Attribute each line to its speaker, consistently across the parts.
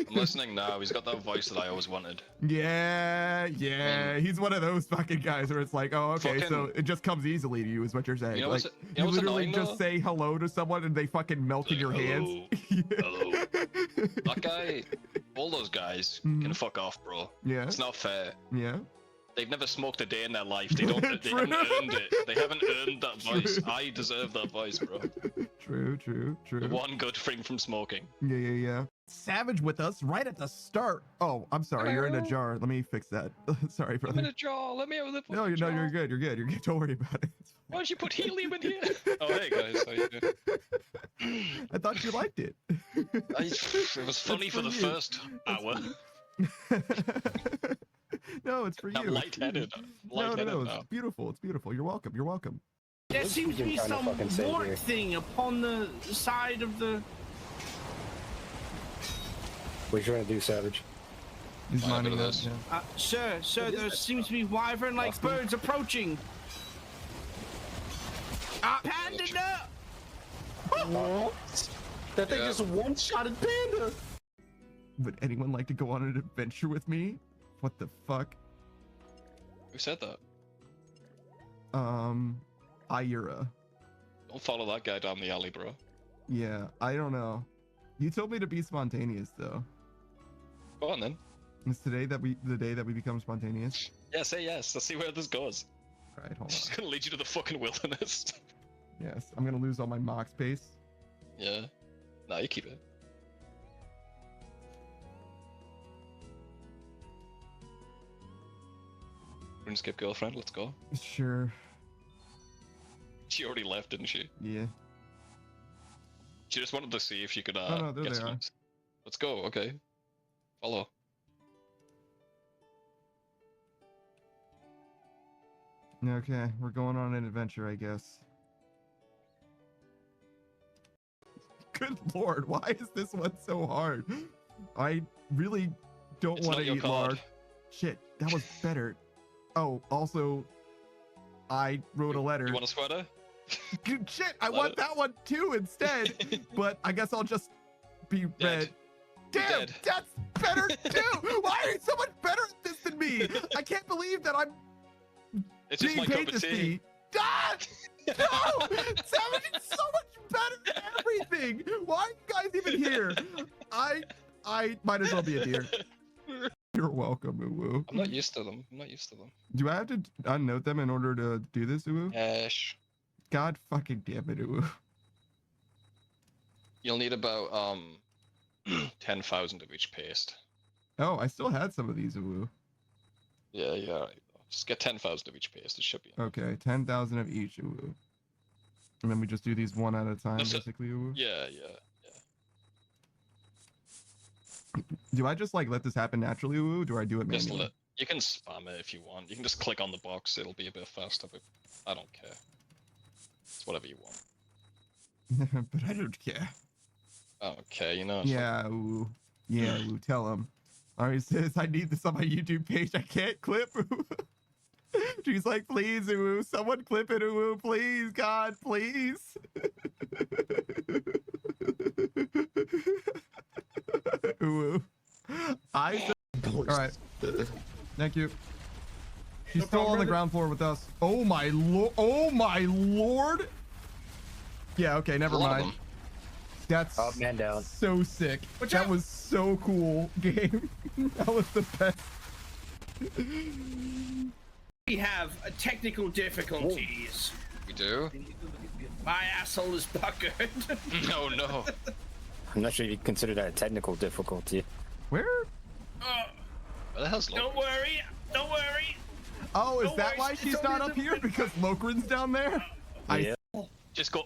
Speaker 1: I'm listening now. He's got that voice that I always wanted.
Speaker 2: Yeah, he's one of those fucking guys where it's like, oh, okay, so
Speaker 1: Fucking-
Speaker 2: it just comes easily to you, is what you're saying.
Speaker 1: You know
Speaker 2: like,
Speaker 1: what's-
Speaker 2: you
Speaker 1: what's
Speaker 2: literally
Speaker 1: annoying,
Speaker 2: just
Speaker 1: though?
Speaker 2: say hello to someone and they fucking melt in your hands.
Speaker 1: Hello. That guy, all those guys can fuck off, bro.
Speaker 2: Yeah.
Speaker 1: It's not fair.
Speaker 2: Yeah.
Speaker 1: They've never smoked a day in their life. They don't. They haven't earned it. They haven't earned that voice. I deserve that voice, bro.
Speaker 2: True.
Speaker 1: The one good thing from smoking.
Speaker 2: Yeah. Savage with us right at the start. Oh, I'm sorry. You're in a jar. Let me fix that. Sorry, brother.
Speaker 1: I'm in a jar. Let me have the.
Speaker 2: No, you're good. You're good. Don't worry about it.
Speaker 1: Why don't you put helium in here? Oh, hey guys, how you doing?
Speaker 2: I thought you liked it.
Speaker 1: It was funny for the first hour.
Speaker 2: No, it's for you.
Speaker 1: I'm lightheaded.
Speaker 2: No, it's beautiful. It's beautiful. You're welcome.
Speaker 3: There seems to be some warp thing upon the side of the.
Speaker 4: What are you trying to do, Savage?
Speaker 2: He's minding
Speaker 1: this.
Speaker 2: Yeah.
Speaker 3: Sir, there seems to be wyvern-like birds approaching. Panda, no!
Speaker 4: What? That thing just one-shotted Panda!
Speaker 2: Would anyone like to go on an adventure with me? What the fuck?
Speaker 1: Who said that?
Speaker 2: Ira.
Speaker 1: Don't follow that guy down the alley, bro.
Speaker 2: Yeah, I don't know. You told me to be spontaneous, though.
Speaker 1: Go on then.
Speaker 2: Is today the day that we become spontaneous?
Speaker 1: Yeah, say yes. Let's see where this goes.
Speaker 2: All right, hold on.
Speaker 1: It's gonna lead you to the fucking wilderness.
Speaker 2: Yes, I'm gonna lose all my mock space.
Speaker 1: Yeah. Nah, you keep it. Runescape girlfriend, let's go.
Speaker 2: Sure.
Speaker 1: She already left, didn't she?
Speaker 2: Yeah.
Speaker 1: She just wanted to see if she could
Speaker 2: no, there
Speaker 1: get
Speaker 2: they
Speaker 1: some.
Speaker 2: are.
Speaker 1: Let's go, okay. Follow.
Speaker 2: Okay, we're going on an adventure, I guess. Good lord, why is this one so hard? I really don't want to eat lard. Shit, that was better. Oh, also, I wrote a letter.
Speaker 1: You want a sweater?
Speaker 2: Shit, I want that one too instead. But I guess I'll just be red. Damn, that's better too. Why are you so much better at this than me? I can't believe that I'm
Speaker 1: It's just my cup of tea.
Speaker 2: Ah! No! Savage is so much better at everything. Why are you guys even here? I might as well be a deer. You're welcome, Uwu.
Speaker 1: I'm not used to them.
Speaker 2: Do I have to unnote them in order to do this, Uwu?
Speaker 1: Ash.
Speaker 2: God fucking damn it, Uwu.
Speaker 1: You'll need about 10,000 of each paste.
Speaker 2: Oh, I still had some of these, Uwu.
Speaker 1: Yeah. Just get 10,000 of each paste. It should be.
Speaker 2: Okay, 10,000 of each, Uwu. And then we just do these one at a time, basically, Uwu.
Speaker 1: Yeah.
Speaker 2: Do I just like let this happen naturally, Uwu? Do I do it manually?
Speaker 1: You can spam it if you want. You can just click on the box. It'll be a bit faster, but I don't care. It's whatever you want.
Speaker 2: But I don't care.
Speaker 1: I don't care, you know.
Speaker 2: Yeah, Uwu. Yeah, Uwu. Tell him. Alright, says I need this on my YouTube page. I can't clip, Uwu. She's like, please, Uwu. Someone clip it, Uwu. Please, God, please. Uwu. Alright. Thank you. She's still on the ground floor with us. Oh my lord. Oh my lord. Yeah, okay, never mind. That's
Speaker 4: man down.
Speaker 2: So sick. That was so cool, game. That was the best.
Speaker 3: We have technical difficulties.
Speaker 1: We do?
Speaker 3: My asshole is puckered.
Speaker 1: No.
Speaker 4: I'm not sure you consider that a technical difficulty.
Speaker 2: Where?
Speaker 1: Where the hell's
Speaker 3: Don't worry.
Speaker 2: Oh, is that why she's not up here? Because Lokrin's down there?
Speaker 4: Yeah.
Speaker 1: Just go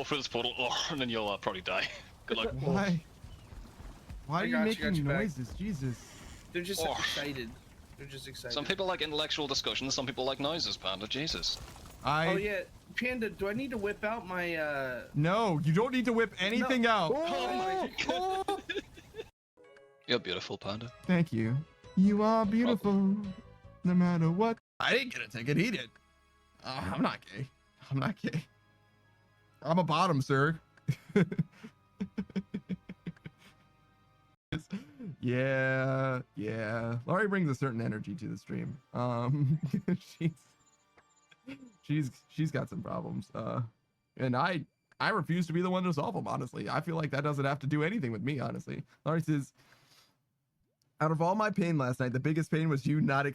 Speaker 1: through this portal, and then you'll probably die. Good luck.
Speaker 2: Why? Why are you making
Speaker 3: back.
Speaker 2: noises? Jesus.
Speaker 3: They're just excited. They're just excited.
Speaker 1: Some people like intellectual discussions, some people like noises, Panda. Jesus.
Speaker 3: Oh yeah, Panda, do I need to whip out my
Speaker 2: No, you don't need to whip anything out.
Speaker 1: Oh my god. You're beautiful, Panda.
Speaker 2: Thank you. You are beautiful, no matter what. I didn't get a ticket, he did. I'm not gay. I'm a bottom, sir. Yeah, yeah. Laurie brings a certain energy to the stream. She's got some problems. And I refuse to be the one to solve them, honestly. I feel like that doesn't have to do anything with me, honestly. Laurie says, out of all my pain last night, the biggest pain was you not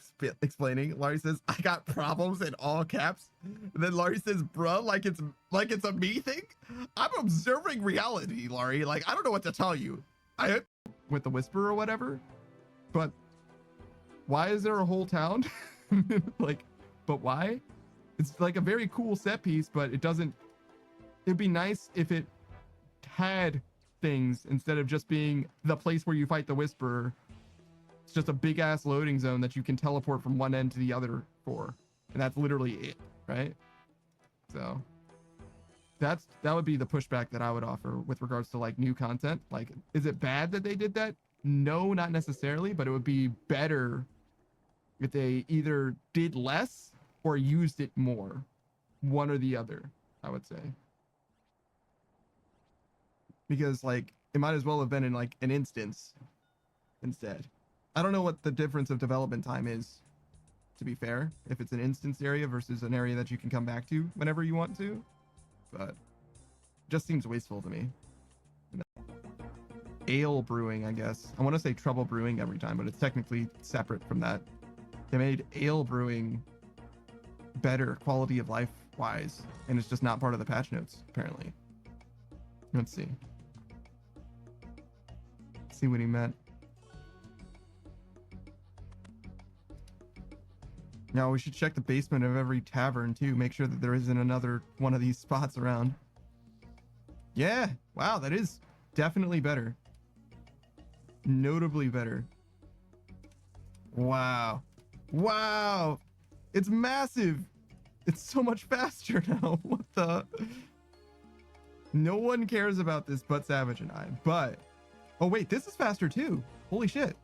Speaker 2: explaining. Laurie says, I got problems in all caps. And then Laurie says, bruh, like it's a me thing. I'm observing reality, Laurie. Like, I don't know what to tell you. I with the whisper or whatever, but why is there a whole town? Like, but why? It's like a very cool set piece, but it doesn't, it'd be nice if it had things instead of just being the place where you fight the whisperer. It's just a big ass loading zone that you can teleport from one end to the other for, and that's literally it, right? So that would be the pushback that I would offer with regards to like new content. Like, is it bad that they did that? No, not necessarily, but it would be better if they either did less or used it more, one or the other, I would say. Because like it might as well have been in like an instance instead. I don't know what the difference of development time is, to be fair, if it's an instance area versus an area that you can come back to whenever you want to, but it just seems wasteful to me. Ale brewing, I guess. I want to say trouble brewing every time, but it's technically separate from that. They made ale brewing better quality of life wise, and it's just not part of the patch notes, apparently. Let's see. See what he meant. Now we should check the basement of every tavern too, make sure that there isn't another one of these spots around. Yeah, wow, that is definitely better. Notably better. Wow. Wow. It's massive. It's so much faster now. What the? No one cares about this but Savage and I. But, oh wait, this is faster too. Holy shit.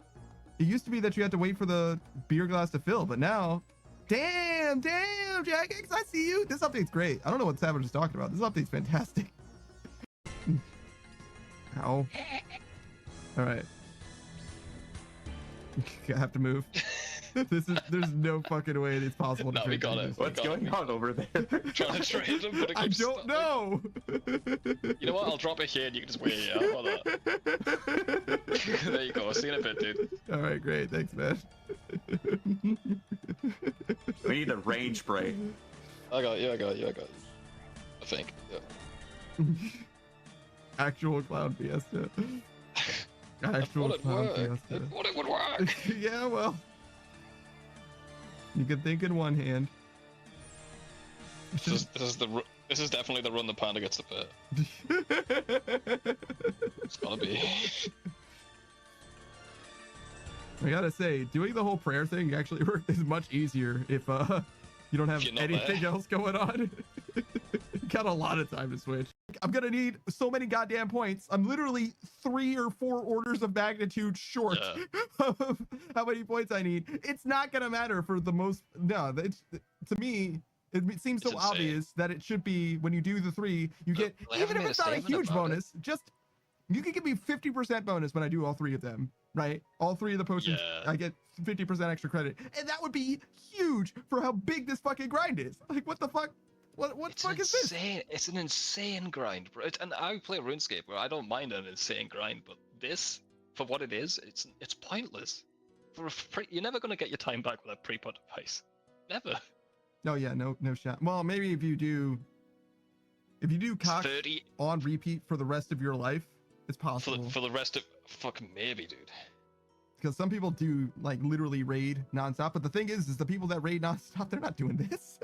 Speaker 2: It used to be that you had to wait for the beer glass to fill, but now, damn, Jack X, I see you. This update's great. I don't know what Savage is talking about. This update's fantastic. Ow. All right. I have to move. There's no fucking way it's possible to
Speaker 1: no, we got it.
Speaker 4: What's going on over there?
Speaker 1: Trying to trade him, but
Speaker 2: I don't know.
Speaker 1: You know what? I'll drop it here and you can just wait it out. Hold on. There you go. See you in a bit, dude.
Speaker 2: All right, great. Thanks, man.
Speaker 5: We need a range spray.
Speaker 1: I got you. I think. Yeah.
Speaker 2: Actual clown fiesta. Actual clown fiesta.
Speaker 1: It would work.
Speaker 2: Yeah, well. You can think in one hand.
Speaker 1: This is definitely the run the panda gets the pit. It's gotta be.
Speaker 2: I gotta say, doing the whole prayer thing actually is much easier if you don't have anything else going on. You got a lot of time to switch. I'm gonna need so many goddamn points. I'm literally 3 or 4 orders of magnitude short of how many points I need. It's not gonna matter for the most. No, to me, it seems so obvious that it should be when you do the 3, you get, even if it's not a huge bonus, just you can give me 50% bonus when I do all 3 of them, right? All 3 of the potions, I get 50% extra credit, and that would be huge for how big this fucking grind is. Like, what the fuck? What fuck is this?
Speaker 1: It's an insane grind, bro. And I play RuneScape where I don't mind an insane grind, but this, for what it is, it's pointless. You're never gonna get your time back with a pre-put device. Never.
Speaker 2: Oh yeah, no shot. Well, maybe if you do cock
Speaker 1: 30
Speaker 2: on repeat for the rest of your life, it's possible.
Speaker 1: For the rest of fucking maybe, dude.
Speaker 2: Because some people do like literally raid nonstop, but the thing is the people that raid nonstop, they're not doing this.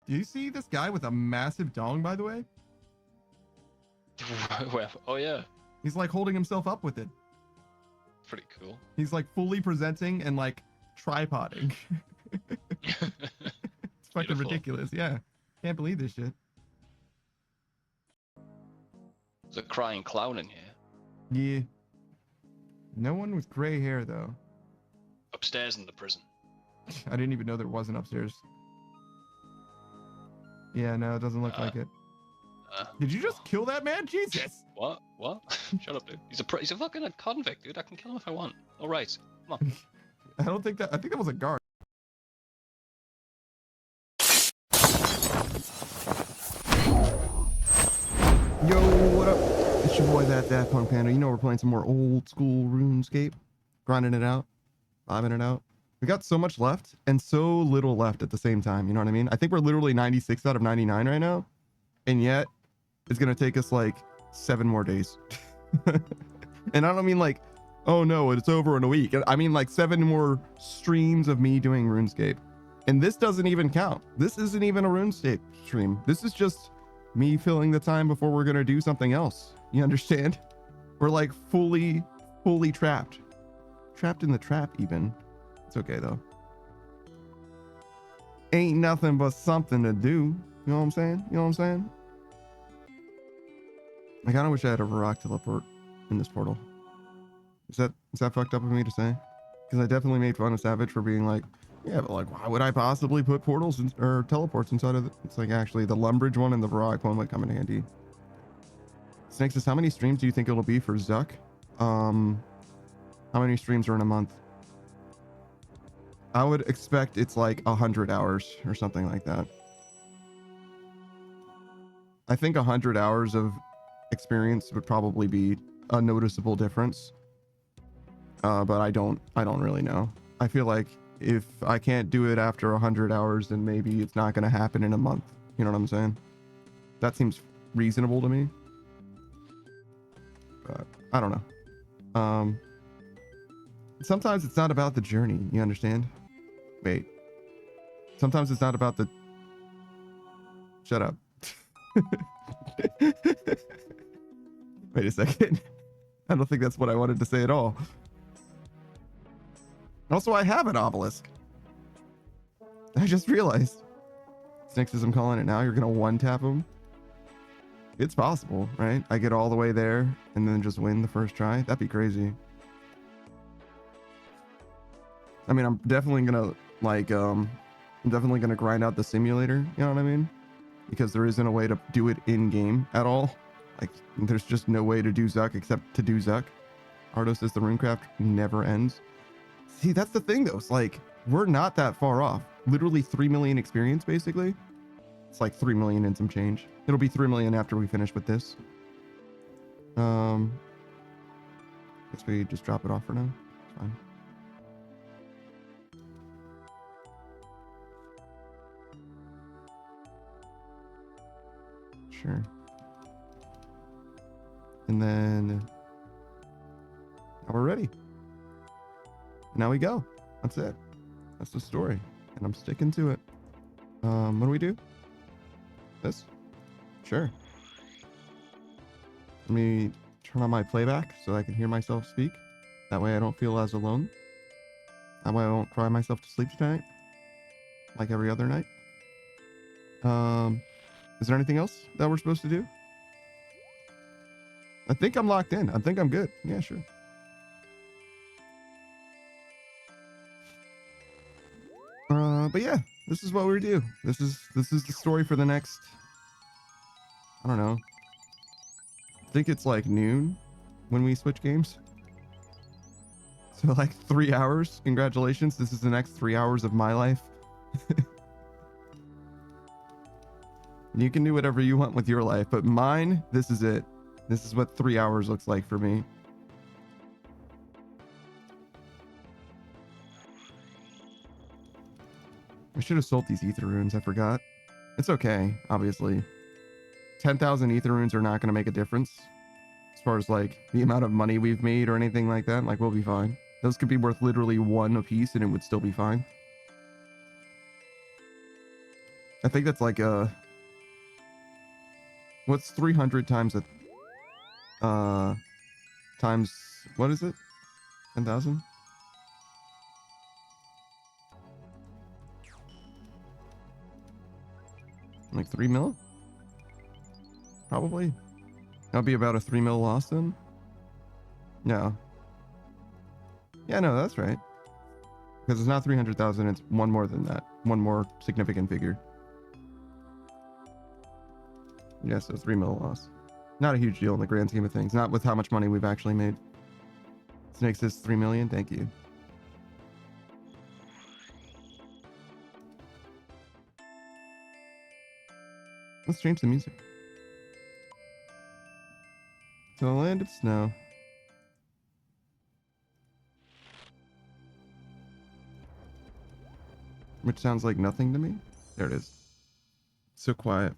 Speaker 2: Do you see this guy with a massive dong, by the way?
Speaker 1: Oh yeah.
Speaker 2: He's like holding himself up with it.
Speaker 1: Pretty cool.
Speaker 2: He's like fully presenting and like tripoding. It's fucking
Speaker 1: Beautiful.
Speaker 2: ridiculous. Yeah. Can't believe this shit.
Speaker 1: There's a crying clown in here.
Speaker 2: Yeah. No one with gray hair though.
Speaker 1: Upstairs in the prison.
Speaker 2: I didn't even know there was an upstairs. Yeah, no, it doesn't look like it. Did you just kill that man? Jesus.
Speaker 1: What? What? Shut up, dude. He's a fucking convict, dude. I can kill him if I want. All right, come on.
Speaker 2: I think that was a guard. Yo, what up? It's your boy, that Punk Panda. You know we're playing some more old school RuneScape. Grinding it out. Vibing it out. We got so much left and so little left at the same time. You know what I mean? I think we're literally 96 out of 99 right now. And yet, it's going to take us like 7 more days. And I don't mean like, oh no, it's over in a week. I mean like 7 more streams of me doing RuneScape. And this doesn't even count. This isn't even a RuneScape stream. This is just me filling the time before we're going to do something else. You understand? We're like fully trapped. Trapped in the trap even. It's okay though. Ain't nothing but something to do. You know what I'm saying? You know what I'm saying? I kind of wish I had a rock teleport in this portal. Is that fucked up of me to say? Because I definitely made fun of Savage for being like, yeah, but like, why would I possibly put portals or teleports inside of it? It's like actually the Lumbridge one and the Varrock one might come in handy. Snake says, how many streams do you think it'll be for Zuck? How many streams are in a month? I would expect it's like 100 hours or something like that. I think 100 hours of experience would probably be a noticeable difference. But I don't really know. I feel like if I can't do it after 100 hours, then maybe it's not going to happen in a month. You know what I'm saying? That seems reasonable to me. But I don't know. Sometimes it's not about the journey. You understand? Wait. Sometimes it's not about the... Shut up. Wait a second. I don't think that's what I wanted to say at all. Also, I have an obelisk. I just realized. Snake says I'm calling it now. You're gonna one-tap him. It's possible, right? I get all the way there and then just win the first try. That'd be crazy. I mean, I'm definitely gonna grind out the simulator. You know what I mean? Because there isn't a way to do it in game at all. Like, there's just no way to do Zuck except to do Zuck. Ardo says the runecraft never ends. See, that's the thing though. It's like, we're not that far off. Literally 3 million experience, basically. It's like 3 million and some change. It'll be 3 million after we finish with this. Guess we just drop it off for now. It's fine. Sure. And then now we're ready. Now we go. That's it. That's the story. And I'm sticking to it. What do we do? This? Sure. Let me turn on my playback so I can hear myself speak. That way I don't feel as alone. That way I won't cry myself to sleep tonight. Like every other night. Is there anything else that we're supposed to do? I think I'm locked in. I think I'm good. Yeah, sure. But yeah, this is what we do. This is the story for the next, I don't know. I think it's like noon when we switch games. So like 3 hours. Congratulations. This is the next 3 hours of my life. You can do whatever you want with your life, but mine, this is it. This is what 3 hours looks like for me. I should have sold these Aether runes. I forgot. It's okay, obviously. 10,000 Aether runes are not going to make a difference as far as like the amount of money we've made or anything like that. Like, we'll be fine. Those could be worth literally 1 apiece and it would still be fine. I think that's like what's 300 times times, what is it? 10,000? Like 3 mil? Probably. That'll be about a 3 mil loss then? No. Yeah, no, that's right. Because it's not 300,000, it's one more than that. One more significant figure. Yeah, so 3 mil loss. Not a huge deal in the grand scheme of things. Not with how much money we've actually made. Snake says 3 million. Thank you. Let's change the music. To the land of snow. Which sounds like nothing to me. There it is. So quiet.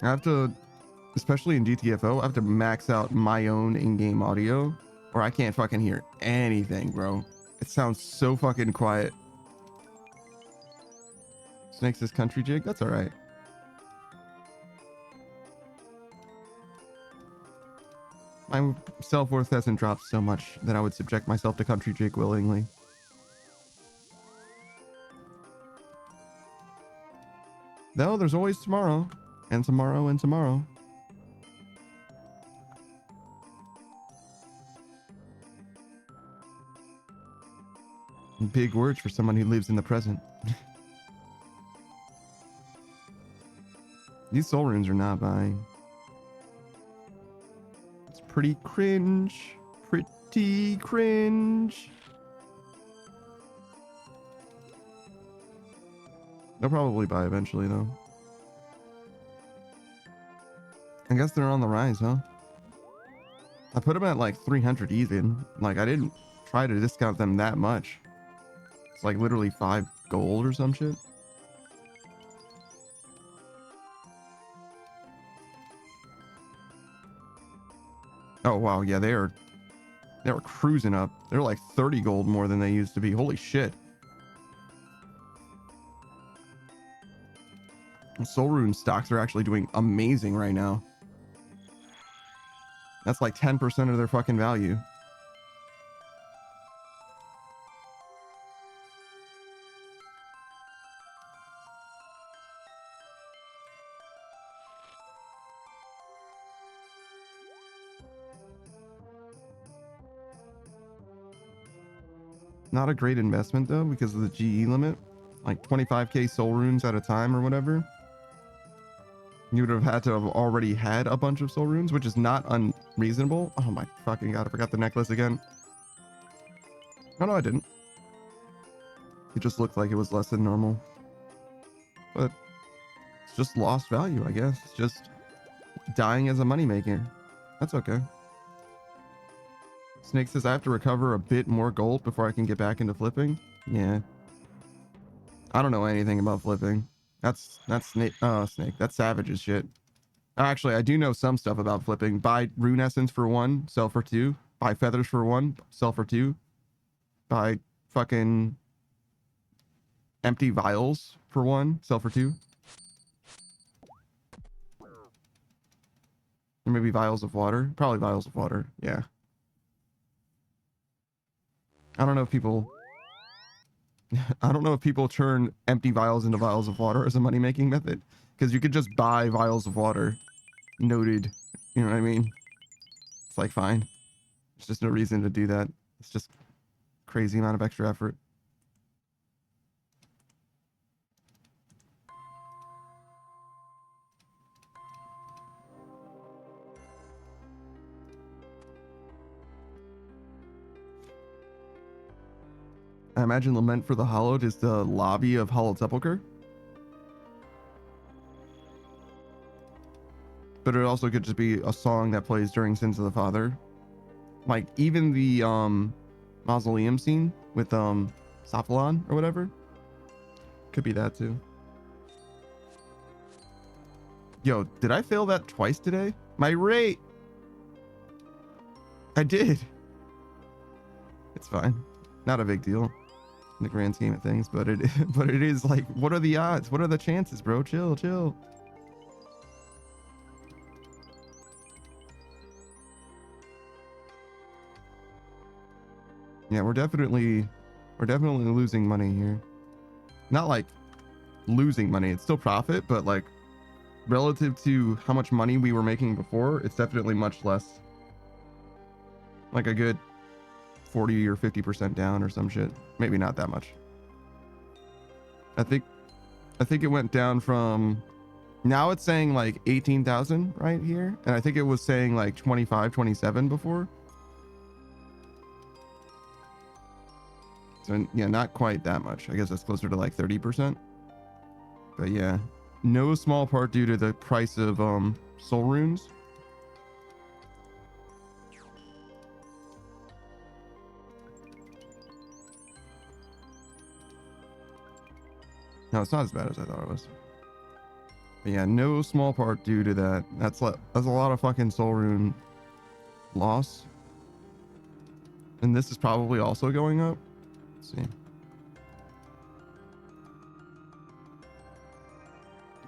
Speaker 2: I have to, especially in GTFO, I have to max out my own in-game audio or I can't fucking hear anything, bro. It sounds so fucking quiet. Snake says country jig? That's alright. My self-worth hasn't dropped so much that I would subject myself to country jig willingly. Though there's always tomorrow, and tomorrow, and tomorrow. Big words for someone who lives in the present. These soul runes are not buying. It's pretty cringe. Pretty cringe. They'll probably buy eventually, though. I guess they're on the rise, huh? I put them at like 300 even. Like, I didn't try to discount them that much. It's like literally 5 gold or some shit. Oh, wow. Yeah, they were cruising up. They're like 30 gold more than they used to be. Holy shit. Soul Rune stocks are actually doing amazing right now. That's like 10% of their fucking value. Not a great investment though because of the GE limit. Like 25k soul runes at a time or whatever. You would have had to have already had a bunch of soul runes, which is not unreasonable. Oh my fucking god, I forgot the necklace again. Oh no, I didn't. It just looked like it was less than normal. But it's just lost value, I guess. It's just dying as a moneymaker. That's okay. Snake says I have to recover a bit more gold before I can get back into flipping. Yeah. I don't know anything about flipping. That's Snake. Snake. That's Savage's shit. Actually, I do know some stuff about flipping. Buy rune essence for 1, sell for 2. Buy feathers for 1, sell for 2. Buy fucking empty vials for 1, sell for 2. Or maybe vials of water. Probably vials of water. Yeah. I don't know if people turn empty vials into vials of water as a money-making method. Because you could just buy vials of water. Noted. You know what I mean? It's like, fine. There's just no reason to do that. It's just crazy amount of extra effort. I imagine Lament for the Hollowed is the lobby of Hollow Sepulchre. But it also could just be a song that plays during Sins of the Father. Like, even the mausoleum scene with Saphalon or whatever. Could be that too. Yo, did I fail that twice today? My rate! I did. It's fine. Not a big deal in the grand scheme of things, but it is like, what are the odds? What are the chances, bro? Chill, chill. Yeah, we're definitely losing money here. Not like losing money, it's still profit, but like relative to how much money we were making before, it's definitely much less. Like a good 40 or 50% down or some shit. Maybe not that much. I think I think it went down from, now it's saying like 18,000 right here. And I think it was saying like 25, 27 before. So yeah, not quite that much. I guess that's closer to like 30%. But yeah, no small part due to the price of soul runes. No, it's not as bad as I thought it was. But yeah, no small part due to that. That's a lot of fucking soul rune loss. And this is probably also going up. Let's see.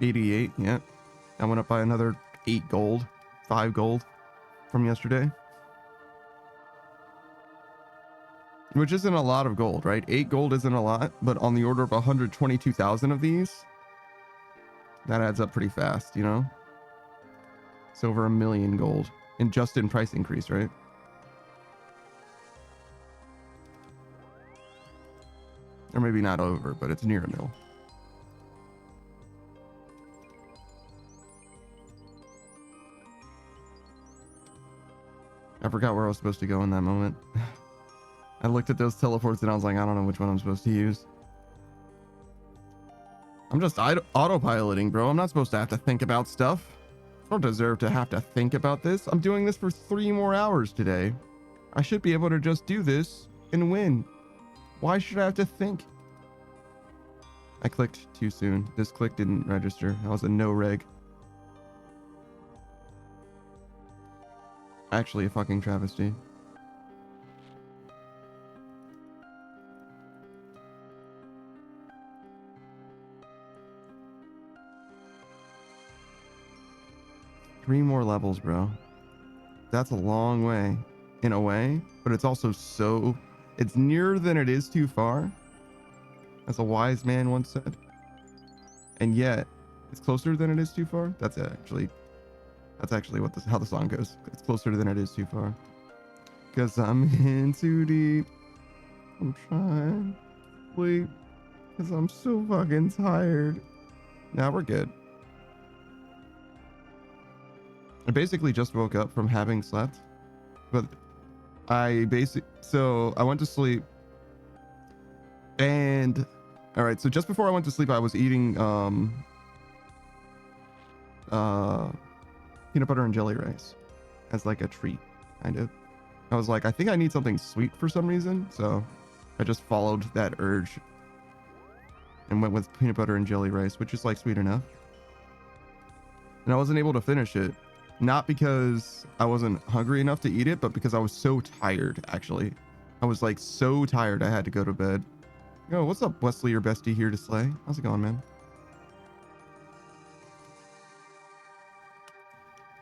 Speaker 2: 88, yeah. That went up by another 8 gold, 5 gold from yesterday. Which isn't a lot of gold, right? 8 gold isn't a lot, but on the order of 122,000 of these, that adds up pretty fast, you know? It's over 1 million gold, and just in price increase, right? Or maybe not over, but it's near a mil. I forgot where I was supposed to go in that moment. I looked at those teleports and I was like, I don't know which one I'm supposed to use. I'm just autopiloting, bro. I'm not supposed to have to think about stuff. I don't deserve to have to think about this. I'm doing this for 3 more hours today. I should be able to just do this and win. Why should I have to think? I clicked too soon. This click didn't register. That was a no reg. Actually a fucking travesty. Three more levels, bro. That's a long way, in a way, but it's also so... It's nearer than it is too far, as a wise man once said. And yet, it's closer than it is too far. That's actually what how the song goes. It's closer than it is too far. Cause I'm in too deep. I'm trying to sleep. Cause I'm so fucking tired. Now we're good. I basically just woke up from having slept, but so I went to sleep, and all right, so just before I went to sleep, I was eating peanut butter and jelly rice as like a treat, kind of. I was like, I think I need something sweet for some reason, so I just followed that urge and went with peanut butter and jelly rice, which is like sweet enough. And I wasn't able to finish it. Not because I wasn't hungry enough to eat it, but because I was so tired, actually. I was like so tired I had to go to bed. Yo, what's up, Wesley, your bestie here to slay? How's it going, man?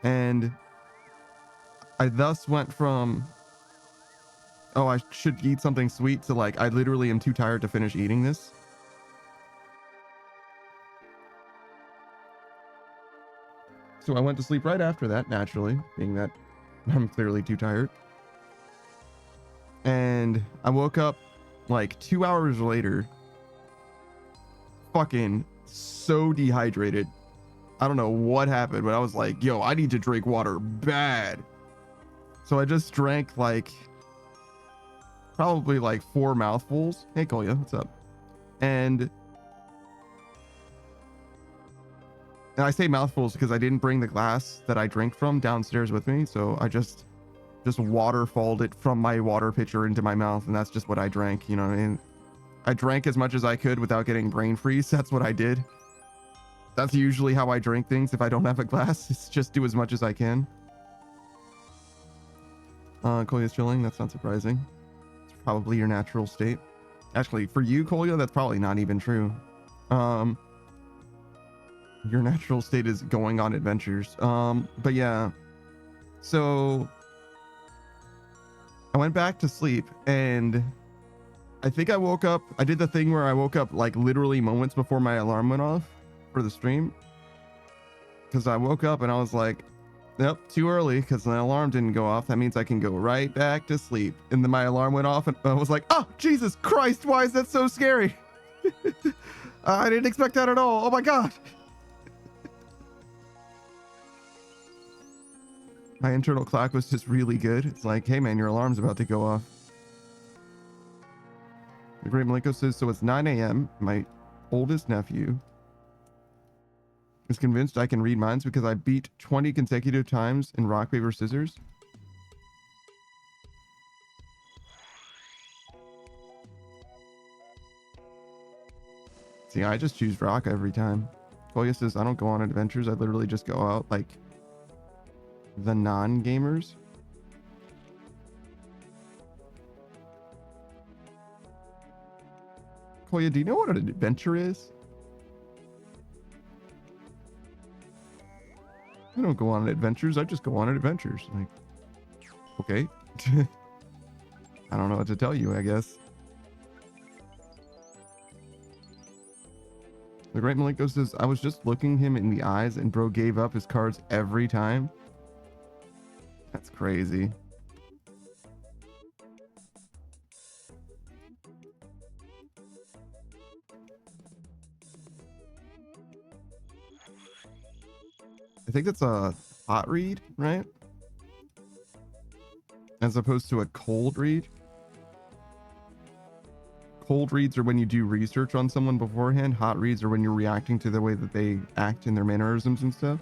Speaker 2: And I thus went from, oh, I should eat something sweet, to like, I literally am too tired to finish eating this. So I went to sleep right after that, naturally, being that I'm clearly too tired. And I woke up like 2 hours later, fucking so dehydrated. I don't know what happened, but I was like, yo, I need to drink water bad. So I just drank like probably like 4 mouthfuls. Hey, Kolya, what's up? And I say mouthfuls because I didn't bring the glass that I drink from downstairs with me. So I just waterfalled it from my water pitcher into my mouth. And that's just what I drank. You know what I mean? I drank as much as I could without getting brain freeze. That's what I did. That's usually how I drink things. If I don't have a glass, it's just do as much as I can. Kolya's chilling. That's not surprising. It's probably your natural state. Actually, for you, Kolya, that's probably not even true. Your natural state is going on adventures. But yeah, so I went back to sleep, and I think I woke up. I did the thing where I woke up like literally moments before my alarm went off for the stream, because I woke up and I was like, yep, too early, because my alarm didn't go off. That means I can go right back to sleep. And then my alarm went off, and I was like, oh, Jesus Christ, why is that so scary? I didn't expect that at all. Oh my god. My internal clock was just really good. It's like, hey man, your alarm's about to go off. The Great Malenko says, so it's 9 a.m. My oldest nephew is convinced I can read minds because I beat 20 consecutive times in rock, paper, scissors. See, I just choose rock every time. Koya says, I don't go on adventures. I literally just go out like the non-gamers. Koya, do you know what an adventure is? I don't go on adventures. I just go on adventures. Like, okay. I don't know what to tell you, I guess. The Great Malenko says, I was just looking him in the eyes and bro gave up his cards every time. That's crazy. I think it's a hot read, right? As opposed to a cold read. Cold reads are when you do research on someone beforehand. Hot reads are when you're reacting to the way that they act in their mannerisms and stuff.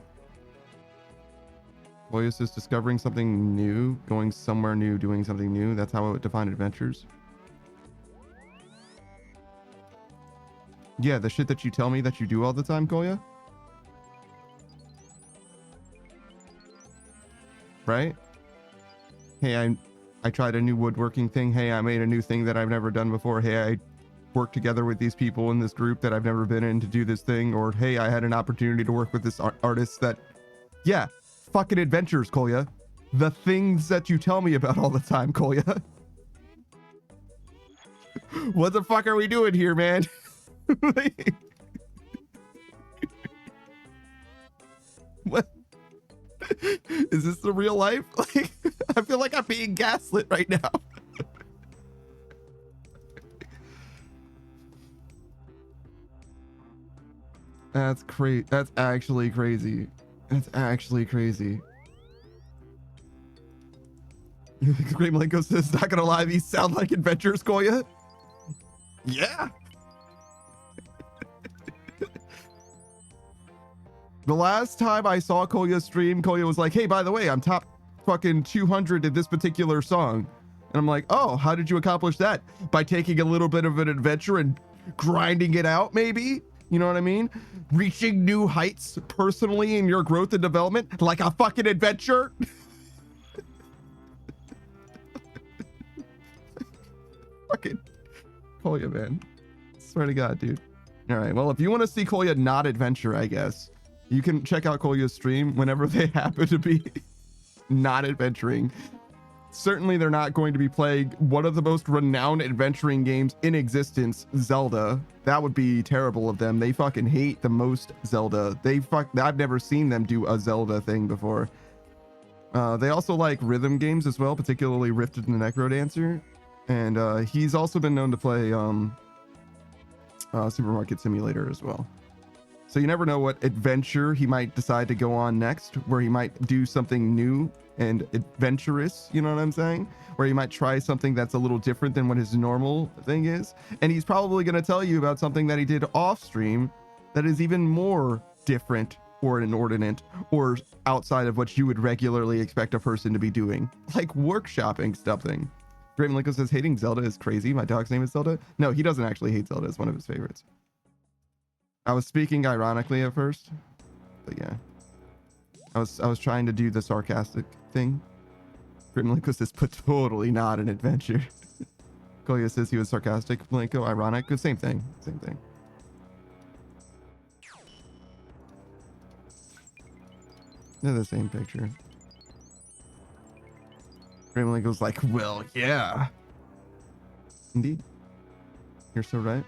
Speaker 2: Voyous is discovering something new, going somewhere new, doing something new. That's how I would define adventures. Yeah, the shit that you tell me that you do all the time, Koya. Right? Hey, I tried a new woodworking thing. Hey, I made a new thing that I've never done before. Hey, I worked together with these people in this group that I've never been in to do this thing. Or, hey, I had an opportunity to work with this artist that... Yeah, fucking adventures, Kolya. The things that you tell me about all the time, Kolya. What the fuck are we doing here, man? What? Is this the real life? Like, I feel like I'm being gaslit right now. That's crazy. That's actually crazy. That's actually crazy. Great Malenko says, not gonna lie, these sound like adventures, Koya. Yeah. The last time I saw Koya stream, Koya was like, hey, by the way, I'm top fucking 200 in this particular song. And I'm like, oh, how did you accomplish that? By taking a little bit of an adventure and grinding it out, maybe? You know what I mean? Reaching new heights personally in your growth and development, like a fucking adventure. Fucking Koya, man. Swear to God, dude. All right, well, if you want to see Koya not adventure, I guess, you can check out Kolya's stream whenever they happen to be not adventuring. Certainly, they're not going to be playing one of the most renowned adventuring games in existence, Zelda. That would be terrible of them. They fucking hate the most Zelda. I've never seen them do a Zelda thing before. They also like rhythm games as well, particularly Rifted and the Necrodancer. And he's also been known to play Supermarket Simulator as well. So you never know what adventure he might decide to go on next, where he might do something new and adventurous, you know what I'm saying? Where he might try something that's a little different than what his normal thing is. And he's probably going to tell you about something that he did off stream that is even more different or inordinate or outside of what you would regularly expect a person to be doing, like workshopping something. Great Malenko says, hating Zelda is crazy. My dog's name is Zelda. No, he doesn't actually hate Zelda. It's one of his favorites. I was speaking ironically at first, but yeah, I was trying to do the sarcastic thing. Great Malenko says, but totally not an adventure. Koya says he was sarcastic. Malenko, ironic. Same thing. Same thing. They're the same picture. Great Malenko's like, well, yeah. Indeed. You're so right.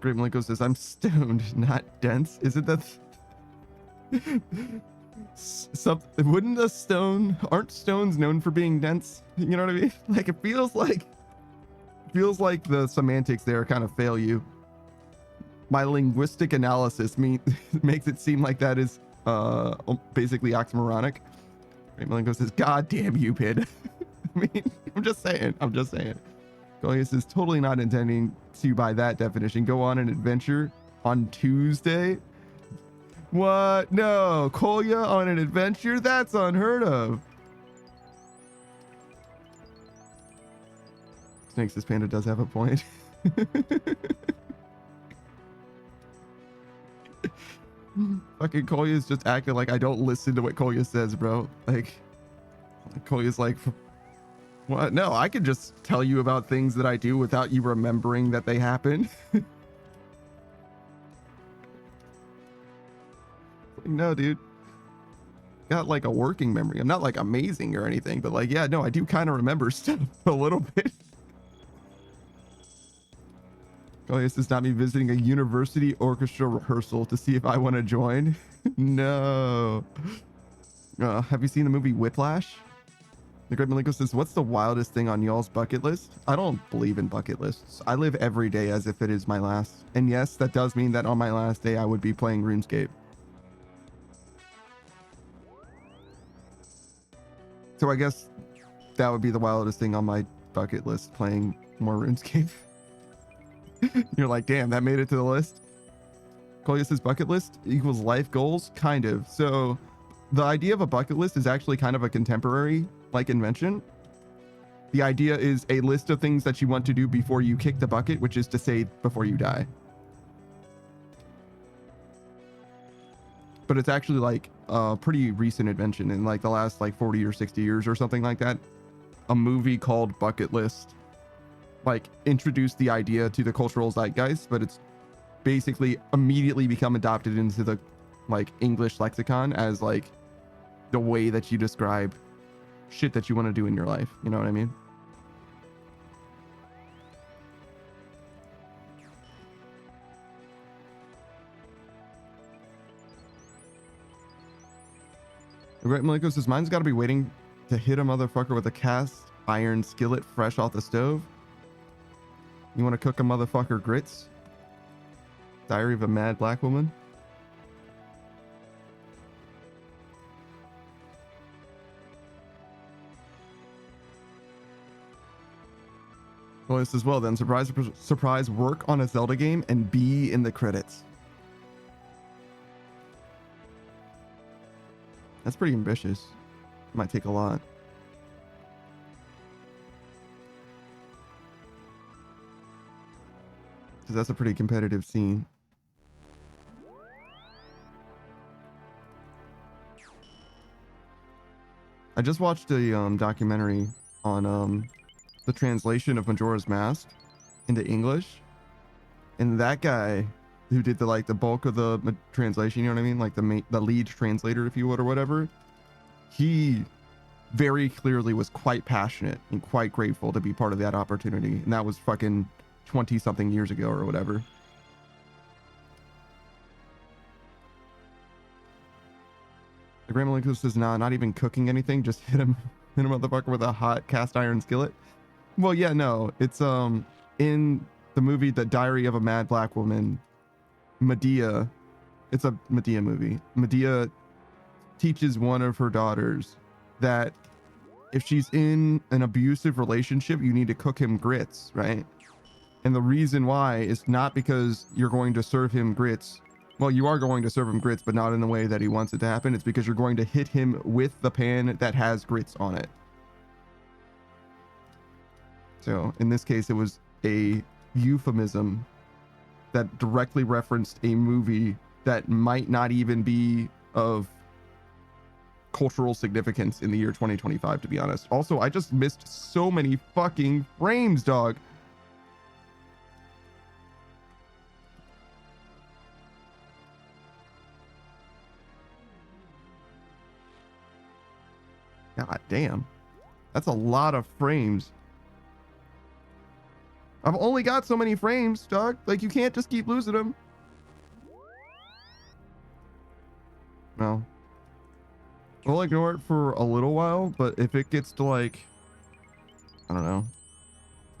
Speaker 2: Great Malenko says, I'm stoned, not dense. Isn't that... aren't stones known for being dense? You know what I mean? Like, it feels like feels like the semantics there kind of fail you. My linguistic analysis makes it seem like that is basically oxymoronic. Right, Malenko says, "God damn you, Pid." I mean, I'm just saying. Goliath is totally not intending to, by that definition, go on an adventure on Tuesday. What? No, Kolya on an adventure? That's unheard of. Snakes, this panda does have a point. Fucking Kolya's just acting like I don't listen to what Kolya says, bro. Like Kolya's like, what? No, I can just tell you about things that I do without you remembering that they happen. No, dude. Got like a working memory. I'm not like amazing or anything, but like, yeah, no, I do kind of remember stuff a little bit. Oh, this is not me visiting a university orchestra rehearsal to see if I want to join. No. Have you seen the movie Whiplash? The Great Malenko says, what's the wildest thing on y'all's bucket list? I don't believe in bucket lists. I live every day as if it is my last. And yes, that does mean that on my last day, I would be playing RuneScape. So I guess that would be the wildest thing on my bucket list, playing more RuneScape. You're like, damn, that made it to the list. Kolya says bucket list equals life goals, kind of. So the idea of a bucket list is actually kind of a contemporary like invention. The idea is a list of things that you want to do before you kick the bucket, which is to say before you die. But it's actually like a pretty recent invention in like the last like 40 or 60 years or something like that. A movie called Bucket List like introduced the idea to the cultural zeitgeist, but it's basically immediately become adopted into the like English lexicon as like the way that you describe shit that you want to do in your life. You know what I mean? The Great Malenko says, mine's got to be waiting to hit a motherfucker with a cast iron skillet fresh off the stove. You want to cook a motherfucker grits? Diary of a Mad Black Woman. Well, this as well then. Surprise, work on a Zelda game and be in the credits. That's pretty ambitious. Might take a lot. Because that's a pretty competitive scene. I just watched a documentary on the translation of Majora's Mask into English, and that guy who did the bulk of the translation, you know what I mean, like the lead translator, if you would, or whatever, he very clearly was quite passionate and quite grateful to be part of that opportunity, and that was fucking 20 something years ago or whatever. The Grandma Lincoln says, nah, not even cooking anything, just hit a motherfucker with a hot cast iron skillet. Well, yeah, no, it's in the movie The Diary of a Mad Black Woman, Medea, it's a Medea movie. Medea teaches one of her daughters that if she's in an abusive relationship, you need to cook him grits, right? And the reason why is not because you're going to serve him grits. Well, you are going to serve him grits, but not in the way that he wants it to happen. It's because you're going to hit him with the pan that has grits on it. So in this case, it was a euphemism that directly referenced a movie that might not even be of cultural significance in the year 2025, to be honest. Also, I just missed so many fucking frames, dog. God damn. That's a lot of frames. I've only got so many frames, dog. Like, you can't just keep losing them. No. We'll ignore it for a little while, but if it gets to like, I don't know,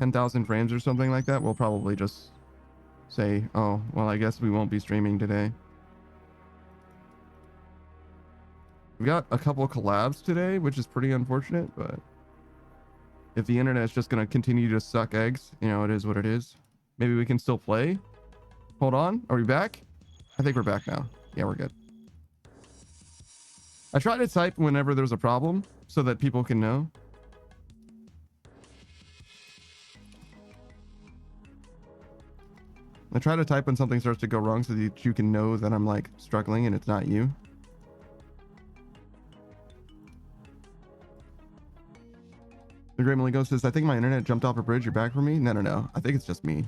Speaker 2: 10,000 frames or something like that, we'll probably just say, oh, well, I guess we won't be streaming today. We got a couple collabs today, which is pretty unfortunate, but if the internet is just going to continue to suck eggs, you know, it is what it is. Maybe we can still play. Hold on. Are we back? I think we're back now. Yeah, we're good. I try to type whenever there's a problem so that people can know. I try to type when something starts to go wrong so that you can know that I'm like struggling and it's not you. The Great Malingo says, I think my internet jumped off a bridge. You're back for me? No, no, no. I think it's just me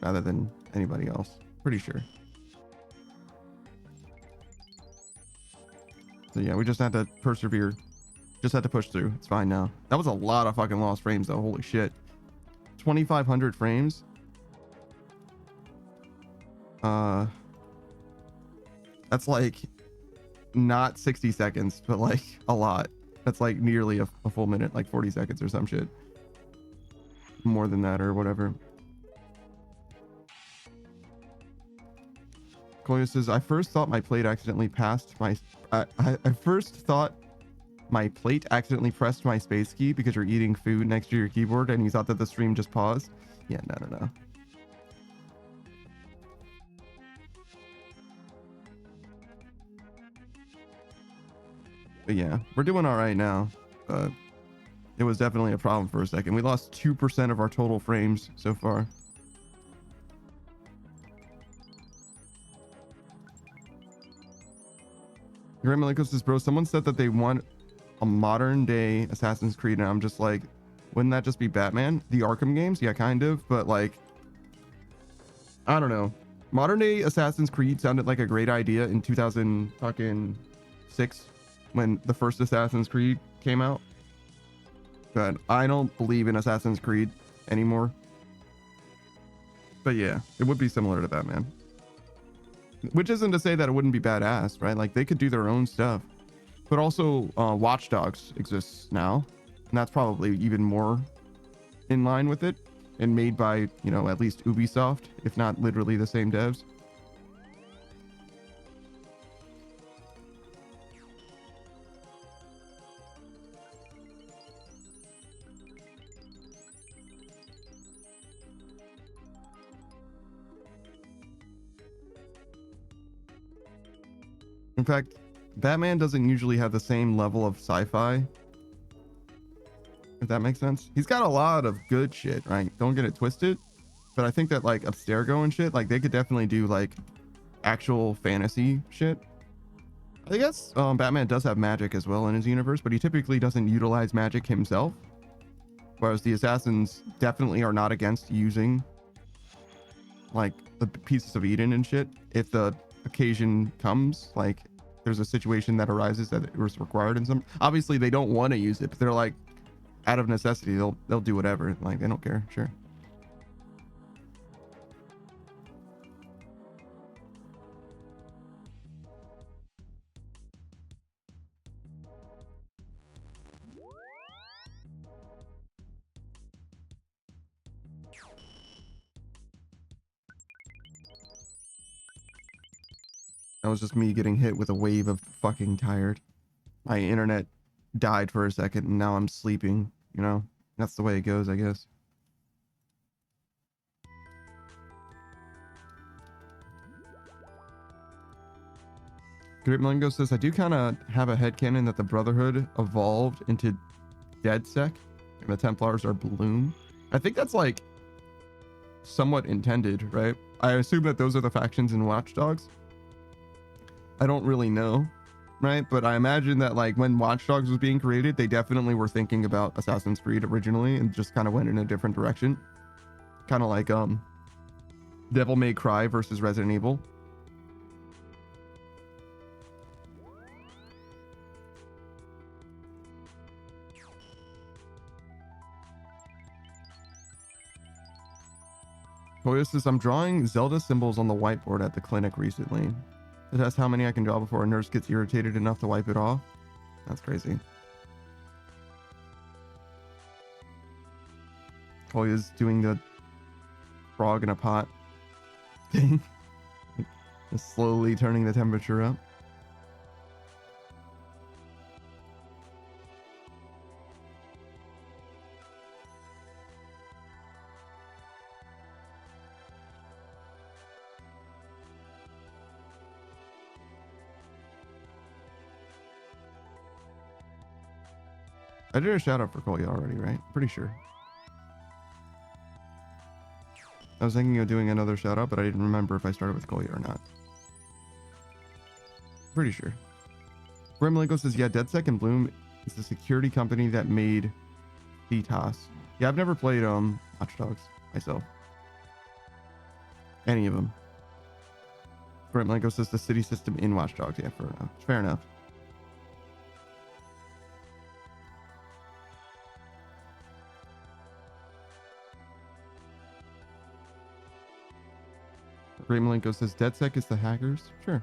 Speaker 2: rather than anybody else. Pretty sure. So yeah, we just had to persevere. Just had to push through. It's fine now. That was a lot of fucking lost frames though. Holy shit. 2,500 frames. That's like not 60 seconds, but like a lot. That's like nearly a full minute, like 40 seconds or some shit. More than that or whatever. Koya says, I first thought my plate accidentally passed my... I first thought my plate accidentally pressed my space key because you're eating food next to your keyboard and you thought that the stream just paused. Yeah, no, no, no. But yeah, we're doing all right now. It was definitely a problem for a second. We lost 2% of our total frames so far. Great Maliko says, bro, someone said that they want a modern day Assassin's Creed, and I'm just like, wouldn't that just be Batman? The Arkham games? Yeah, kind of, but like, I don't know. Modern day Assassin's Creed sounded like a great idea in 2006 when the first Assassin's Creed came out. But I don't believe in Assassin's Creed anymore. But yeah, it would be similar to Batman. Which isn't to say that it wouldn't be badass, right? Like they could do their own stuff. But also Watch Dogs exists now. And that's probably even more in line with it. And made by, you know, at least Ubisoft, if not literally the same devs. In fact, Batman doesn't usually have the same level of sci-fi. If that makes sense. He's got a lot of good shit, right? Don't get it twisted. But I think that like Abstergo and shit, like they could definitely do like actual fantasy shit. I guess Batman does have magic as well in his universe, but he typically doesn't utilize magic himself. Whereas the assassins definitely are not against using like the pieces of Eden and shit if the occasion comes, like there's a situation that arises that it was required in some. Obviously they don't want to use it, but they're like out of necessity they'll do whatever, like they don't care. Sure. That was just me getting hit with a wave of fucking tired. My internet died for a second and now I'm sleeping, you know? That's the way it goes, I guess. Great Malingo says, I do kind of have a headcanon that the Brotherhood evolved into DeadSec and the Templars are Bloom. I think that's like somewhat intended, right? I assume that those are the factions in Watch Dogs. I don't really know, right? But I imagine that like when Watch Dogs was being created, they definitely were thinking about Assassin's Creed originally and just kind of went in a different direction. Kind of like Devil May Cry versus Resident Evil. Koya says, I'm drawing Zelda symbols on the whiteboard at the clinic recently. To test how many I can draw before a nurse gets irritated enough to wipe it off. That's crazy. Kolya's doing the frog in a pot thing. Just slowly turning the temperature up. I did a shout out for Kolya already, right? Pretty sure. I was thinking of doing another shout out, but I didn't remember if I started with Kolya or not. Pretty sure. Grimlinko says, yeah, DeadSec and Bloom is the security company that made CTOS. Yeah, I've never played Watch Dogs myself. Any of them. Grimlinko says the city system in Watch Dogs. Yeah, fair enough. Fair enough. Grimlinko says DeadSec is the hackers. Sure.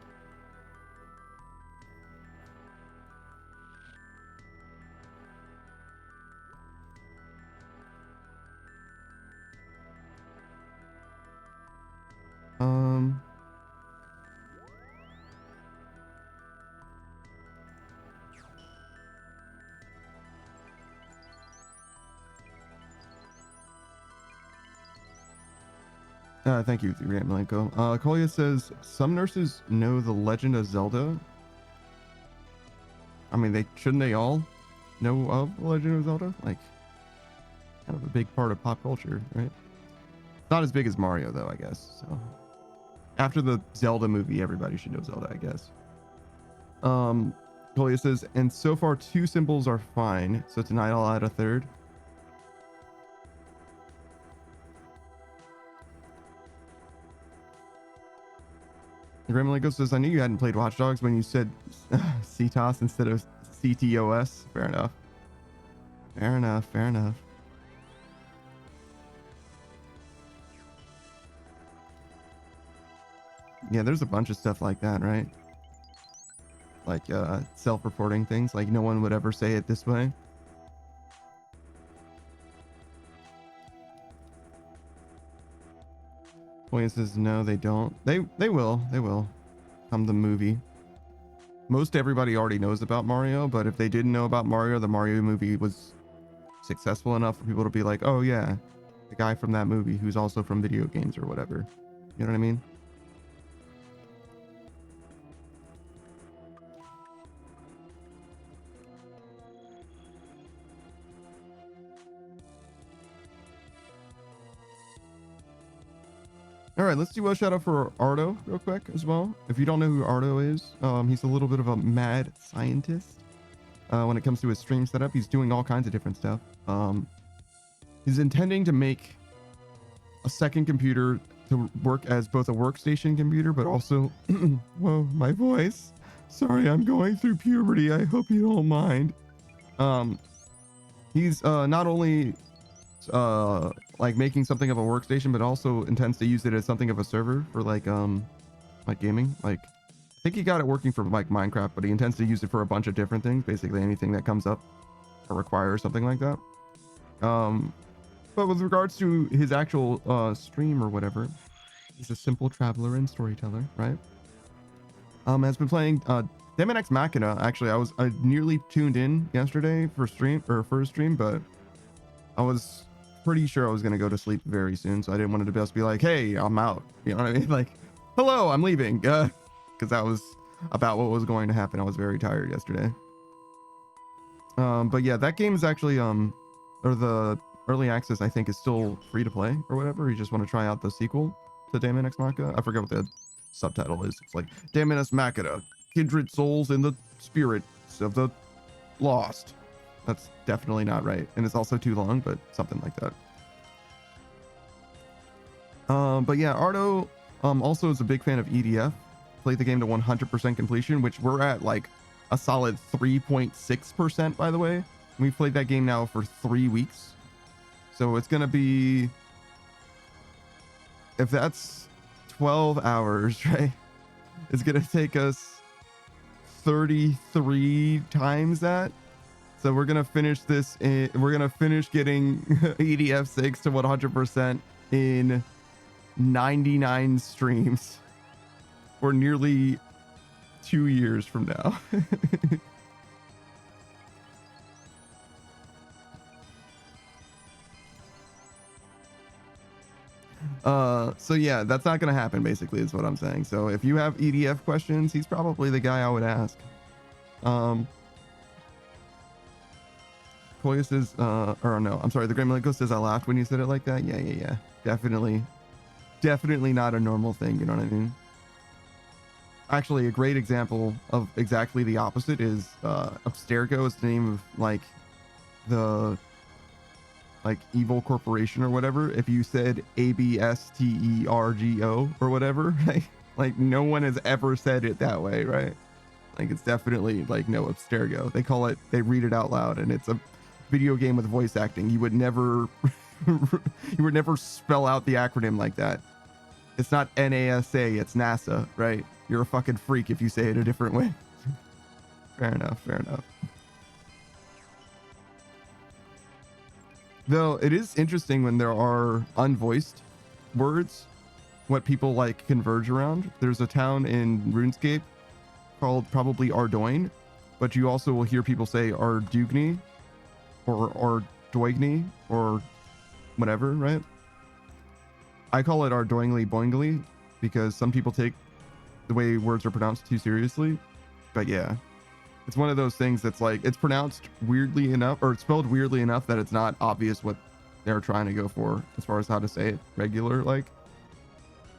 Speaker 2: Thank you, Malenko. Kolya says, some nurses know the Legend of Zelda. I mean, shouldn't they all know of the Legend of Zelda? Like, kind of a big part of pop culture, right? Not as big as Mario, though, I guess. So, after the Zelda movie, everybody should know Zelda, I guess. Kolya says, and so far 2 symbols are fine. So tonight I'll add a 3rd. Grimlinko says, I knew you hadn't played Watch Dogs when you said CTOS instead of CTOS. Fair enough. Fair enough. Fair enough. Yeah, there's a bunch of stuff like that, right? Like self-reporting things. Like no one would ever say it this way. Boy says no, they don't. They will. They will. Come the movie. Most everybody already knows about Mario, but if they didn't know about Mario, the Mario movie was successful enough for people to be like, oh yeah, the guy from that movie who's also from video games or whatever. You know what I mean? All right, let's do a shout out for Ardo real quick as well. If you don't know who Ardo is, he's a little bit of a mad scientist when it comes to his stream setup. He's doing all kinds of different stuff. He's intending to make a second computer to work as both a workstation computer, but also, whoa, my voice. Sorry, I'm going through puberty. I hope you don't mind. He's not only like making something of a workstation, but also intends to use it as something of a server for like gaming. Like I think he got it working for like Minecraft, but he intends to use it for a bunch of different things, basically anything that comes up or requires something like that. But with regards to his actual stream or whatever, he's a simple traveler and storyteller, right? Has been playing Daemon X Machina. Actually, I nearly tuned in yesterday for a stream, but I was pretty sure I was going to go to sleep very soon, so I didn't want it to just be like, hey, I'm out. You know what I mean? Like, hello, I'm leaving. Because that was about what was going to happen. I was very tired yesterday. But yeah, that game is actually, or the early access, I think, is still free to play or whatever. You just want to try out the sequel to Daemon X Machina. I forget what the subtitle is. It's like, Daemon X Machina, kindred souls in the spirits of the lost. That's definitely not right, and it's also too long, but something like that. But yeah, Ardo also is a big fan of EDF. Played the game to 100% completion, which we're at like a solid 3.6%, by the way. We've played that game now for 3 weeks, so it's gonna be, if that's 12 hours, right? It's gonna take us 33 times that. So we're gonna finish this. We're gonna finish getting EDF 6 to 100% in 99 streams, or nearly 2 years from now. So yeah, that's not gonna happen, basically, is what I'm saying. So if you have EDF questions, he's probably the guy I would ask. Koya says, or no, I'm sorry, the Great Malenko says I laughed when you said it like that. Yeah. Definitely not a normal thing, you know what I mean? Actually, a great example of exactly the opposite is Abstergo is the name of like the evil corporation or whatever. If you said ABSTERGO or whatever, like no one has ever said it that way, right? Like it's definitely like no Abstergo. They read it out loud, and it's a video game with voice acting. You would never spell out the acronym like that. It's not NASA, it's NASA, right? You're a fucking freak if you say it a different way. Fair enough. Though it is interesting when there are unvoiced words, what people like converge around. There's a town in RuneScape called probably Ardoin, but you also will hear people say Ardugni or Doigny or whatever, right? I call it Ardoingly Boingly because some people take the way words are pronounced too seriously. But yeah, it's one of those things that's like, it's pronounced weirdly enough, or it's spelled weirdly enough that it's not obvious what they're trying to go for as far as how to say it regular. Like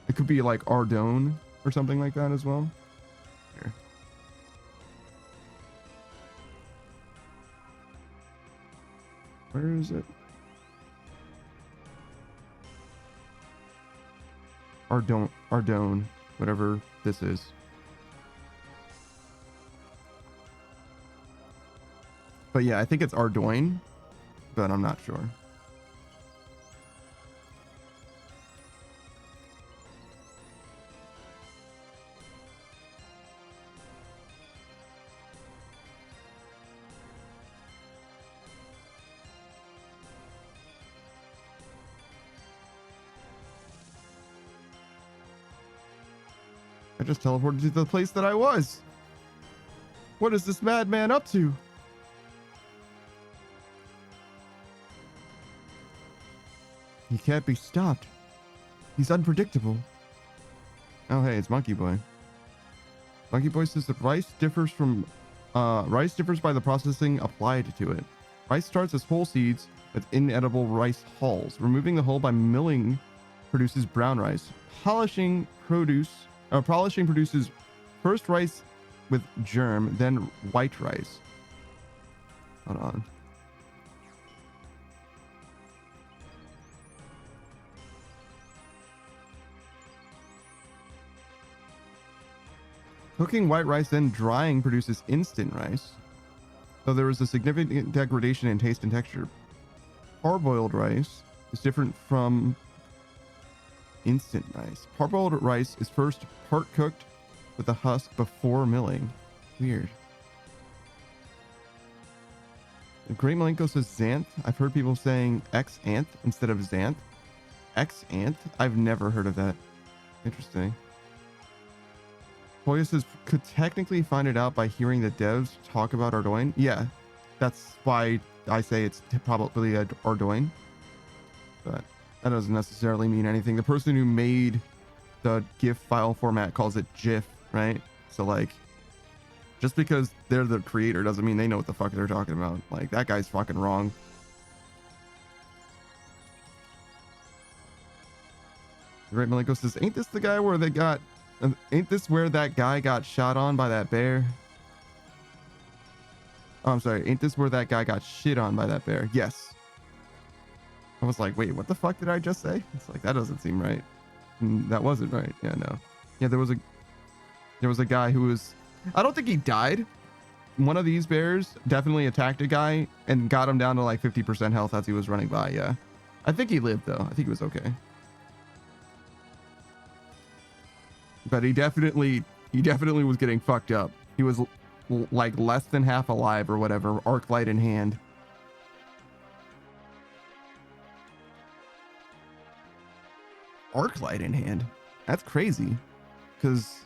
Speaker 2: it could be like Ardone or something like that as well. Here. Where is it? Ardone, whatever this is. But yeah, I think it's Ardoin, but I'm not sure. I just teleported to the place that I was. What is this madman up to? He can't be stopped. He's unpredictable. Oh, hey, it's Monkey Boy. Monkey Boy says that rice differs by the processing applied to it. Rice starts as whole seeds with inedible rice hulls. Removing the hull by milling produces brown rice. Polishing produces first rice with germ, then white rice. Hold on. Cooking white rice, then drying produces instant rice, though there is a significant degradation in taste and texture. Parboiled rice is different from instant rice. Parboiled rice is first part cooked with the husk before milling. Weird. Great Malenko says Xanth. I've heard people saying X-Anth instead of Xanth. X-Anth? I've never heard of that. Interesting. Koya says, could technically find it out by hearing the devs talk about Ardoin. Yeah, that's why I say it's probably Ardoin. But that doesn't necessarily mean anything. The person who made the GIF file format calls it GIF, right? So like, just because they're the creator doesn't mean they know what the fuck they're talking about. Like, that guy's fucking wrong. Great Malenko says, ain't this the guy where they got... Ain't this where that guy got shot on by that bear? Oh, I'm sorry. Ain't this where that guy got shit on by that bear? Yes. I was like, wait, what the fuck did I just say? It's like, that doesn't seem right. That wasn't right. Yeah, no. Yeah, there was a guy who was... I don't think he died. One of these bears definitely attacked a guy and got him down to like 50% health as he was running by. Yeah. I think he lived, though. I think he was okay. But he definitely was getting fucked up. He was like less than half alive or whatever, arc light in hand. Arc light in hand. That's crazy, because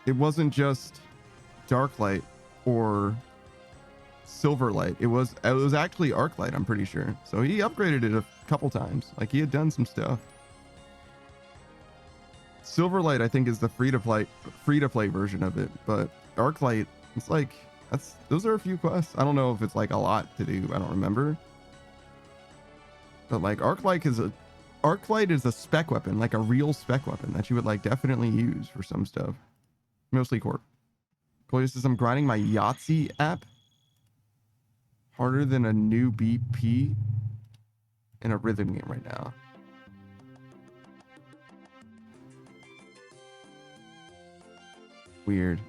Speaker 2: it wasn't just dark light or silver light. It was actually arc light, I'm pretty sure. So he upgraded it a couple times. Like, he had done some stuff. Silverlight, I think, is the free to play version of it, but Arclight, it's like, those are a few quests. I don't know if it's like a lot to do. I don't remember. But like Arclight is a spec weapon, like a real spec weapon that you would like definitely use for some stuff. Mostly Corp. Chloe says, I'm grinding my Yahtzee app harder than a new BP in a rhythm game right now. Weird.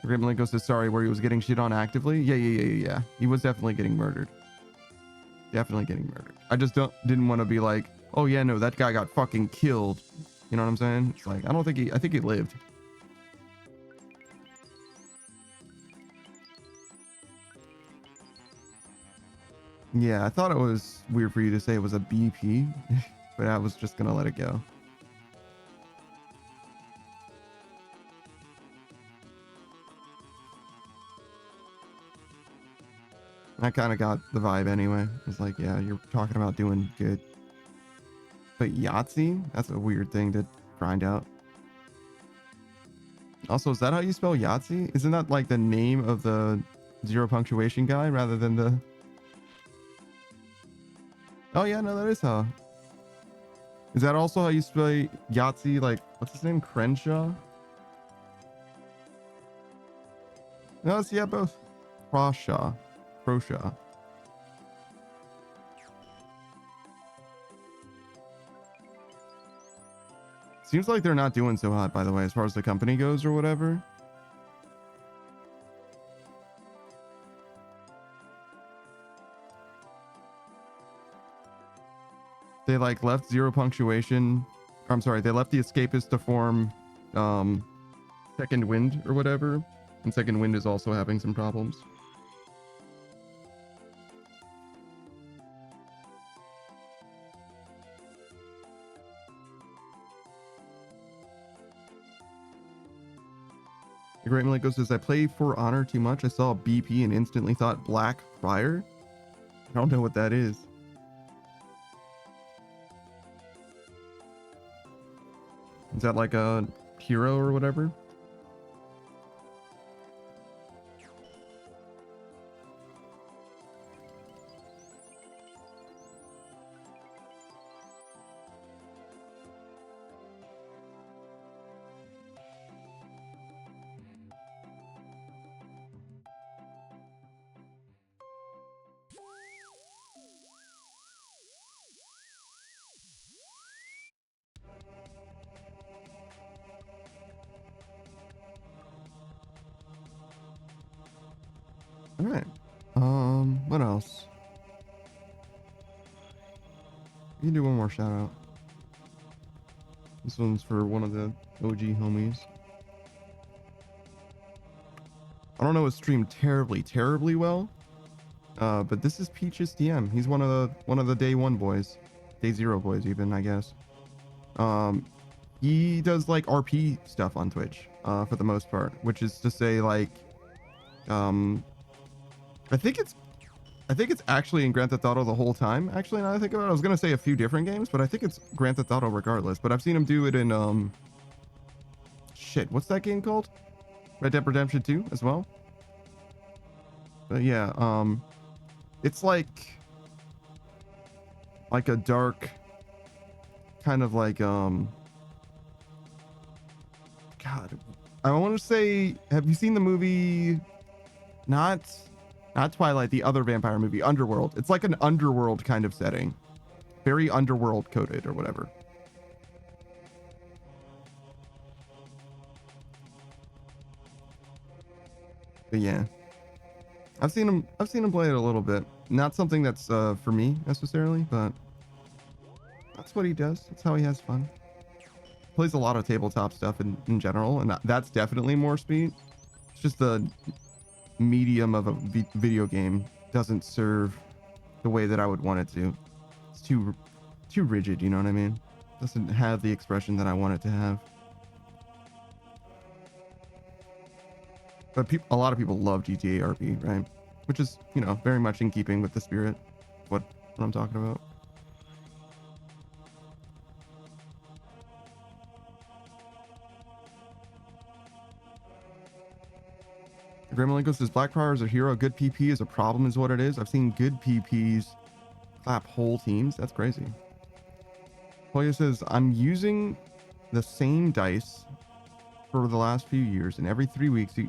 Speaker 2: Great Malenko says sorry, where he was getting shit on actively. Yeah. He was definitely getting murdered. Definitely getting murdered. I just didn't want to be like, oh yeah, no, that guy got fucking killed. You know what I'm saying? It's like, I think he lived. Yeah, I thought it was weird for you to say it was a BP, but I was just gonna let it go. I kind of got the vibe anyway. It's like, yeah, you're talking about doing good. But Yahtzee? That's a weird thing to grind out. Also, is that how you spell Yahtzee? Isn't that like the name of the zero punctuation guy rather than the... Oh yeah, no, that is how. Is that also how you spell Yahtzee? Like, what's his name? Crenshaw? No, it's, yeah, both. Croshaw. Seems like they're not doing so hot, by the way, as far as the company goes or whatever. They like left zero punctuation. I'm sorry, they left the escapist to form Second Wind or whatever. And Second Wind is also having some problems. The Great Malenko says, I play For Honor too much. I saw a BP and instantly thought Black Friar. I don't know what that is. Is that like a hero or whatever? All right. What else? You can do one more shout out. This one's for one of the OG homies. I don't know his stream terribly well. But this is Peach's DM. He's one of the day one boys. Day zero boys even, I guess. He does like RP stuff on Twitch, for the most part, which is to say like I think it's actually in Grand Theft Auto the whole time. Actually, now I think about it, I was gonna say a few different games, but I think it's Grand Theft Auto regardless. But I've seen him do it in shit, what's that game called? Red Dead Redemption 2 as well. But yeah, it's like a dark kind of like God, I want to say, have you seen the movie? Not Twilight, the other vampire movie, Underworld. It's like an underworld kind of setting. Very underworld coded or whatever. But yeah. I've seen him play it a little bit. Not something that's for me necessarily, but that's what he does. That's how he has fun. plays a lot of tabletop stuff in general, and that's definitely more speed. It's just the medium of a video game doesn't serve the way that I would want it to. It's too rigid, you know what I mean? Doesn't have the expression that I want it to have. But a lot of people love GTA RP, right? Which is, you know, very much in keeping with the spirit. What I'm talking about. Gramalinko says Blackfire is a hero. Good PP is a problem, is what it is. I've seen good PPs clap whole teams. That's crazy. Poya says I'm using the same dice for the last few years, and every 3 weeks you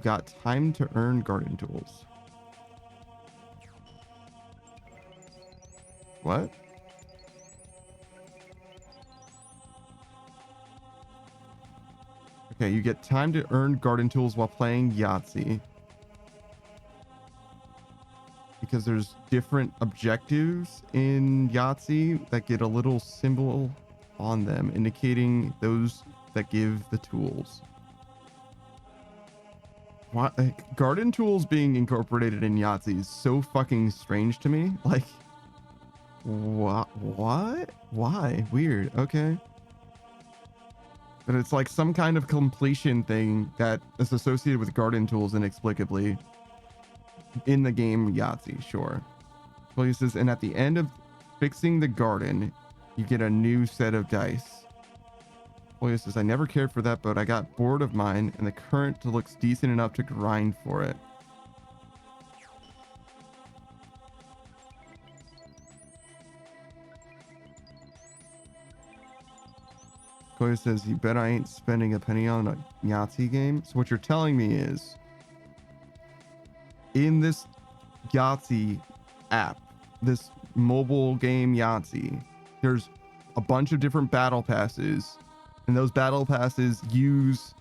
Speaker 2: got time to earn garden tools. What? Okay, you get time to earn garden tools while playing Yahtzee. Because there's different objectives in Yahtzee that get a little symbol on them, indicating those that give the tools. What? Garden tools being incorporated in Yahtzee is so fucking strange to me. Like, what? Why? Weird. Okay. But it's like some kind of completion thing that is associated with garden tools inexplicably in the game Yahtzee, sure. Well, he says, and at the end of fixing the garden, you get a new set of dice. Well, he says, I never cared for that, but I got bored of mine, and the current looks decent enough to grind for it. Koya says, you bet I ain't spending a penny on a Yahtzee game? So what you're telling me is, in this Yahtzee app, this mobile game Yahtzee, there's a bunch of different battle passes, and those battle passes use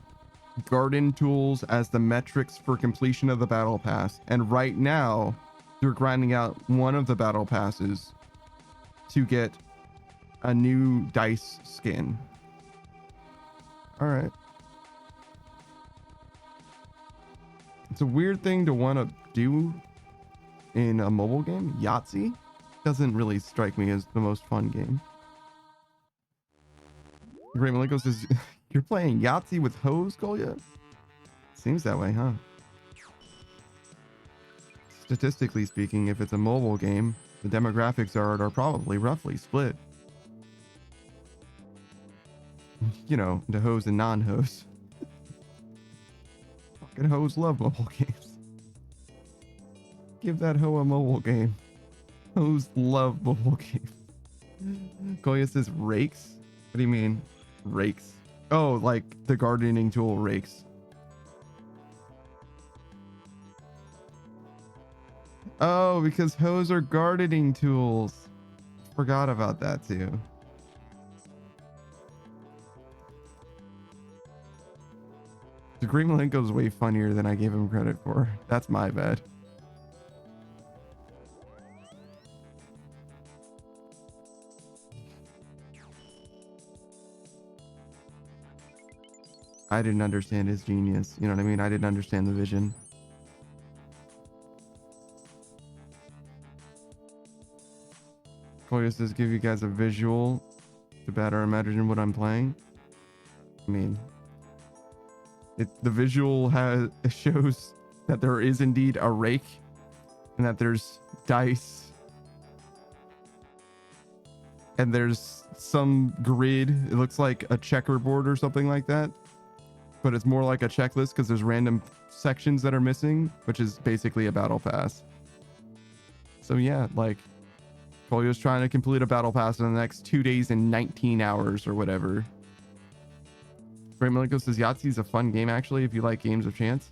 Speaker 2: garden tools as the metrics for completion of the battle pass. And right now, you're grinding out one of the battle passes to get a new dice skin. All right. It's a weird thing to want to do in a mobile game. Yahtzee doesn't really strike me as the most fun game. Great Malenko says, you're playing Yahtzee with hoes, Kolya? Seems that way, huh? Statistically speaking, if it's a mobile game, the demographics are probably roughly split. You know, into hoes and non-hoes. Fucking hoes love mobile games. Give that hoe a mobile game. Hoes love mobile games. Kolya says rakes? What do you mean? Rakes? Oh, like the gardening tool rakes. Oh, because hoes are gardening tools. Forgot about that too. The Green Malenko is way funnier than I gave him credit for. That's my bad. I didn't understand his genius. You know what I mean? I didn't understand the vision. Koya says, give you guys a visual to better imagine what I'm playing. I mean, the visual shows that there is indeed a rake and that there's dice and there's some grid. It looks like a checkerboard or something like that, but it's more like a checklist because there's random sections that are missing, which is basically a battle pass. So yeah, like Kolya's trying to complete a battle pass in the next 2 days and 19 hours or whatever. Great Malenko says Yahtzee's a fun game actually if you like games of chance.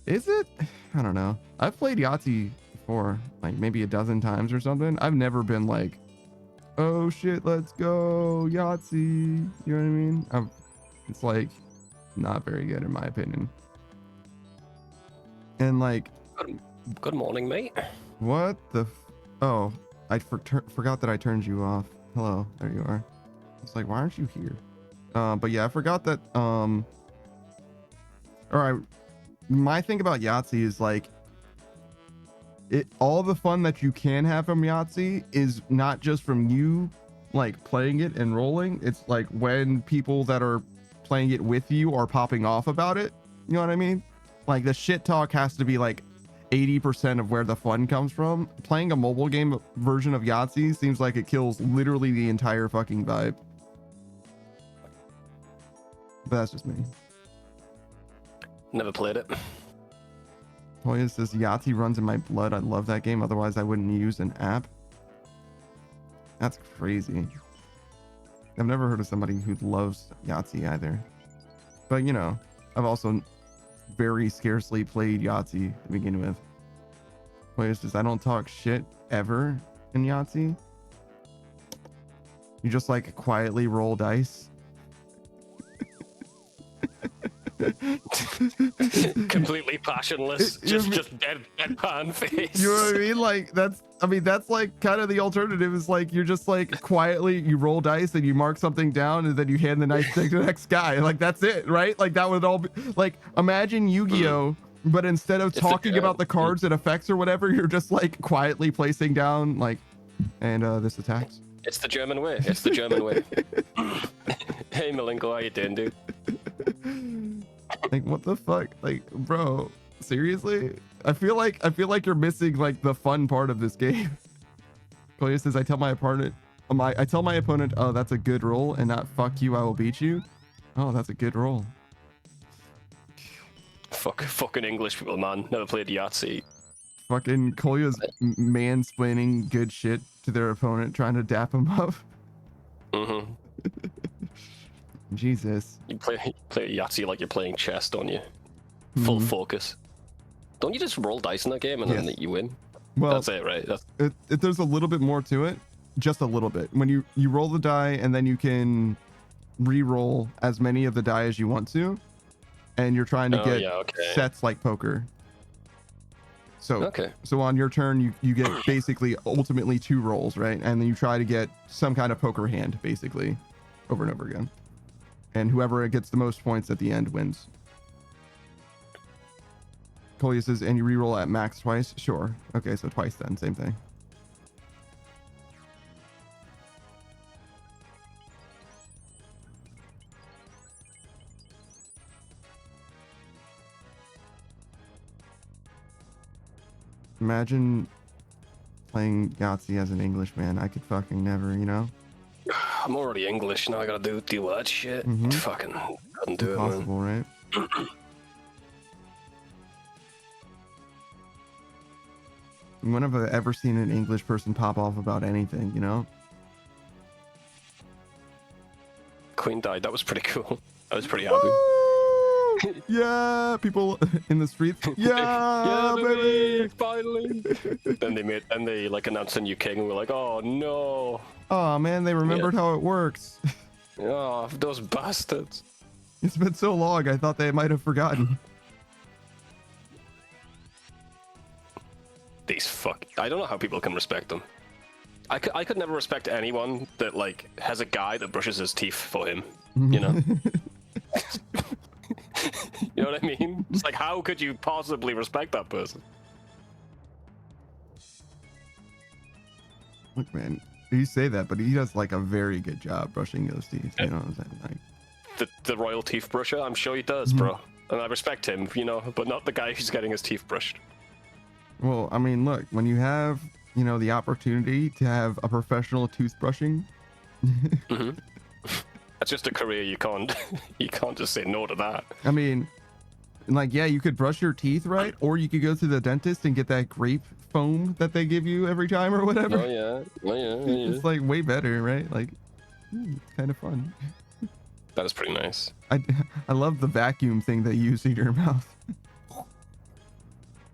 Speaker 2: Is it? I don't know. I've played Yahtzee before, like maybe a dozen times or something. I've never been like, oh shit, let's go Yahtzee. You know what I mean? It's like not very good in my opinion. And like,
Speaker 6: Good morning, mate.
Speaker 2: what the? Oh, I forgot that I turned you off. Hello, there you are. It's like, why aren't you here? But yeah, I forgot that. All right, my thing about Yahtzee is like, all the fun that you can have from Yahtzee is not just from you like playing it and rolling. It's like when people that are playing it with you are popping off about it. You know what I mean? Like the shit talk has to be like 80% of where the fun comes from. Playing a mobile game version of Yahtzee seems like it kills literally the entire fucking vibe. But that's just me.
Speaker 6: Never played it.
Speaker 2: Toya says Yahtzee runs in my blood. I love that game. Otherwise, I wouldn't use an app. That's crazy. I've never heard of somebody who loves Yahtzee either. But you know, I've also very scarcely played Yahtzee to begin with. Toya says I don't talk shit ever in Yahtzee. You just like quietly roll dice.
Speaker 6: Completely passionless, just deadpan face.
Speaker 2: You know what I mean? Like that's like kind of the alternative is like you're just like quietly you roll dice and you mark something down and then you hand the dice to the next guy. Like that's it, right? Like that would all be like imagine Yu-Gi-Oh, but instead of talking about the cards and effects or whatever, you're just like quietly placing down like, and this attacks.
Speaker 6: It's the German way. It's the German way. Hey Malenko, how you doing, dude?
Speaker 2: Like what the fuck? Like, bro, seriously? I feel like you're missing like the fun part of this game. Koya says I tell my opponent, oh, that's a good roll, and not fuck you, I will beat you. Oh, that's a good roll.
Speaker 6: Fucking English people, man. Never played Yahtzee.
Speaker 2: Fucking Kolya's mansplaining good shit to their opponent, trying to dap him up.
Speaker 6: Mm-hmm.
Speaker 2: Jesus.
Speaker 6: You play Yahtzee like you're playing chess, don't you? Full focus. Don't you just roll dice in that game and then you win?
Speaker 2: Well,
Speaker 6: that's it, right?
Speaker 2: There's a little bit more to it, just a little bit. When you roll the die and then you can re-roll as many of the die as you want to, and you're trying to get sets like poker. So so on your turn you get basically ultimately 2 rolls, right? And then you try to get some kind of poker hand basically over and over again. And whoever gets the most points at the end wins. Kolya says, and you reroll at max twice? Sure. Okay, so twice then, same thing. Imagine playing Yahtzee as an Englishman. I could fucking never, you know?
Speaker 6: I'm already English, now I gotta deal with that shit. Fucking couldn't do
Speaker 2: impossible,
Speaker 6: it, man.
Speaker 2: Right? When have I ever seen an English person pop off about anything, you know?
Speaker 6: Queen died, that was pretty cool. I was pretty happy.
Speaker 2: Yeah, people in the streets. Yeah, baby,
Speaker 6: finally. then they like announced a new king, and we're like, oh no.
Speaker 2: Oh man, they remembered how it works.
Speaker 6: Oh, those bastards.
Speaker 2: It's been so long, I thought they might have forgotten.
Speaker 6: These I don't know how people can respect them. I could never respect anyone that like has a guy that brushes his teeth for him, you know? You know what I mean? It's like, how could you possibly respect that person?
Speaker 2: Look, man, you say that, but he does like a very good job brushing those teeth. You know what I'm saying? Like
Speaker 6: the royal teeth brusher, I'm sure he does, bro. And I respect him, you know, but not the guy who's getting his teeth brushed.
Speaker 2: Well, I mean, look, when you have, you know, the opportunity to have a professional toothbrushing.
Speaker 6: That's just a career you can't just say no to that.
Speaker 2: I mean, like, yeah, you could brush your teeth, right? Or you could go to the dentist and get that grape foam that they give you every time or whatever.
Speaker 6: Oh yeah.
Speaker 2: It's like way better, right? Like, it's kind of fun.
Speaker 6: That is pretty nice.
Speaker 2: I love the vacuum thing that you use in your mouth.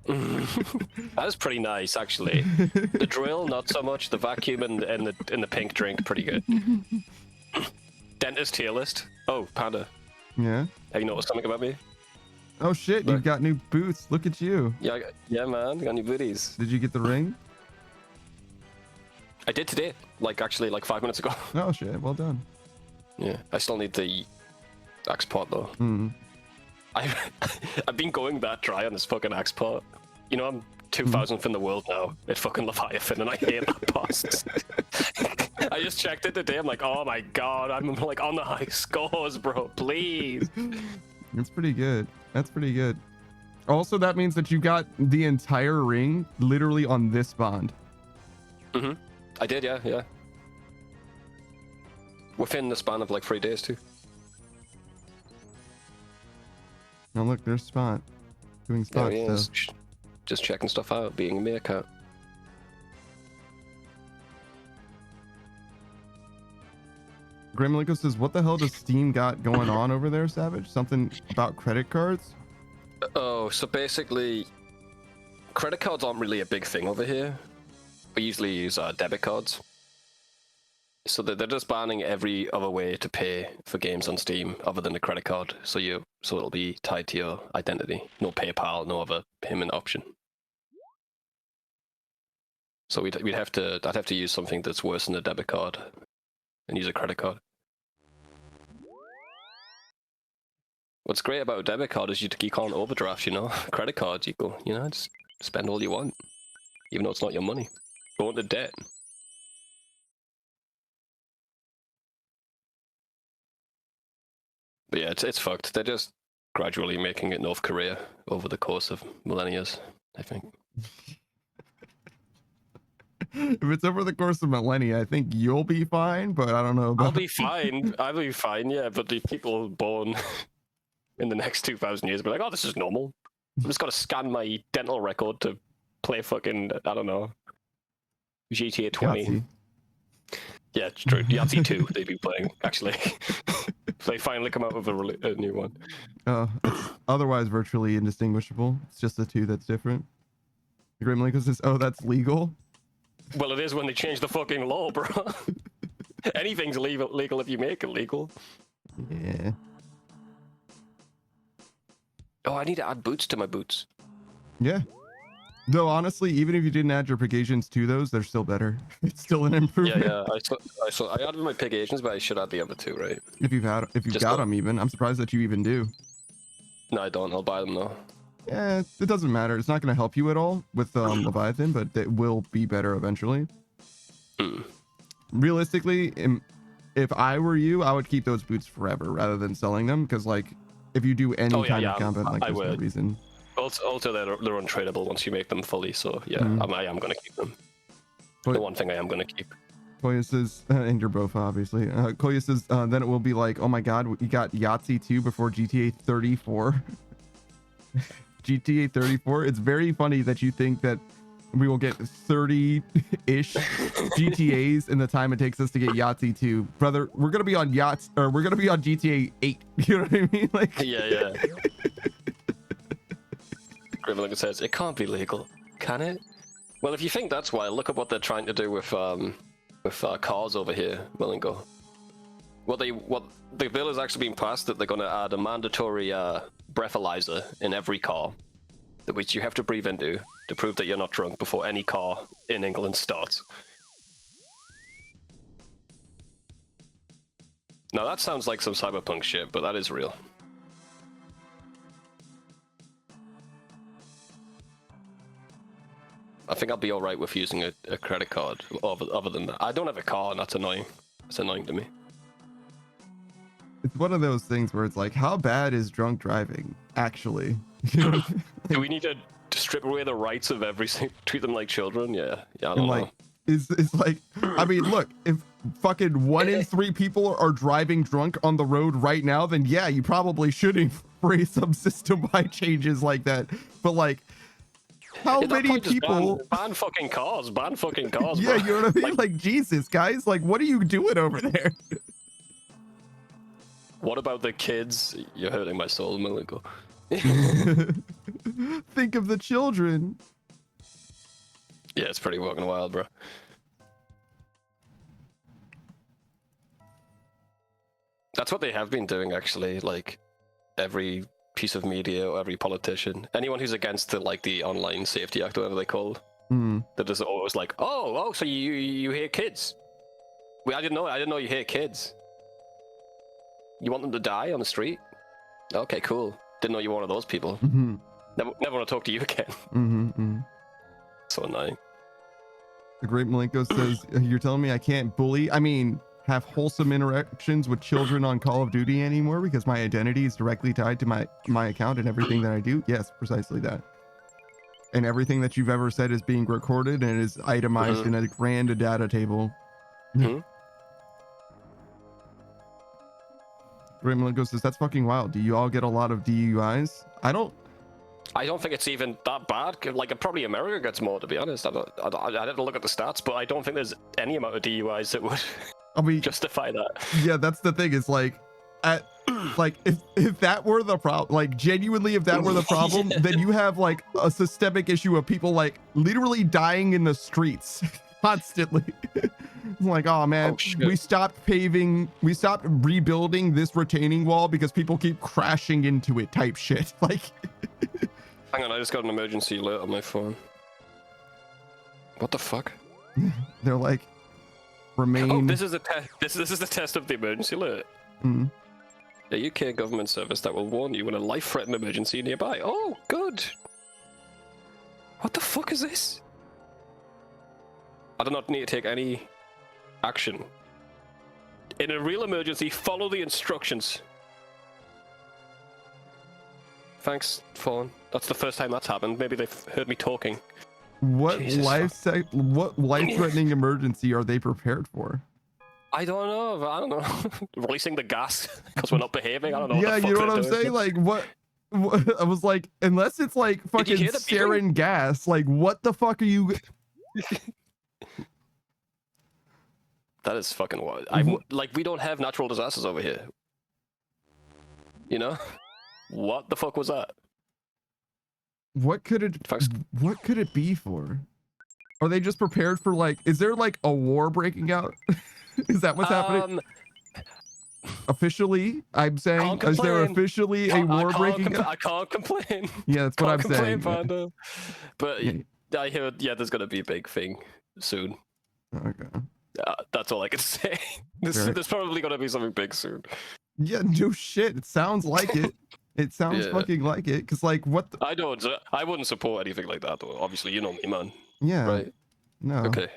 Speaker 6: That is pretty nice, actually. The drill, not so much. The vacuum and the pink drink, pretty good. Dentist tier list. Oh, Panda.
Speaker 2: Yeah.
Speaker 6: Have you noticed something about me?
Speaker 2: Oh shit! Look. You've got new boots. Look at you.
Speaker 6: Yeah, man. Got new booties.
Speaker 2: Did you get the ring?
Speaker 6: I did today, actually 5 minutes ago.
Speaker 2: Oh shit, well done.
Speaker 6: Yeah, I still need the axe pot though.
Speaker 2: Mm.
Speaker 6: I've been going that dry on this fucking axe pot. You know, I'm 2000th in the world now at fucking Leviathan, and I hate that boss. I just checked it today. I'm like, oh my god, I'm like on the high scores, bro. Please.
Speaker 2: That's pretty good. That's pretty good. Also, that means that you got the entire ring literally on this bond.
Speaker 6: Mm-hmm. I did, yeah. Within the span of like 3 days too.
Speaker 2: Oh look, there's Spot. Doing Spot
Speaker 6: There he
Speaker 2: stuff.
Speaker 6: is. Just checking stuff out, being a meerkat.
Speaker 2: Grimliko says, what the hell does Steam got going on over there, Savage? Something about credit cards?
Speaker 6: Oh, so basically, credit cards aren't really a big thing over here. We usually use debit cards. So they're just banning every other way to pay for games on Steam other than a credit card. So it'll be tied to your identity. No PayPal, no other payment option. So I'd have to use something that's worse than a debit card and use a credit card. What's great about a debit card is you can't overdraft, you know? Credit cards, you go, just spend all you want. Even though it's not your money. Go into debt. But yeah, it's fucked. They're just gradually making it North Korea over the course of millennia, I think.
Speaker 2: If it's over the course of millennia, I think you'll be fine, but I don't know about...
Speaker 6: I'll be fine, yeah, but the people born in the next 2,000 years will be like, oh, this is normal. I've just got to scan my dental record to play fucking, I don't know, GTA 20.
Speaker 2: Yahtzee.
Speaker 6: Yeah, it's true. Yahtzee 2 they've been playing, actually. They finally come out with a new one.
Speaker 2: It's otherwise virtually indistinguishable. It's just the two that's different. Grimliko says, oh, that's legal?
Speaker 6: Well, it is when they change the fucking law, bro. Anything's legal if you make it legal.
Speaker 2: Yeah.
Speaker 6: Oh, I need to add boots to my boots.
Speaker 2: Yeah. Though honestly, even if you didn't add your Pegasians to those, they're still better. It's still an improvement.
Speaker 6: Yeah. I added my Pegasians, but I should add the other two, right?
Speaker 2: If you've got them, even I'm surprised that you even do.
Speaker 6: No, I don't. I'll buy them though.
Speaker 2: Yeah, it doesn't matter. It's not going to help you at all with Leviathan, but it will be better eventually. Realistically, if I were you, I would keep those boots forever rather than selling them, because like if you do any kind of combat, like there's no reason.
Speaker 6: Also, they're untradeable once you make them fully. So yeah, I am going to keep them. The one thing I am going to keep.
Speaker 2: Koya says, and you're both obviously. Koya says, then it will be like, oh my god, we got Yahtzee 2 before GTA 34. GTA 34. It's very funny that you think that we will get 30-ish GTAs in the time it takes us to get Yahtzee 2. Brother, we're gonna be on we're gonna be on GTA 8. You know what I mean? Like
Speaker 6: Yeah. Grimliko says it can't be legal, can it? Well, if you think that's why, look at what they're trying to do with cars over here, Millingo. What the bill has actually been passed that they're going to add a mandatory breathalyzer in every car, which you have to breathe into to prove that you're not drunk before any car in England starts. Now that sounds like some cyberpunk shit, but that is real. I think I'll be alright with using a credit card other than that. I don't have a car and that's annoying. It's annoying to me.
Speaker 2: it's one of those things where it's like, how bad is drunk driving actually?
Speaker 6: Do we need to strip away the rights of treat them like children? Yeah, I don't know.
Speaker 2: It's like, I mean, look, if fucking 1 in 3 people are driving drunk on the road right now, then yeah, you probably should embrace some system-wide changes like that. But like, how many people
Speaker 6: ban fucking cars? Ban fucking cars.
Speaker 2: Yeah,
Speaker 6: bro.
Speaker 2: you know what I mean? Like Jesus, guys, like, what are you doing over there?
Speaker 6: What about the kids? You're hurting my soul, Milliko.
Speaker 2: Think of the children.
Speaker 6: Yeah, it's pretty fucking wild, bro. That's what they have been doing, actually. Like, every piece of media or every politician, anyone who's against the online safety act, whatever they call, They're just always like, oh, so you hate kids? Wait, I didn't know you hate kids. You want them to die on the street? Okay, cool. Didn't know you were one of those people. Never want to talk to you again. So annoying.
Speaker 2: The Great Malenko says, you're telling me I can't bully? I mean, have wholesome interactions with children on Call of Duty anymore because my identity is directly tied to my account and everything that I do? Yes, precisely that. And everything that you've ever said is being recorded and is itemized in a random data table. Great Malenko says, that's fucking wild. Do you all get a lot of DUIs? I don't think it's even that bad. Like, probably America gets more, to be honest. I didn't look at the stats, but I don't think there's any amount of DUIs that would justify that. Yeah, that's the thing. Is like, if that were the problem, like genuinely, if that were the problem, then you have like a systemic issue of people like literally dying in the streets constantly. It's like, oh man, we stopped rebuilding this retaining wall because people keep crashing into it type shit. Like,
Speaker 6: hang on, I just got an emergency alert on my phone. What the fuck?
Speaker 2: They're like, remain.
Speaker 6: Oh, this is a test. This is the test of the emergency alert. A UK government service that will warn you when a life-threatening emergency nearby. Oh, good. What the fuck is this? I do not need to take any action. In a real emergency, follow the instructions. Thanks, phone. That's the first time that's happened. Maybe they've heard me talking.
Speaker 2: What life-threatening emergency are they prepared for?
Speaker 6: I don't know. Releasing the gas because we're not behaving. I don't know.
Speaker 2: Yeah, you know what I'm saying? Like, what? I was like, unless it's like fucking sarin gas, like, what the fuck are you?
Speaker 6: That is fucking wild. Like, we don't have natural disasters over here. You know? What the fuck was that?
Speaker 2: What could it be for? Are they just prepared for, like, is there like a war breaking out? Is that what's happening? Officially, I'm saying, is there officially a war breaking out?
Speaker 6: I can't complain.
Speaker 2: Yeah, that's what I'm saying.
Speaker 6: Panda. But I hear, there's gonna be a big thing soon.
Speaker 2: Okay.
Speaker 6: That's all I can say. There's probably gonna be something big soon.
Speaker 2: Yeah, no shit. It sounds like it. It sounds fucking like it. Cause like, what?
Speaker 6: I wouldn't support anything like that, though. Obviously, you know me, man.
Speaker 2: Yeah.
Speaker 6: Right.
Speaker 2: No.
Speaker 6: Okay.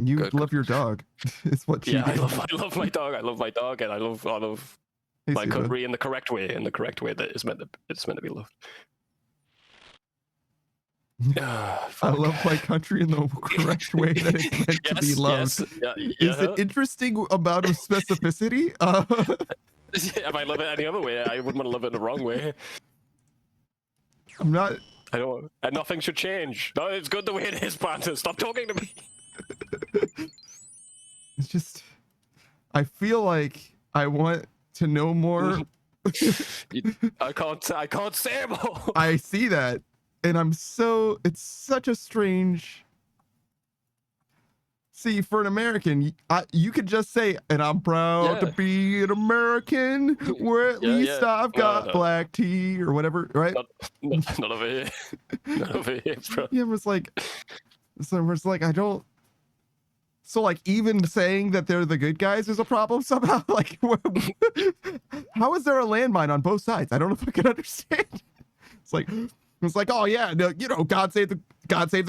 Speaker 2: You love your dog. It's what you do.
Speaker 6: I love my dog. I love my dog, and I love my country in the correct way, that it's meant to be loved.
Speaker 2: I love my country in the correct way that it's meant to be loved. Is it interesting amount of specificity?
Speaker 6: If I love it any other way, I wouldn't want to love it in the wrong way.
Speaker 2: I'm not.
Speaker 6: I don't. And nothing should change. No, it's good the way it is, Panther. Stop talking to me.
Speaker 2: It's just, I feel like I want to know more.
Speaker 6: I can't say more.
Speaker 2: I see that, and it's such a strange. See, for an American, you could just say, and I'm proud to be an American, where at least I've got black tea or whatever, right?
Speaker 6: Not over here. Not over here, bro.
Speaker 2: Yeah, it's like, I don't. So, like, even saying that they're the good guys is a problem somehow. Like, how is there a landmine on both sides? I don't know if I can understand. It's like, oh yeah, no, you know, God save the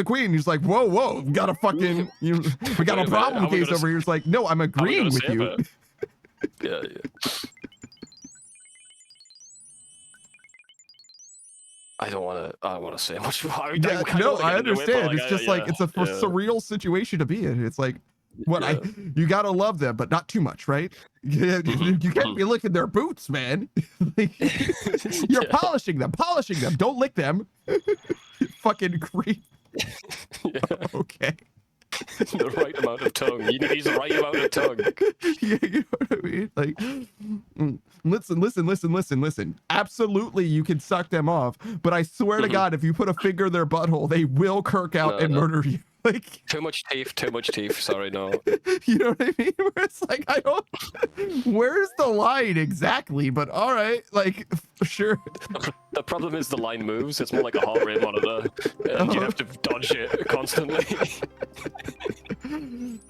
Speaker 2: queen. He's like, whoa, we got a fucking, we got a problem case over here. It's like, no, I'm agreeing with you.
Speaker 6: Yeah. I don't want to say much more. I
Speaker 2: understand. It's just like, it's a surreal situation to be in. It's like, you gotta love them, but not too much, right? You can't be licking their boots, man. You're polishing them. Don't lick them. Fucking creep. Okay.
Speaker 6: The right amount of tongue. You need the right amount of tongue.
Speaker 2: Yeah, you know what I mean? Like, listen. Absolutely, you can suck them off, but I swear to God, if you put a finger in their butthole, they will kirk out and murder you. Like,
Speaker 6: Too much teeth, too much teeth. Sorry, no.
Speaker 2: you know what I mean? Where it's like, I don't. Where's the line exactly? But all right, like, sure.
Speaker 6: The problem is the line moves. It's more like a heart rate monitor, and you have to dodge it constantly.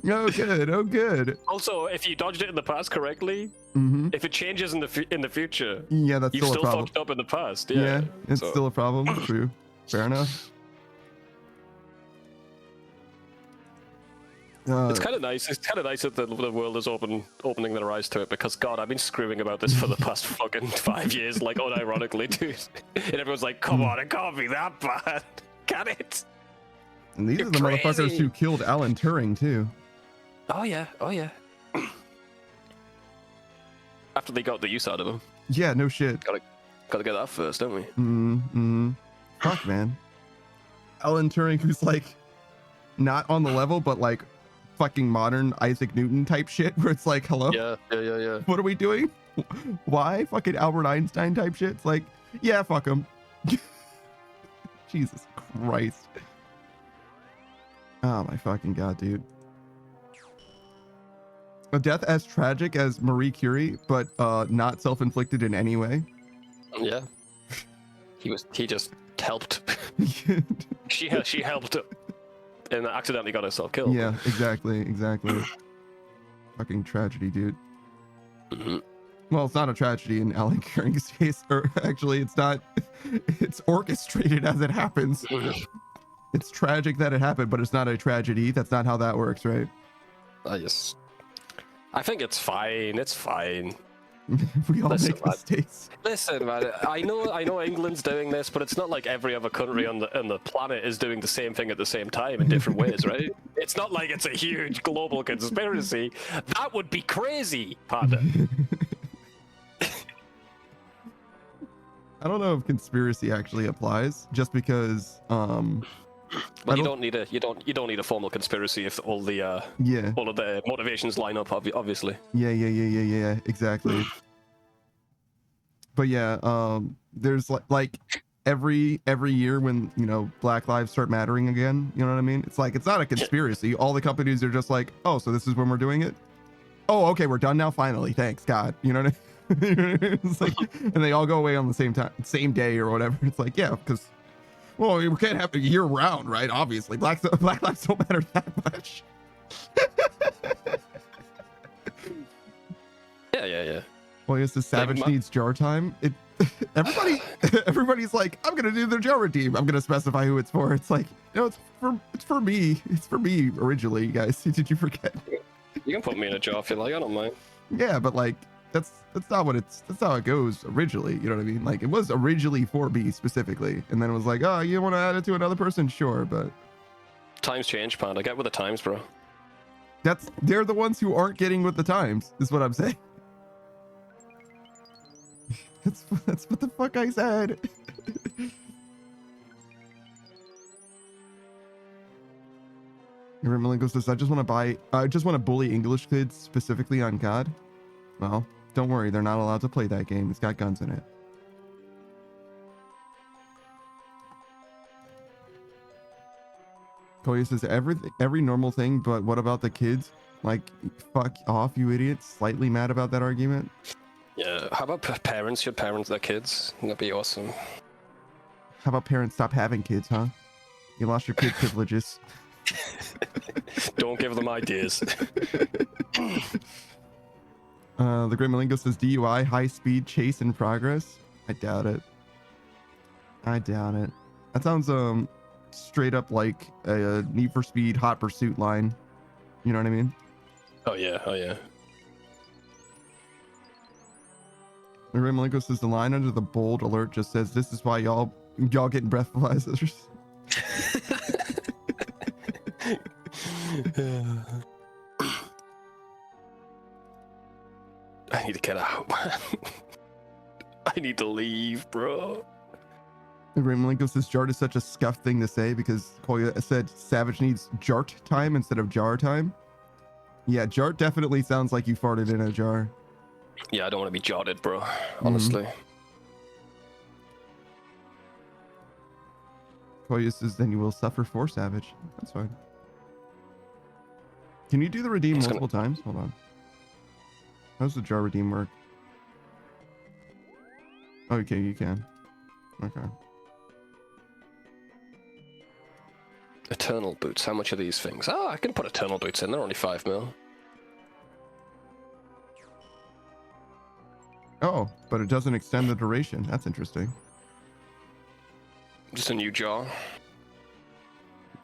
Speaker 2: Oh, good. Oh, good.
Speaker 6: Also, if you dodged it in the past correctly, if it changes in the future,
Speaker 2: Yeah, that's
Speaker 6: you've
Speaker 2: still a
Speaker 6: still
Speaker 2: problem.
Speaker 6: fucked up in the past.
Speaker 2: Yeah,
Speaker 6: Yeah,
Speaker 2: it's
Speaker 6: so-
Speaker 2: still a problem. True. Fair enough.
Speaker 6: It's kind of nice. It's kind of nice that the world is opening their eyes to it, because God, I've been screaming about this for the past fucking 5 years, like unironically, dude. And everyone's like, "Come on, it can't be that bad, can it?"
Speaker 2: And these
Speaker 6: You're
Speaker 2: are the motherfuckers
Speaker 6: crazy.
Speaker 2: who killed Alan Turing too.
Speaker 6: Oh yeah, oh yeah. After they got the use out of him,
Speaker 2: Yeah, no shit.
Speaker 6: gotta get that first, don't we?
Speaker 2: Fuck, man. Alan Turing, who's like not on the level, but like fucking modern Isaac Newton type shit, where it's like, hello,
Speaker 6: Yeah.
Speaker 2: what are we doing? Why? Fucking Albert Einstein type shit. It's like, yeah, fuck him. Jesus Christ. Oh my fucking god, dude. A death as tragic as Marie Curie, but not self-inflicted in any way.
Speaker 6: Yeah. He just helped. She helped and accidentally got herself killed.
Speaker 2: Yeah, exactly. Fucking tragedy, dude. Well, it's not a tragedy in Alan Turing's case, or actually, it's not. It's orchestrated as it happens. It's tragic that it happened, but it's not a tragedy. That's not how that works, right?
Speaker 6: Yes. I think it's fine. It's fine.
Speaker 2: We all
Speaker 6: Listen,
Speaker 2: make mistakes.
Speaker 6: Listen, man. I know England's doing this, but it's not like every other country on the planet is doing the same thing at the same time in different ways, right? It's not like it's a huge global conspiracy. That would be crazy, Panda.
Speaker 2: I don't know if conspiracy actually applies, just because
Speaker 6: But you don't need a formal conspiracy if all the
Speaker 2: yeah,
Speaker 6: all of the motivations line up. Obviously.
Speaker 2: yeah, exactly. But yeah, there's like every year when, you know, Black lives start mattering again, you know what I mean? It's like, it's not a conspiracy. All the companies are just like, oh, so this is when we're doing it. Oh, okay, we're done now. Finally, thanks God. You know what I mean? It's like, and they all go away on the same day or whatever. It's like, yeah, because, well, we can't have it year round, right? Obviously, Black lives don't matter that much.
Speaker 6: Yeah.
Speaker 2: Well, yes, the Savage
Speaker 6: Like,
Speaker 2: needs jar time. Everybody's like, I'm gonna do their jar redeem. I'm gonna specify who it's for. It's like, no, it's for me. It's for me originally, you guys. Did you forget?
Speaker 6: You can put me in a jar if you like. I don't mind.
Speaker 2: Yeah, but like, that's not how it goes originally. You know what I mean? Like, it was originally for me specifically, and then it was like, oh, you want to add it to another person? Sure, but
Speaker 6: Times change, Panda. Get with the times, bro.
Speaker 2: they're the ones who aren't getting with the times, is what I'm saying. That's what the fuck I said. Malinko says, I just want to bully English kids specifically on COD. Well, don't worry, they're not allowed to play that game. It's got guns in it. Koya says, every normal thing, but what about the kids? Like, fuck off, you idiots. Slightly mad about that argument.
Speaker 6: Yeah. How about parents should parent their kids? That'd be awesome.
Speaker 2: How about parents stop having kids, huh? You lost your kid privileges.
Speaker 6: Don't give them ideas.
Speaker 2: The Great Malingo says DUI, high speed chase in progress. I doubt it. That sounds straight up like a Need for Speed Hot Pursuit line. You know what I mean?
Speaker 6: Oh yeah.
Speaker 2: The Great Malingo says the line under the bold alert just says, "This is why y'all getting breathalyzers."
Speaker 6: I need to get out, man. I need to leave, bro.
Speaker 2: The Great Malinko says Jart is such a scuffed thing to say because Koya said Savage needs Jart time instead of jar time. Yeah, Jart definitely sounds like you farted in a jar.
Speaker 6: Yeah, I don't want to be jotted, bro. Honestly.
Speaker 2: Koya says then you will suffer for Savage. That's fine. Can you do the redeem
Speaker 6: It's
Speaker 2: multiple times? Hold on. How does the jar redeem work? Okay, you can. Okay.
Speaker 6: Eternal boots. How much are these things? Oh, I can put eternal boots in. They're only 5 mil.
Speaker 2: Oh, but it doesn't extend the duration. That's interesting.
Speaker 6: Just a new jar.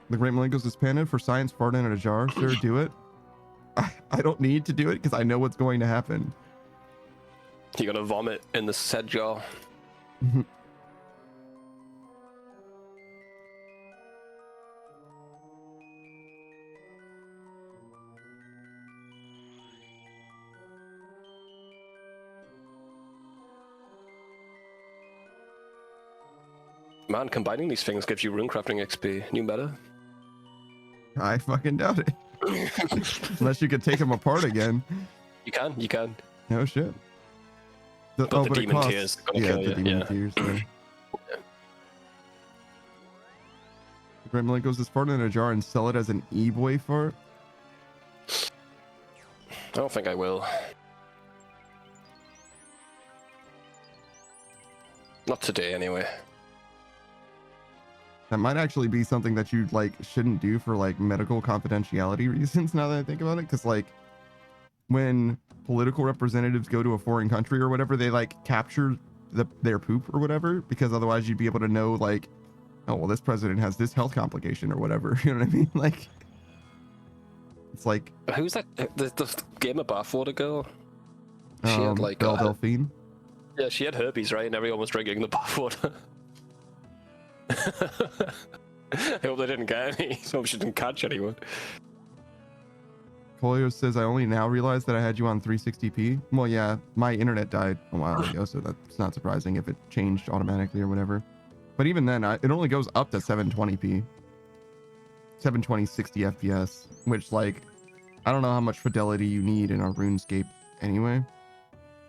Speaker 2: The Great Malenko's is painted for science fart in a jar. Sure, do it. I don't need to do it because I know what's going to happen.
Speaker 6: You're gonna vomit in the said jar. Man, combining these things gives you runecrafting XP. New meta.
Speaker 2: I fucking doubt it. Unless you could take them apart again.
Speaker 6: You can.
Speaker 2: No shit.
Speaker 6: But the
Speaker 2: it
Speaker 6: demon
Speaker 2: costs-
Speaker 6: tears are gonna
Speaker 2: yeah,
Speaker 6: kill
Speaker 2: the
Speaker 6: you,
Speaker 2: demon
Speaker 6: yeah.
Speaker 2: tears. Yeah. The Great Malenko's is fart in a jar and sell it as an e-boy fart.
Speaker 6: I don't think I will. Not today, anyway.
Speaker 2: That might actually be something that you like shouldn't do for like medical confidentiality reasons now that I think about it, because like when political representatives go to a foreign country or whatever, they like capture their poop or whatever, because otherwise you'd be able to know like, oh well, this president has this health complication or whatever. You know what I mean? Like it's like
Speaker 6: Who's that? The Gamer Bathwater girl? She had like
Speaker 2: Belle Delphine.
Speaker 6: yeah, she had herpes, right? And everyone was drinking the bathwater. I hope they didn't get any. So she didn't catch anyone.
Speaker 2: Colio says, I only now realized that I had you on 360p. Well, yeah, my internet died a while ago, so that's not surprising if it changed automatically or whatever. But even then, it only goes up to 720p. 720 60 FPS, which, like, I don't know how much fidelity you need in a RuneScape anyway.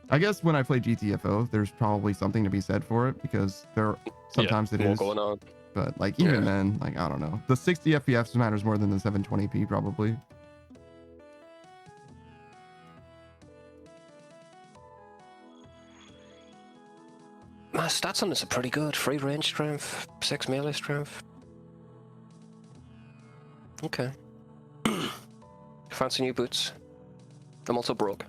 Speaker 2: I guess when I play GTFO, there's probably something to be said for it, because sometimes it
Speaker 6: more
Speaker 2: is.
Speaker 6: going on.
Speaker 2: But, like, even then, like, I don't know. The 60 FPS matters more than the 720p, probably.
Speaker 6: My stats on this are pretty good. 3 range strength, 6 melee strength. Okay. Fancy new boots. I'm also broke.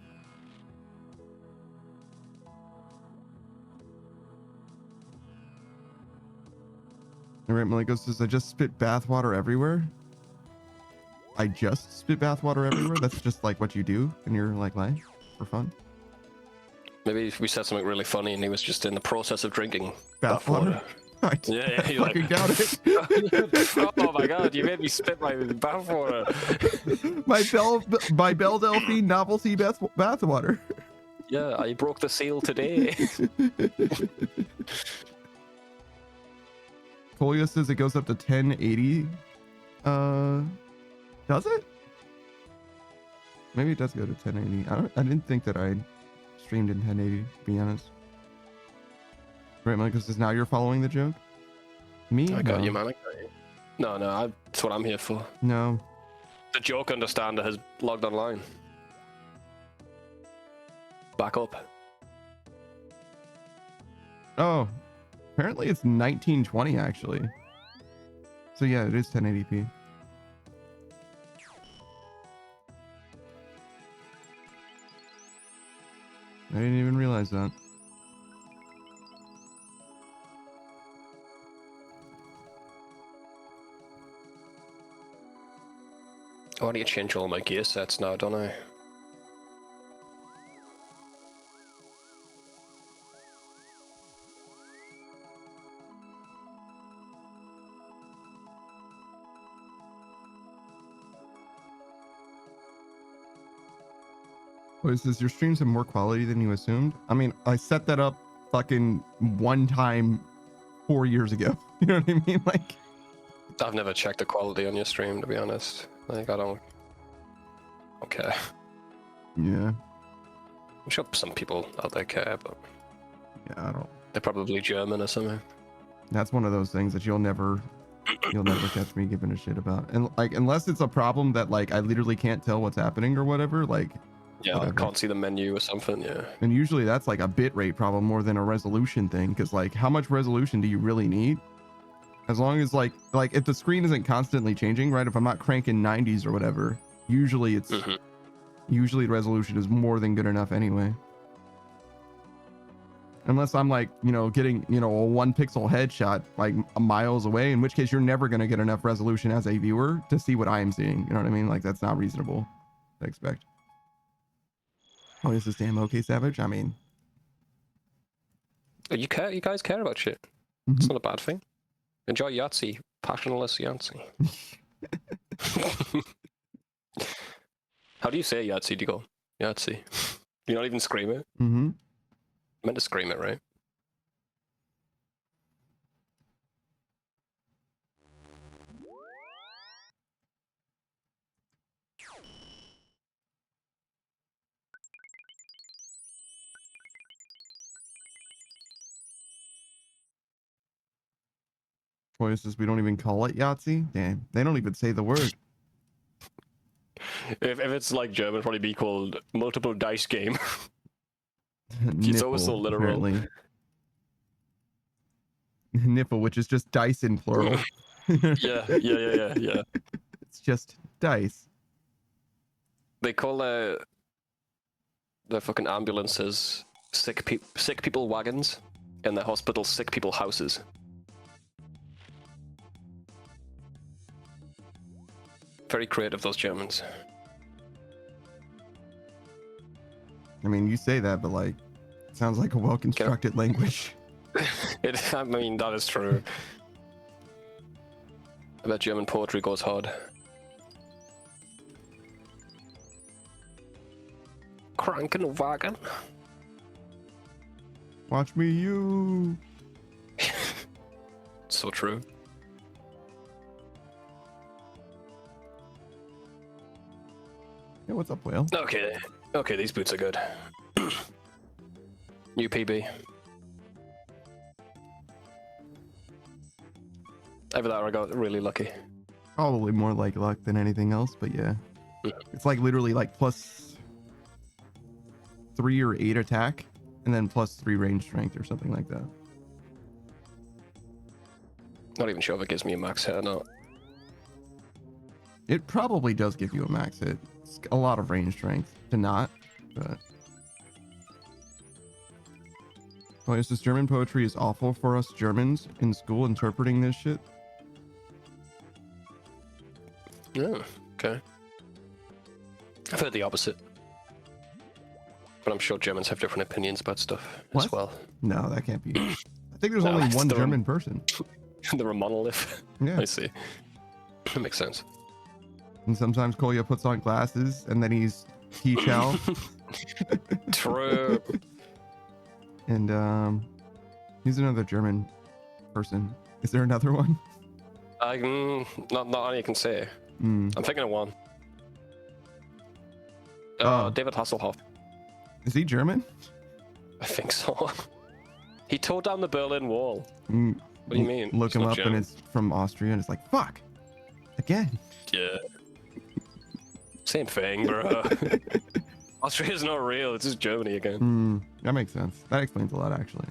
Speaker 2: Alright, Malenko says, I just spit bathwater everywhere. I just spit bathwater everywhere? That's just like what you do in your like life for fun?
Speaker 6: Maybe we said something really funny and he was just in the process of drinking
Speaker 2: Bathwater? I
Speaker 6: you're
Speaker 2: fucking doubt it.
Speaker 6: Oh my god, you made me spit my bathwater.
Speaker 2: my Belle Delphine novelty bathwater.
Speaker 6: Yeah, I broke the seal today.
Speaker 2: Colia says it goes up to 1080. Does it? Maybe it does go to 1080. I didn't think that I streamed in 1080, to be honest. Right, Michael says, now you're following the joke? Me?
Speaker 6: I got you, man. I got you. No, that's what I'm here for.
Speaker 2: No.
Speaker 6: The joke understander has logged online. Back up.
Speaker 2: Oh, apparently it's 1920 actually. So yeah, it is 1080p. I didn't even realize that.
Speaker 6: I need to change all my gear sets now, don't I?
Speaker 2: What is this? Your streams have more quality than you assumed? I mean, I set that up fucking one time 4 years ago. You know what I mean? Like,
Speaker 6: I've never checked the quality on your stream, to be honest. Like, I don't... Okay.
Speaker 2: yeah.
Speaker 6: I'm sure some people out there care, but...
Speaker 2: Yeah, I don't.
Speaker 6: They're probably German or something.
Speaker 2: That's one of those things that you'll never you'll never catch me giving a shit about. And like, unless it's a problem that like I literally can't tell what's happening or whatever, like
Speaker 6: Yeah, I can't see the menu or something, yeah.
Speaker 2: And usually that's like a bit rate problem more than a resolution thing, because like how much resolution do you really need? As long as like if the screen isn't constantly changing, right? If I'm not cranking 90s or whatever, usually it's usually the resolution is more than good enough anyway. Unless I'm like, you know, getting, you know, a 1 pixel headshot like miles away, in which case you're never going to get enough resolution as a viewer to see what I am seeing. You know what I mean? Like that's not reasonable to expect. Oh, is this damn okay, Savage? I mean,
Speaker 6: you care. You guys care about shit. It's not a bad thing. Enjoy Yahtzee, passionless Yahtzee. How do you say Yahtzee? Do you go Yahtzee? Do you not even scream it?
Speaker 2: mm-hmm.
Speaker 6: I meant to scream it, right?
Speaker 2: Voices, we don't even call it Yahtzee. Damn, they don't even say the word.
Speaker 6: If it's like German, it'd probably be called multiple dice game.
Speaker 2: Nipple,
Speaker 6: always so literal.
Speaker 2: apparently. Nipple, which is just dice in plural.
Speaker 6: yeah.
Speaker 2: It's just dice.
Speaker 6: They call the fucking ambulances sick people wagons, and the hospital sick people houses. Very creative, those Germans.
Speaker 2: I mean, you say that, but like, it sounds like a well-constructed language.
Speaker 6: I mean, that is true. I bet German poetry goes hard. Krankenwagen.
Speaker 2: Watch me, you.
Speaker 6: So true.
Speaker 2: Yeah, what's up, Whale?
Speaker 6: Okay, these boots are good. New PB. Either that or I got really lucky.
Speaker 2: Probably more like luck than anything else, but yeah. It's like literally like +3 or 8 attack, and then +3 range strength or something like that.
Speaker 6: Not even sure if it gives me a max hit or not.
Speaker 2: It probably does give you a max hit. It's a lot of range strength to not, but... Oh, yes, this German poetry is awful for us Germans in school interpreting this shit.
Speaker 6: Yeah, okay. I've heard the opposite. But I'm sure Germans have different opinions about stuff as well.
Speaker 2: No, that can't be. I think there's only one German person.
Speaker 6: They're a monolith.
Speaker 2: Yeah.
Speaker 6: I see. That makes sense.
Speaker 2: And sometimes Kolya puts on glasses and then he's T-Chow.
Speaker 6: True.
Speaker 2: And he's another German person. Is there another one?
Speaker 6: Not any I can say. I'm thinking of one. David Hasselhoff.
Speaker 2: Is he German?
Speaker 6: I think so. He tore down the Berlin Wall. What do you mean?
Speaker 2: Look him up
Speaker 6: German.
Speaker 2: and it's from Austria and it's like, fuck. Again.
Speaker 6: Yeah. Same thing, bro. Austria's not real. It's just Germany again.
Speaker 2: That makes sense. That explains a lot, actually.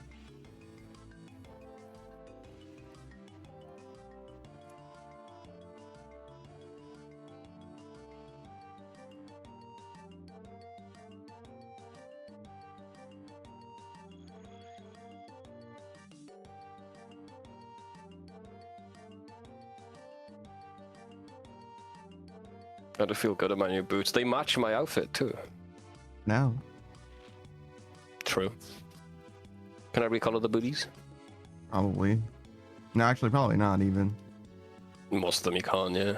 Speaker 6: I had to feel good about my new boots. They match my outfit too.
Speaker 2: Now.
Speaker 6: True. Can I recolor the booties?
Speaker 2: Probably. No, actually, probably not even.
Speaker 6: Most of them you can't, yeah.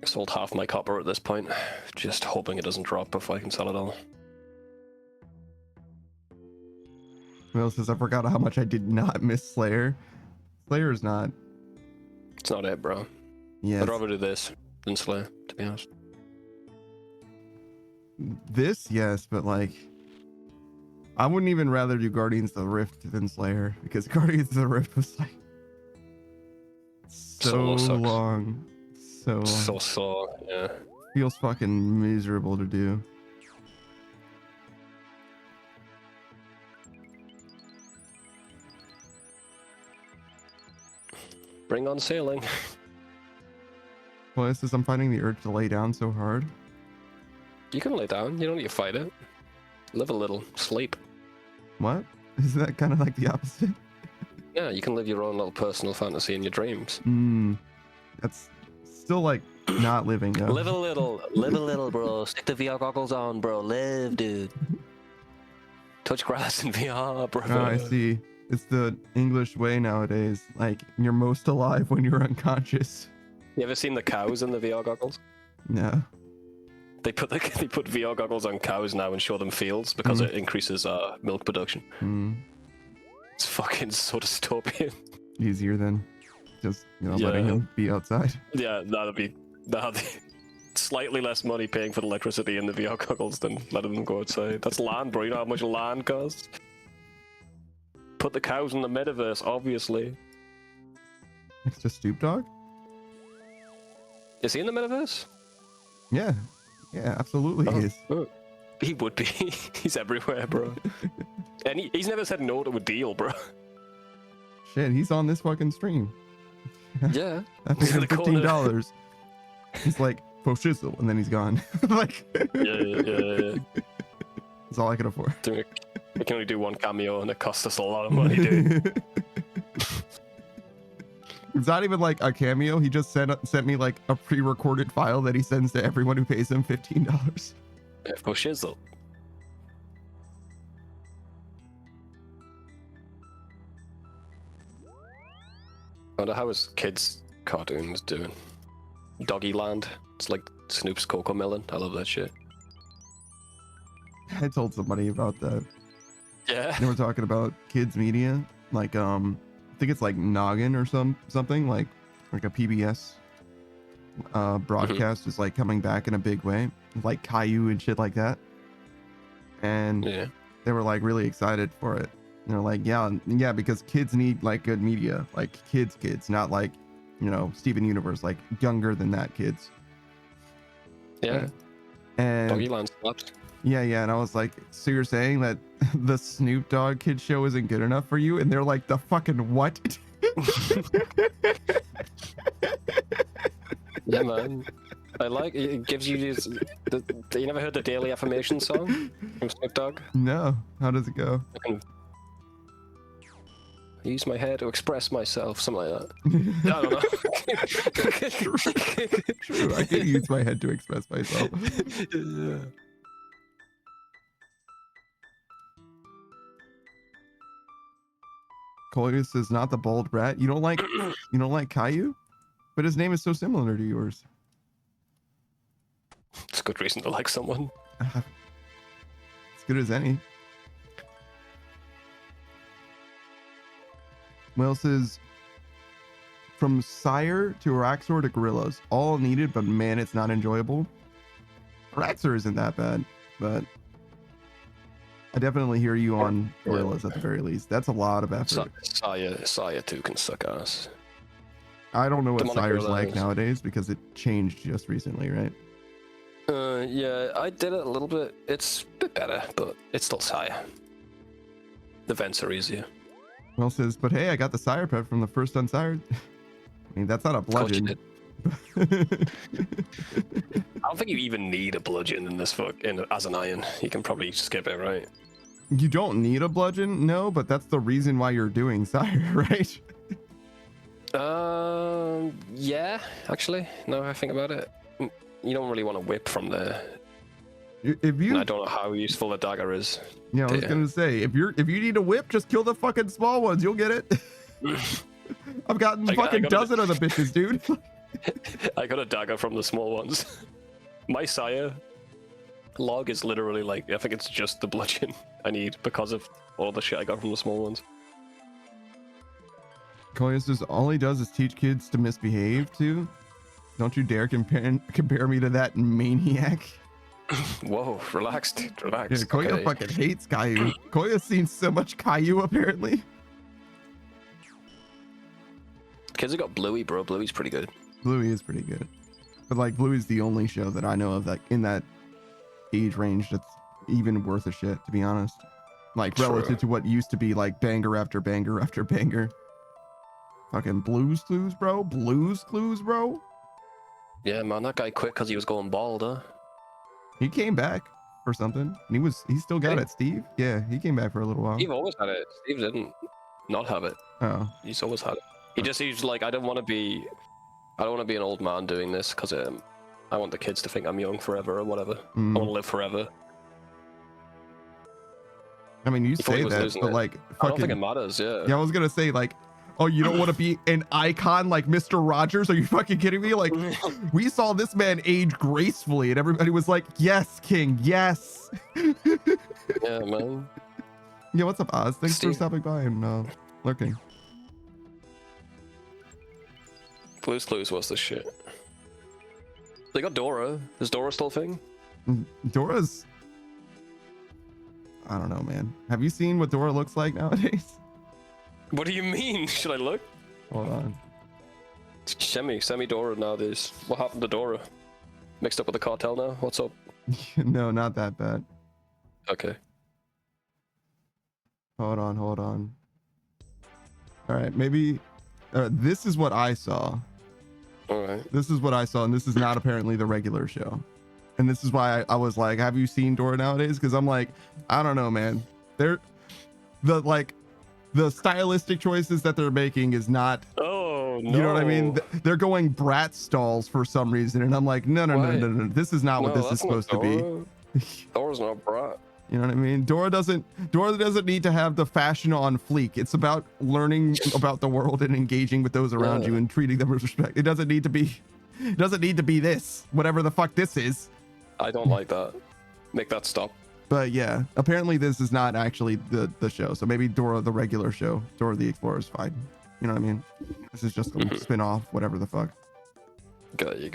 Speaker 6: Sold half my copper at this point, just hoping it doesn't drop before I can sell it all.
Speaker 2: Will says, I forgot how much I did not miss Slayer. Slayer is not.
Speaker 6: It's not it, bro.
Speaker 2: Yeah.
Speaker 6: I'd rather do this than Slayer, to be honest.
Speaker 2: This, yes, but like, I wouldn't even rather do Guardians of the Rift than Slayer, because Guardians of the Rift was like so long. So long.
Speaker 6: So, yeah.
Speaker 2: Feels fucking miserable to do.
Speaker 6: Bring on sailing.
Speaker 2: Well, this is, I'm finding the urge to lay down so hard.
Speaker 6: You can lay down. You don't need to fight it. Live a little. Sleep.
Speaker 2: What? Isn't that kind of like the opposite?
Speaker 6: Yeah, you can live your own little personal fantasy in your dreams.
Speaker 2: That's still like not living though.
Speaker 6: Live a little, bro. Stick the VR goggles on, bro. Live, dude. Touch grass in VR, bro.
Speaker 2: Oh, I see. It's the English way nowadays. Like, you're most alive when you're unconscious.
Speaker 6: You ever seen the cows in the VR goggles?
Speaker 2: No.
Speaker 6: They put VR goggles on cows now and show them fields because it increases milk production. It's fucking so dystopian.
Speaker 2: Easier than just, letting him be outside.
Speaker 6: Yeah, that'd be slightly less money paying for the electricity in the VR goggles than letting them go outside. That's land, bro. You know how much land costs? Put the cows in the metaverse, obviously.
Speaker 2: Next to Stoop Dog?
Speaker 6: Is he in the metaverse?
Speaker 2: Yeah. Yeah, absolutely he is.
Speaker 6: Oh. He would be. He's everywhere, bro. And he's never said no to a deal, bro.
Speaker 2: Shit, he's on this fucking stream.
Speaker 6: Yeah.
Speaker 2: I paid him $15. He's like, for shizzle, and then he's gone. Like,
Speaker 6: yeah.
Speaker 2: That's all I could afford.
Speaker 6: We can only do one cameo, and it costs us a lot of money, dude.
Speaker 2: It's not even like a cameo. He just sent me like a pre-recorded file that he sends to everyone who pays him $15.
Speaker 6: For shizzle. I wonder how his kids' cartoons doing. Doggy Land. It's like Snoop's Cocoa Melon. I love that shit.
Speaker 2: I told somebody about that.
Speaker 6: Yeah.
Speaker 2: They were talking about kids media, like I think it's like Noggin or something like a PBS broadcast is like coming back in a big way, like Caillou and shit like that. And they were like really excited for it. And they're like, yeah, because kids need like good media, like kids, not like, Steven Universe, like younger than that kids.
Speaker 6: Yeah.
Speaker 2: And
Speaker 6: Doggy Land slaps.
Speaker 2: Yeah, and I was like, so you're saying that the Snoop Dogg kids show isn't good enough for you? And they're like, the fucking what?
Speaker 6: Yeah, man. I like it. Gives you this. You never heard the Daily Affirmation song from Snoop Dogg?
Speaker 2: No. How does it go?
Speaker 6: I can use my hair to express myself, something like that. I don't know.
Speaker 2: True, I can use my head to express myself.
Speaker 6: Yeah.
Speaker 2: Coleus is not the bald rat. You don't like Caillou? But his name is so similar to yours.
Speaker 6: It's a good reason to like someone.
Speaker 2: As good as any. Well, says from Sire to Araxor to Gorillas, all needed, but man, it's not enjoyable. Araxor isn't that bad, but I definitely hear you on Gorillas at the very least. That's a lot of effort.
Speaker 6: Saya 2 can suck ass.
Speaker 2: I don't know what Sire's like nowadays because it changed just recently, right?
Speaker 6: Yeah, I did it a little bit. It's a bit better, but it's still Saya. The vents are easier.
Speaker 2: Well, says, but hey, I got the Sire pet from the first Unsired. I mean, that's not a bludgeon.
Speaker 6: I don't think you even need a bludgeon in this as an iron. You can probably skip it, right?
Speaker 2: You don't need a bludgeon, no, but that's the reason why you're doing Sire, right?
Speaker 6: Yeah, actually. No, I think about it. You don't really want to whip from there.
Speaker 2: If you,
Speaker 6: and I don't know how useful the dagger is.
Speaker 2: Yeah, I was gonna say, if you need a whip, just kill the fucking small ones. You'll get it. I've gotten fucking dozen of the bitches, dude.
Speaker 6: I got a dagger from the small ones. My Saya log is literally like, I think it's just the bludgeon I need because of all the shit I got from the small ones.
Speaker 2: Koya says all he does is teach kids to misbehave too. Don't you dare compare me to that maniac.
Speaker 6: Whoa, relax, dude, relax.
Speaker 2: Yeah, Koya
Speaker 6: Okay.
Speaker 2: fucking hates Caillou. Koya's seen so much Caillou apparently.
Speaker 6: Kids have got Bluey, bro. Bluey's pretty good.
Speaker 2: Bluey is pretty good. But like Bluey's the only show that I know of that in that age range that's even worth a shit, to be honest. Like
Speaker 6: True.
Speaker 2: relative to what used to be like banger after banger after banger. Fucking Blues Clues, bro. Blues Clues, bro.
Speaker 6: Yeah, man, that guy quit because he was going bald, huh?
Speaker 2: He came back for something. And he still got
Speaker 6: Really?
Speaker 2: it, Steve. Yeah, he came back for a little while.
Speaker 6: Steve always had it. Steve didn't not have it.
Speaker 2: Oh.
Speaker 6: He's always had it. He's like, I don't want to be an old man doing this because I want the kids to think I'm young forever or whatever. I want to live forever.
Speaker 2: I mean, you
Speaker 6: He thought he
Speaker 2: say
Speaker 6: was
Speaker 2: that,
Speaker 6: losing
Speaker 2: but
Speaker 6: it.
Speaker 2: like
Speaker 6: I don't think it
Speaker 2: fucking
Speaker 6: matters. Yeah.
Speaker 2: yeah, I was gonna say like, oh, you don't want to be an icon like Mr. Rogers? Are you fucking kidding me? Like, we saw this man age gracefully, and everybody was like, "Yes, King, yes."
Speaker 6: Yeah, man.
Speaker 2: Yeah, what's up, Oz? Thanks for
Speaker 6: Steve.
Speaker 2: stopping by and lurking.
Speaker 6: Blue's Clues was the shit. They got Dora. Is Dora still a thing?
Speaker 2: Dora's. I don't know, man. Have you seen what Dora looks like nowadays?
Speaker 6: What do you mean? Should I look?
Speaker 2: Hold on.
Speaker 6: Semi Dora nowadays. What happened to Dora? Mixed up with the cartel now? What's up?
Speaker 2: No, not that bad.
Speaker 6: Okay.
Speaker 2: Hold on. All right, maybe this is what I saw.
Speaker 6: Alright.
Speaker 2: This is what I saw, and this is not apparently the regular show. And this is why I was like, have you seen Dora nowadays? Because I'm like, I don't know, man. The stylistic choices that they're making is not,
Speaker 6: Oh, no.
Speaker 2: you know what I mean? They're going brat stalls for some reason. And I'm like, no. This is not what this is supposed to be.
Speaker 6: Dora's not a brat.
Speaker 2: You know what I mean? Dora doesn't need to have the fashion on fleek. It's about learning about the world and engaging with those around you and treating them with respect. It doesn't need to be this, whatever the fuck this is.
Speaker 6: I don't like that. Make that stop.
Speaker 2: But yeah, apparently this is not actually the show. So maybe Dora the regular show, Dora the Explorer is fine. You know what I mean? This is just a spin-off, whatever the fuck.
Speaker 6: Got you.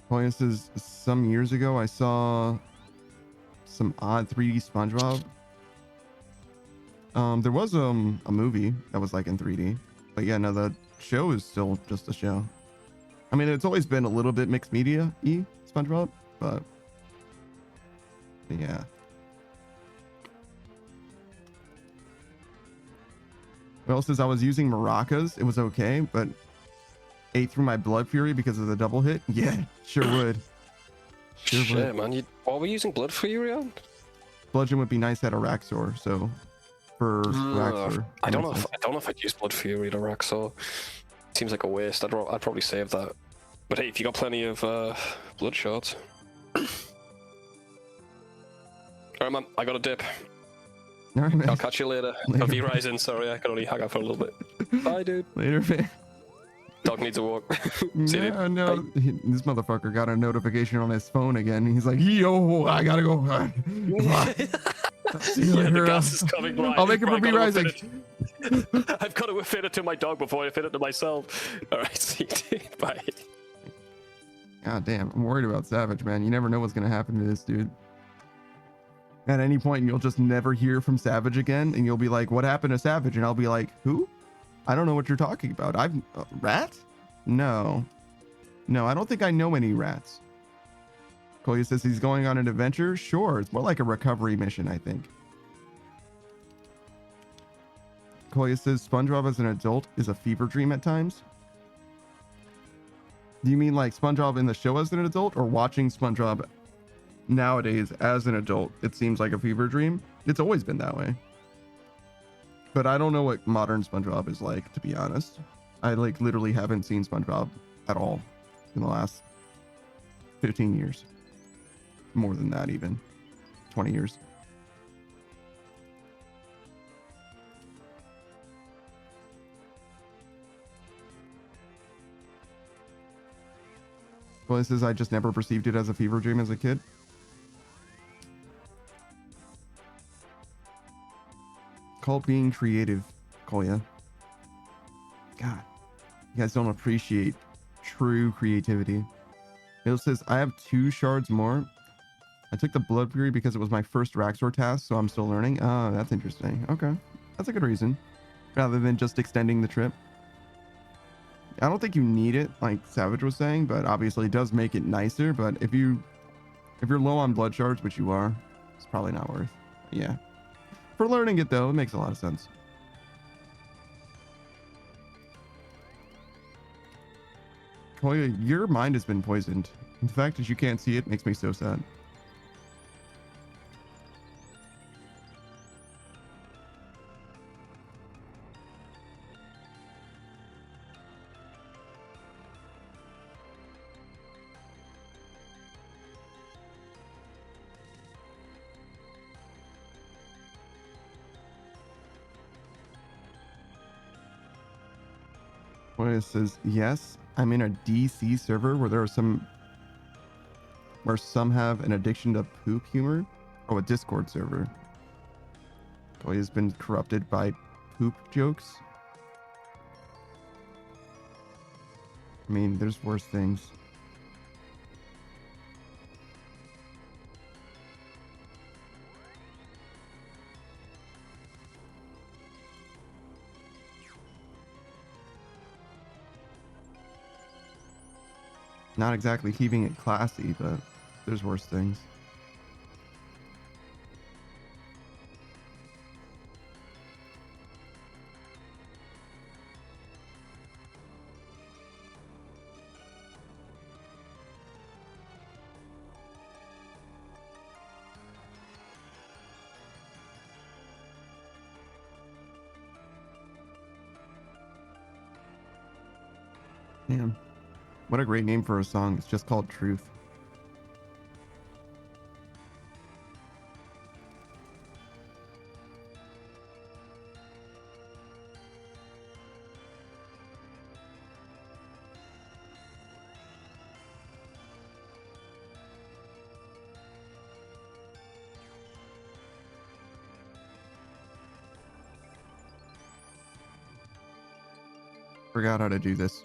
Speaker 2: Well, this is some years ago. I saw some odd 3D SpongeBob. There was a movie that was like in 3D, but yeah, no, the show is still just a show. I mean, it's always been a little bit mixed media-y SpongeBob, but yeah. Well, says I was using maracas. It was okay, but ate through my blood fury because of the double hit. Yeah, sure would.
Speaker 6: Shit, man. What were you using Blood Fury on?
Speaker 2: Bludgeon would be nice at a Raxor, so for Raxor.
Speaker 6: I don't know if I'd use Blood Fury to Raxor. Seems like a waste. I'd probably save that. But hey, if you got plenty of blood shots. Alright, man. I got a dip.
Speaker 2: All right, man.
Speaker 6: I'll catch you later. I'll be rising. Sorry, I can only hang out for a little bit. Bye, dude.
Speaker 2: Later, man.
Speaker 6: Dog needs a walk. See you, dude.
Speaker 2: No. This motherfucker got a notification on his phone again. He's like, yo, I gotta go. See you
Speaker 6: Yeah,
Speaker 2: later.
Speaker 6: the gas is coming right.
Speaker 2: I'll make it for
Speaker 6: Right,
Speaker 2: me
Speaker 6: gotta
Speaker 2: rising.
Speaker 6: I've got to fit it to my dog before I fit it to myself. Alright, see you, dude. Bye.
Speaker 2: God damn, I'm worried about Savage, man. You never know what's gonna happen to this dude. At any point, you'll just never hear from Savage again, and you'll be like, what happened to Savage? And I'll be like, who? I don't know what you're talking about. Rat? No, I don't think I know any rats. Koya says he's going on an adventure. Sure, it's more like a recovery mission, I think. Koya says SpongeBob as an adult is a fever dream at times. Do you mean like SpongeBob in the show as an adult, or watching SpongeBob nowadays as an adult? It seems like a fever dream. It's always been that way. But I don't know what modern SpongeBob is like, to be honest. I like literally haven't seen SpongeBob at all in the last 15 years. More than that, even 20 years. Koya says, I just never perceived it as a fever dream as a kid. Call it being creative, Koya. God, you guys don't appreciate true creativity. It says, I have 2 shards more. I took the blood fury because it was my first Raxor task, so I'm still learning. Oh, that's interesting. Okay. That's a good reason. Rather than just extending the trip. I don't think you need it, like Savage was saying, but obviously it does make it nicer. But if you're low on blood shards, which you are, it's probably not worth. Yeah. For learning it though, it makes a lot of sense. Koya, your mind has been poisoned. The fact that you can't see it makes me so sad. Koya says, yes, I'm in a DC server where some have an addiction to poop humor. Oh, a Discord server. Koya's been corrupted by poop jokes. I mean, there's worse things. Not exactly keeping it classy, but there's worse things. Damn. What a great name for a song. It's just called Truth. Forgot how to do this.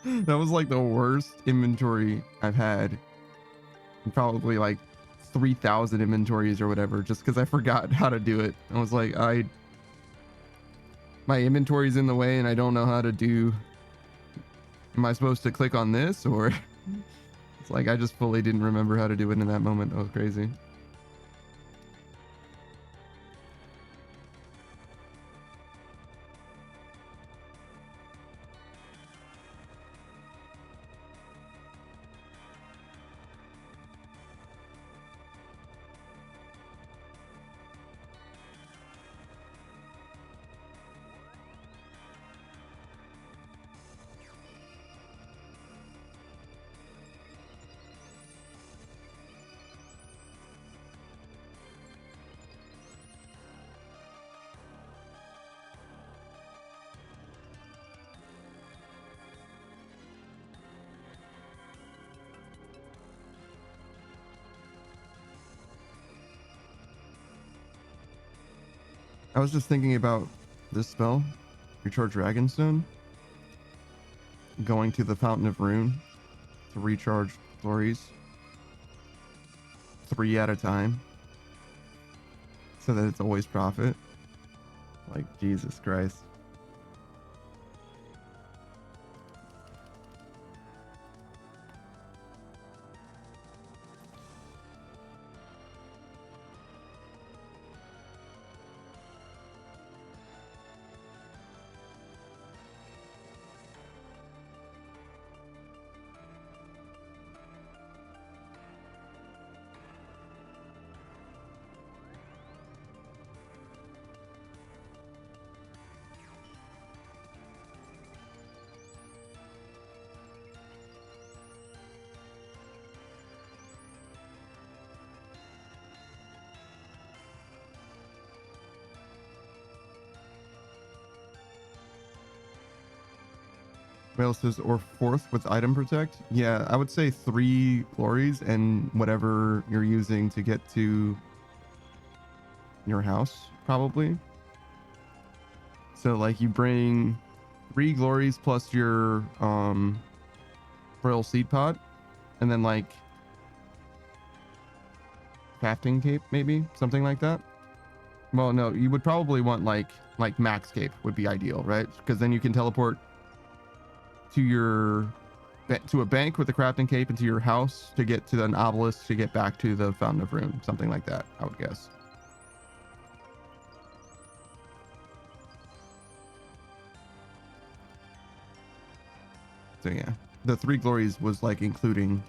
Speaker 2: That was like the worst inventory I've had. Probably like 3,000 inventories or whatever, just because I forgot how to do it. I was like, my inventory's in the way and I don't know how to do. Am I supposed to click on this? Or it's like I just fully didn't remember how to do it in that moment. That was crazy. I was just thinking about this spell, Recharge Dragonstone, going to the Fountain of Rune to recharge glories 3 at a time so that it's always profit. Like, Jesus Christ. Whale says, or 4th with item protect. Yeah, I would say 3 glories and whatever you're using to get to your house, probably. So like you bring 3 glories plus your royal seed pod, and then like crafting cape, maybe something like that. Well, no, you would probably want like max cape would be ideal, right? Because then you can teleport to a bank with the crafting cape into your house to get to an obelisk to get back to the Fountain of Rune, something like that, I would guess. So yeah, the 3 glories was like including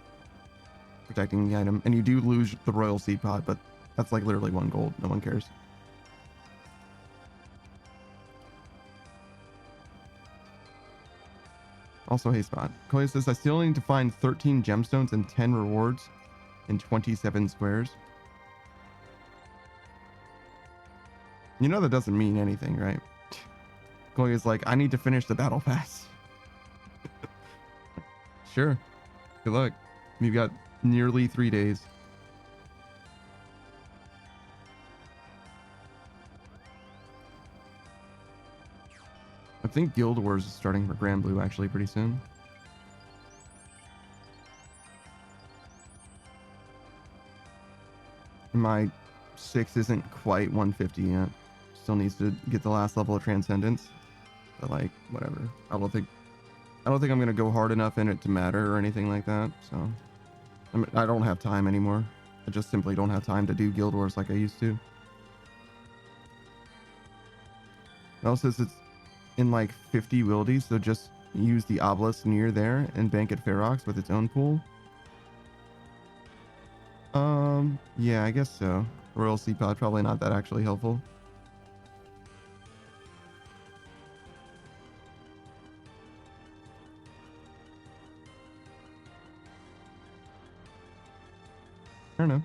Speaker 2: protecting the item, and you do lose the royal seed pod, but that's like literally 1 gold. No one cares. Also, hey Spot. Koya says, I still need to find 13 gemstones and 10 rewards in 27 squares. You know that doesn't mean anything, right? Koya's like, I need to finish the battle pass. Sure. Good luck. You've got nearly 3 days. I think Guild Wars is starting for Grand Blue actually pretty soon. My 6 isn't quite 150 yet. Still needs to get the last level of Transcendence. But like, whatever. I don't think I'm gonna go hard enough in it to matter or anything like that. So I don't have time anymore. I just simply don't have time to do Guild Wars like I used to. It also says it's in like 50 wildies, so just use the obelisk near there and bank at Ferox with its own pool. Yeah, I guess so. Royal Seed Pod, probably not that actually helpful. I don't know.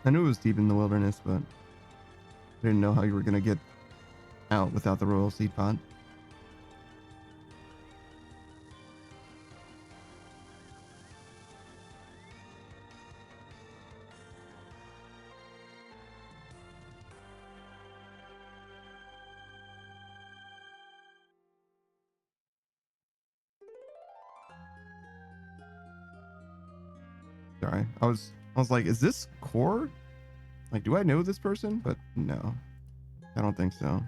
Speaker 2: I knew it was deep in the wilderness, but I didn't know how you were going to get out without the Royal Seed Pod. Sorry, I was like, is this core? Like, do I know this person? But no, I don't think so.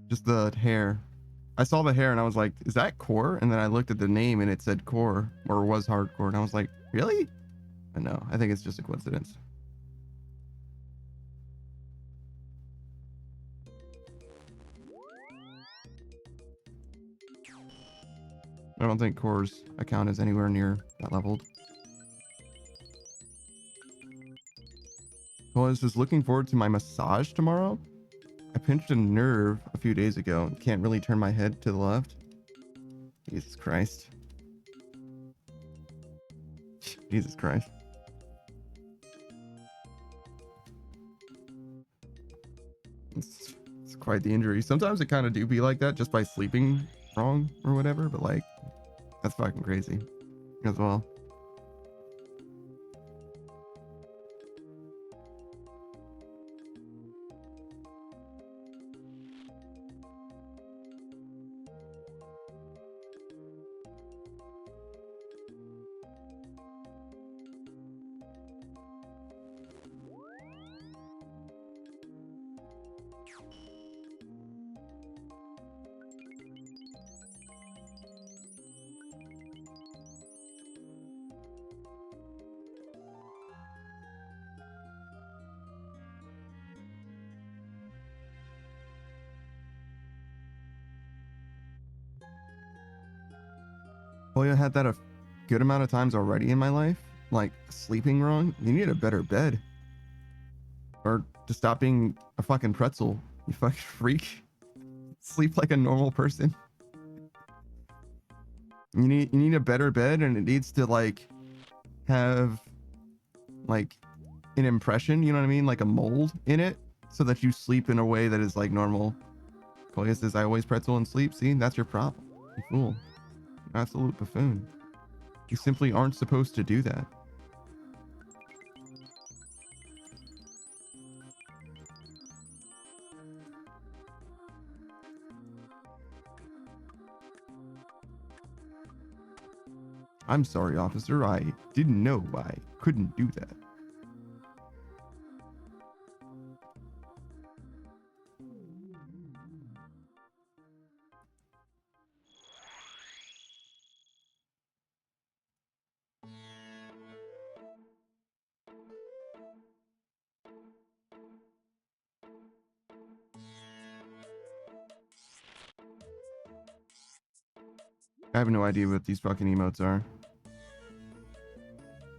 Speaker 2: Just the hair. I saw the hair and I was like, is that core? And then I looked at the name and it said core, or was hardcore, and I was like, really? But no, I think it's just a coincidence. I don't think Core's account is anywhere near that leveled. Cole's is looking forward to my massage tomorrow. I pinched a nerve a few days ago and can't really turn my head to the left. Jesus Christ. Jesus Christ. It's quite the injury. Sometimes it kind of do be like that just by sleeping wrong or whatever, but like, that's fucking crazy as well. Well, I had that a good amount of times already in my life, like sleeping wrong, you need a better bed. Or to stop being a fucking pretzel, you fucking freak. Sleep like a normal person. You need a better bed, and it needs to like have like an impression, you know what I mean? Like a mold in it, so that you sleep in a way that is like normal. Koya says, I always pretzel and sleep. See, that's your problem. You fool. You absolute buffoon. You simply aren't supposed to do that. I'm sorry, officer. I didn't know I couldn't do that. I have no idea what these fucking emotes are.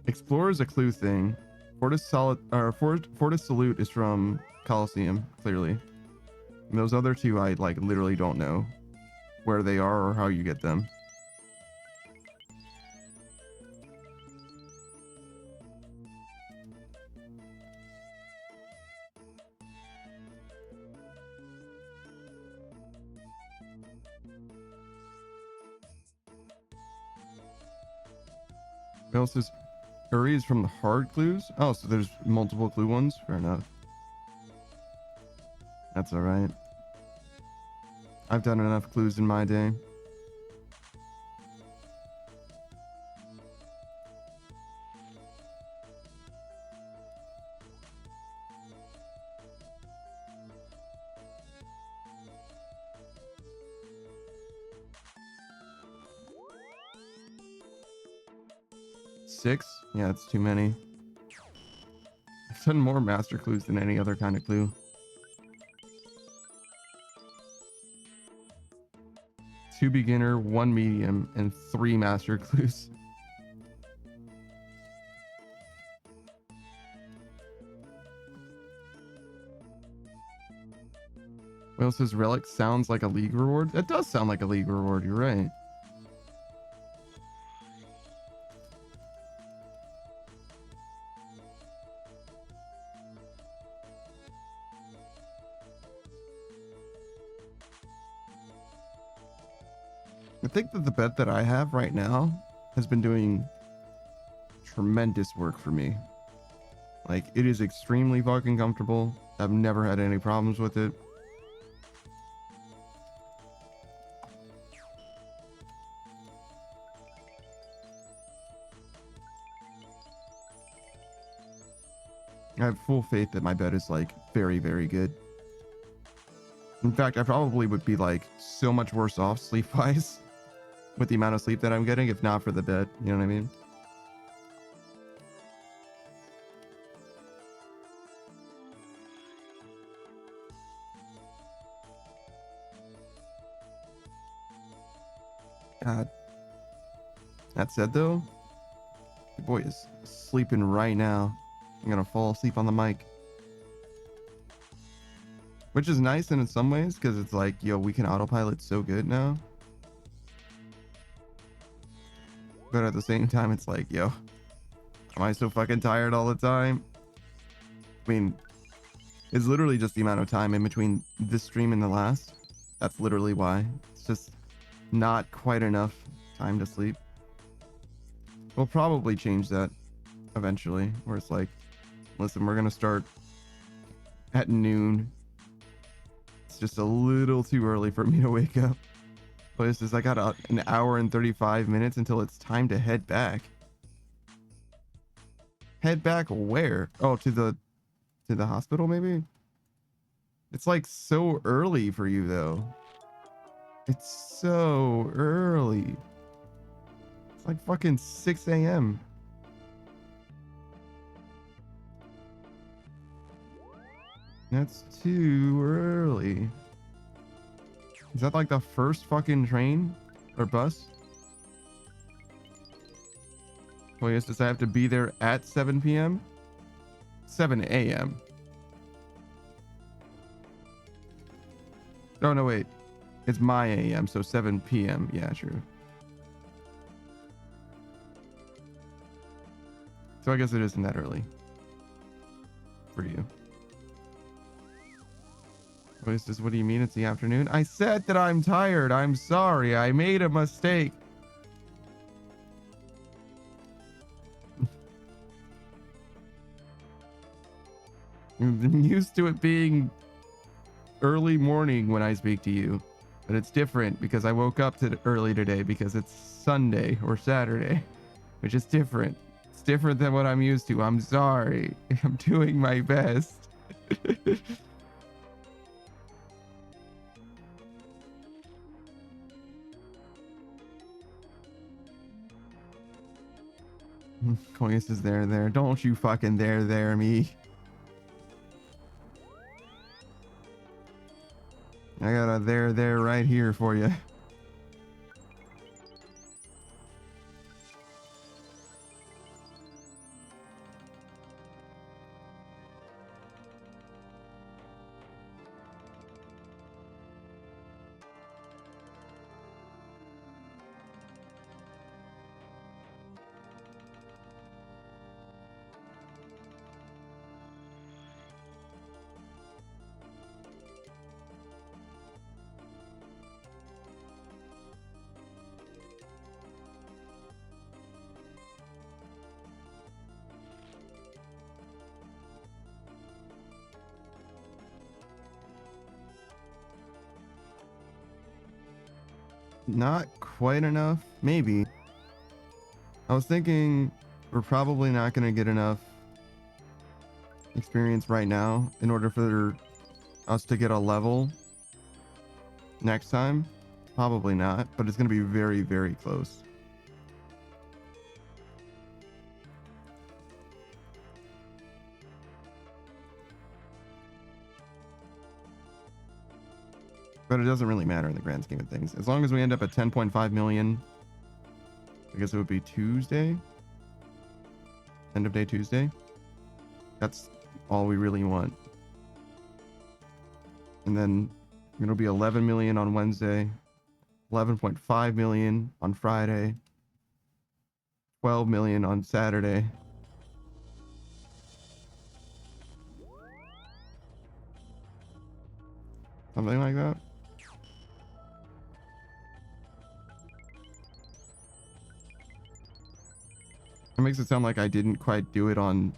Speaker 2: Explorer is a clue thing. Fortis Salute is from Coliseum, clearly. And those other two, I like literally don't know where they are or how you get them. What else is Uri is from the hard clues? Oh, so there's multiple clue ones? Fair enough. That's alright. I've done enough clues in my day. Six? Yeah, it's too many. I've done more master clues than any other kind of clue. 2 beginner, 1 medium, and 3 master clues. Will says relic sounds like a league reward. That does sound like a league reward, you're right. I think that the bed that I have right now has been doing tremendous work for me. Like, it is extremely fucking comfortable. I've never had any problems with it. I have full faith that my bed is like very, very good. In fact, I probably would be like so much worse off sleep-wise with the amount of sleep that I'm getting if not for the bed. You know what I mean? God. That said, though, your boy is sleeping right now. I'm gonna fall asleep on the mic. Which is nice in some ways, because it's like, yo, we can autopilot so good now. But at the same time, it's like, yo, am I so fucking tired all the time? I mean, it's literally just the amount of time in between this stream and the last. That's literally why. It's just not quite enough time to sleep. We'll probably change that eventually, where it's like, listen, we're gonna start at noon. It's just a little too early for me to wake up. But it's just, I got an hour and 35 minutes until it's time to head back. Head back where? Oh, to the hospital maybe? It's like so early for you though. It's so early. It's like fucking 6 a.m. That's too early. Is that like the first fucking train or bus? Well, yes, does I have to be there at 7 p.m.? 7 a.m. Oh, no, wait. It's my a.m., so 7 p.m. Yeah, true. So I guess it isn't that early for you. What do you mean it's the afternoon? I said that I'm tired. I'm sorry. I made a mistake. I'm used to it being early morning when I speak to you, but it's different because I woke up early today because it's Sunday or Saturday, which is different. It's different than what I'm used to. I'm sorry. I'm doing my best. Coinus is there. Don't you fucking there me. I got a there right here for you. Not quite enough, maybe. I was thinking we're probably not going to get enough experience right now in order for us to get a level next time. Probably not, but it's going to be very, very close. But it doesn't really matter in the grand scheme of things. As long as we end up at 10.5 million, I guess it would be Tuesday. End of day Tuesday. That's all we really want. And then it'll be 11 million on Wednesday, 11.5 million on Friday, 12 million on Saturday. Something like that. It makes it sound like I didn't quite do it on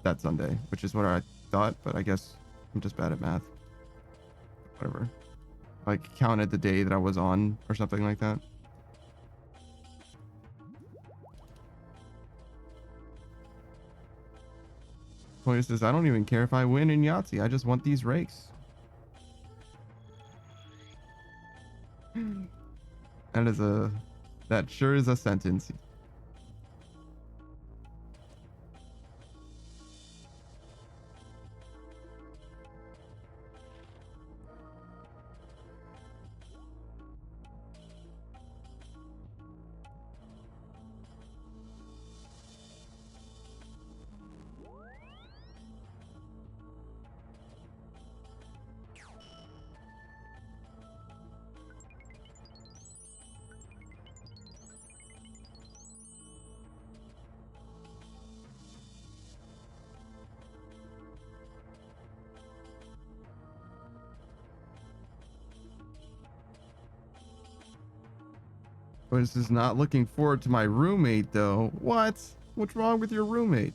Speaker 2: that Sunday, which is what I thought, but I guess I'm just bad at math. Whatever. Like, counted the day that I was on or something like that. Toya says, I don't even care if I win in Yahtzee. I just want these rakes. That sure is a sentence. But this is not looking forward to my roommate, though. What? What's wrong with your roommate?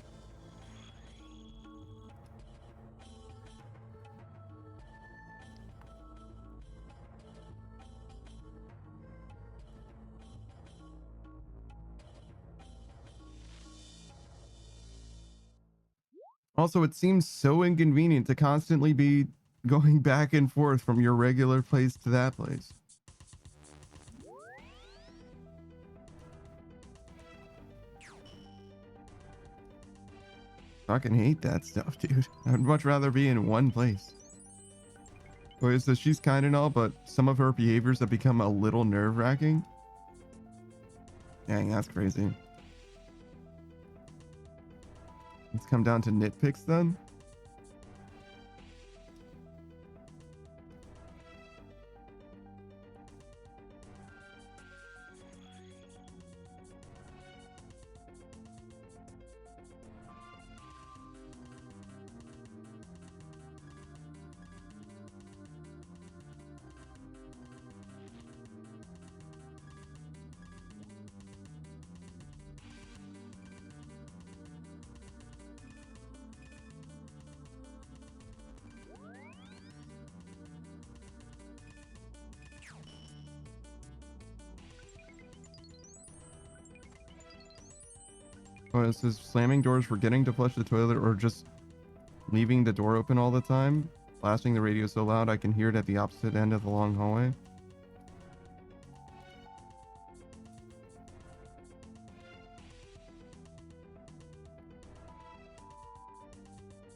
Speaker 2: Also, it seems so inconvenient to constantly be going back and forth from your regular place to that place. Fucking hate that stuff, dude. I'd much rather be in one place. Wait, so she's kind and all, but some of her behaviors have become a little nerve-wracking. Dang, that's crazy. Let's come down to nitpicks then. Oh, it says slamming doors, forgetting to flush the toilet, or just leaving the door open all the time. Blasting the radio so loud I can hear it at the opposite end of the long hallway.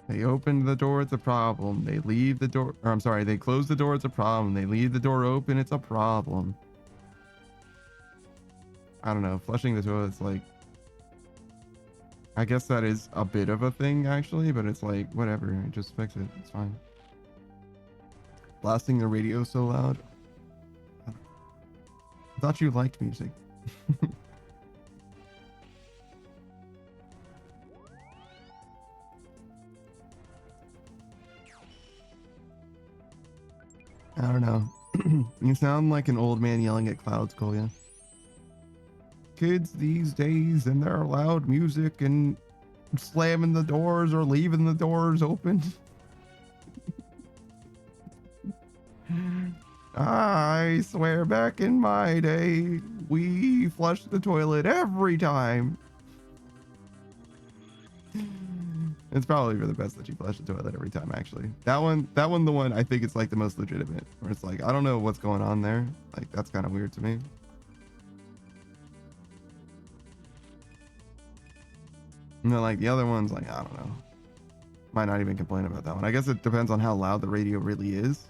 Speaker 2: They open the door, it's a problem. They leave the door, or I'm sorry, they close the door, it's a problem. They leave the door open, it's a problem. I don't know, flushing the toilet's like, I guess that is a bit of a thing actually, but it's like, whatever, just fix it, it's fine. Blasting the radio so loud. I thought you liked music. I don't know. You sound like an old man yelling at clouds, Kolya. Kids these days and their loud music and slamming the doors or leaving the doors open. I swear back in my day, we flushed the toilet every time. It's probably for the best that you flush the toilet every time, actually. That one, the one I think it's like the most legitimate, where it's like, I don't know what's going on there. Like, that's kind of weird to me. And then like the other ones, like, I don't know. Might not even complain about that one. I guess it depends on how loud the radio really is.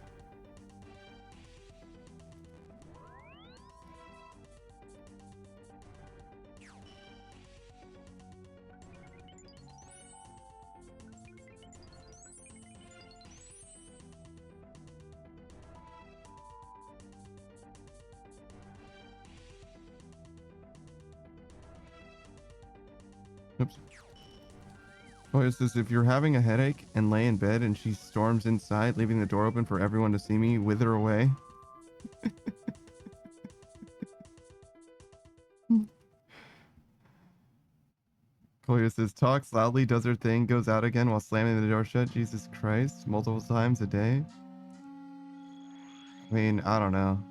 Speaker 2: Oops. Oh, it's this: if you're having a headache and lay in bed and she storms inside, leaving the door open for everyone to see me wither away. Kolya says, talks loudly, does her thing, goes out again while slamming the door shut. Jesus Christ, multiple times a day. I mean, I don't know.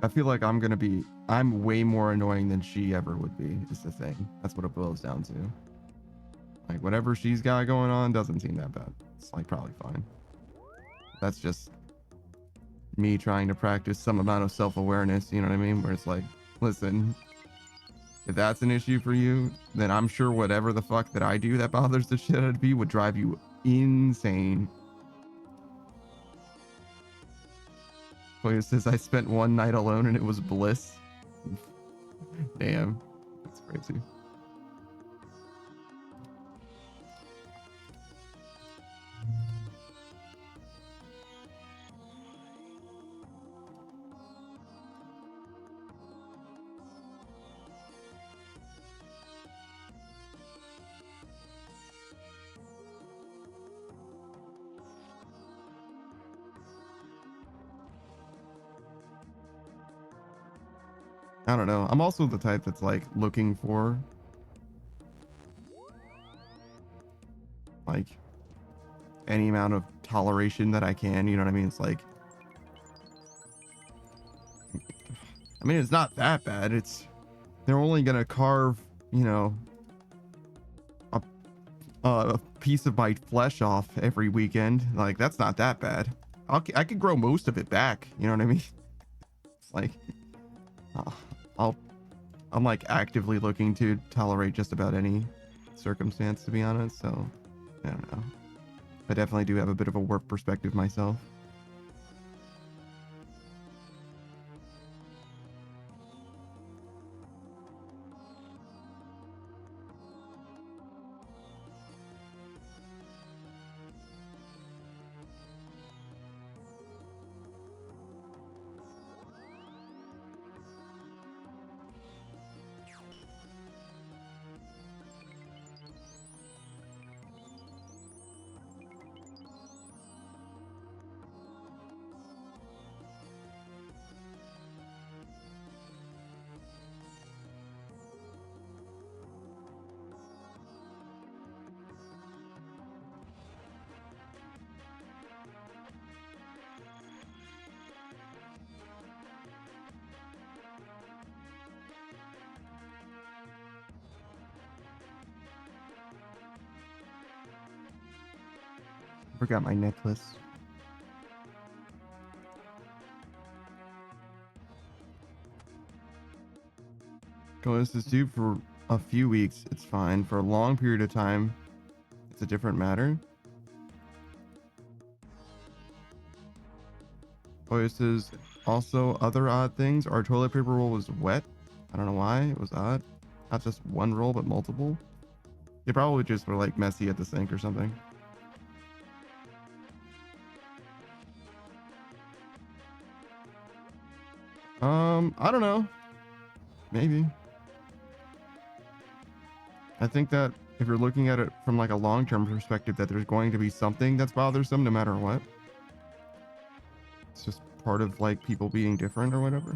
Speaker 2: I feel like I'm way more annoying than she ever would be, is the thing. That's what it boils down to. Like, whatever she's got going on doesn't seem that bad. It's, like, probably fine. That's just me trying to practice some amount of self-awareness, you know what I mean? Where it's like, listen, if that's an issue for you, then I'm sure whatever the fuck that I do that bothers the shit out of you would drive you insane. It says, I spent one night alone and it was bliss. Damn, that's crazy. I don't know. I'm also the type that's like looking for like any amount of toleration that I can, you know what I mean? It's like, I mean, it's not that bad. They're only gonna carve, you know, a piece of my flesh off every weekend. Like, that's not that bad. I could grow most of it back, you know what I mean? It's like, I'm like actively looking to tolerate just about any circumstance, to be honest. So I don't know. I definitely do have a bit of a work perspective myself. Forgot my necklace. Going to this dude for a few weeks, it's fine. For a long period of time, it's a different matter. Oh, this is also other odd things. Our toilet paper roll was wet. I don't know why. It was odd. Not just one roll, but multiple. They probably just were like messy at the sink or something. I don't know. Maybe. I think that if you're looking at it from like a long-term perspective, that there's going to be something that's bothersome no matter what. It's just part of like people being different or whatever.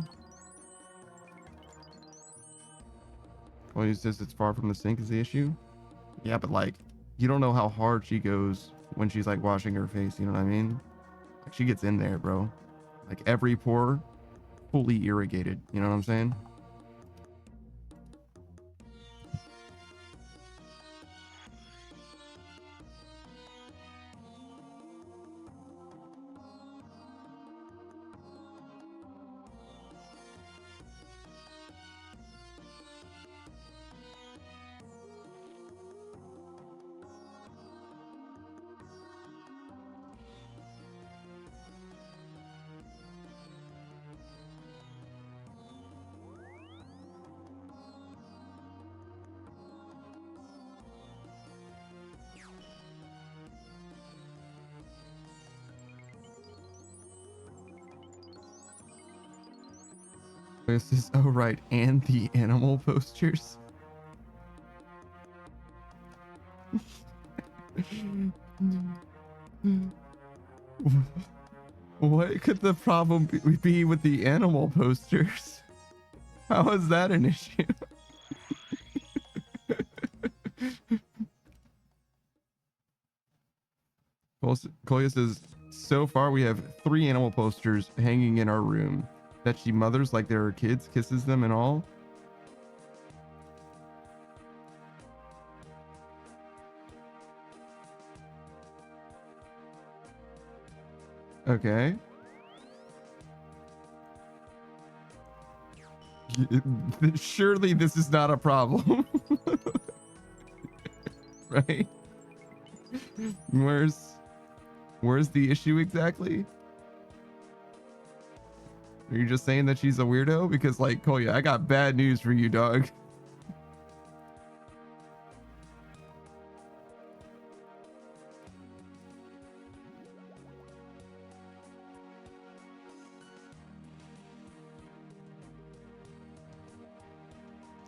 Speaker 2: Well, he says it's far from the sink is the issue. Yeah, but like, you don't know how hard she goes when she's like washing her face. You know what I mean? Like she gets in there, bro. Like every pore fully irrigated. You know what I'm saying? This is, oh right, and the animal postures. What could the problem be with the animal posters? How is that an issue? Koya says, so far we have 3 animal posters hanging in our room that she mothers like they're her kids, kisses them and all. Okay. Surely this is not a problem. Right? Where's the issue exactly? Are you just saying that she's a weirdo? Because like, Koya, I got bad news for you, dog.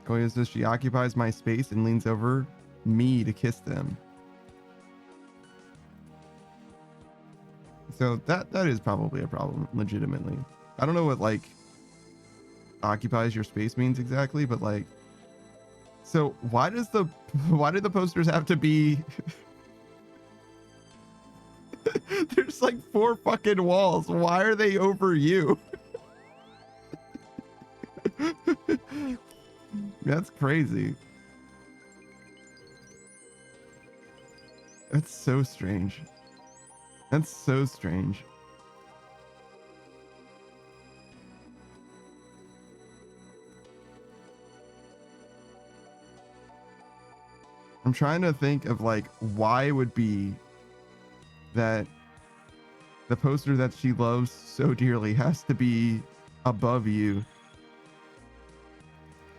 Speaker 2: Koya says she occupies my space and leans over me to kiss them. So that is probably a problem, legitimately. I don't know what like occupies your space means exactly, but like, so why do the posters have to be there's like 4 fucking walls. Why are they over you? That's crazy. That's so strange. That's so strange. I'm trying to think of like why it would be that the poster that she loves so dearly has to be above you.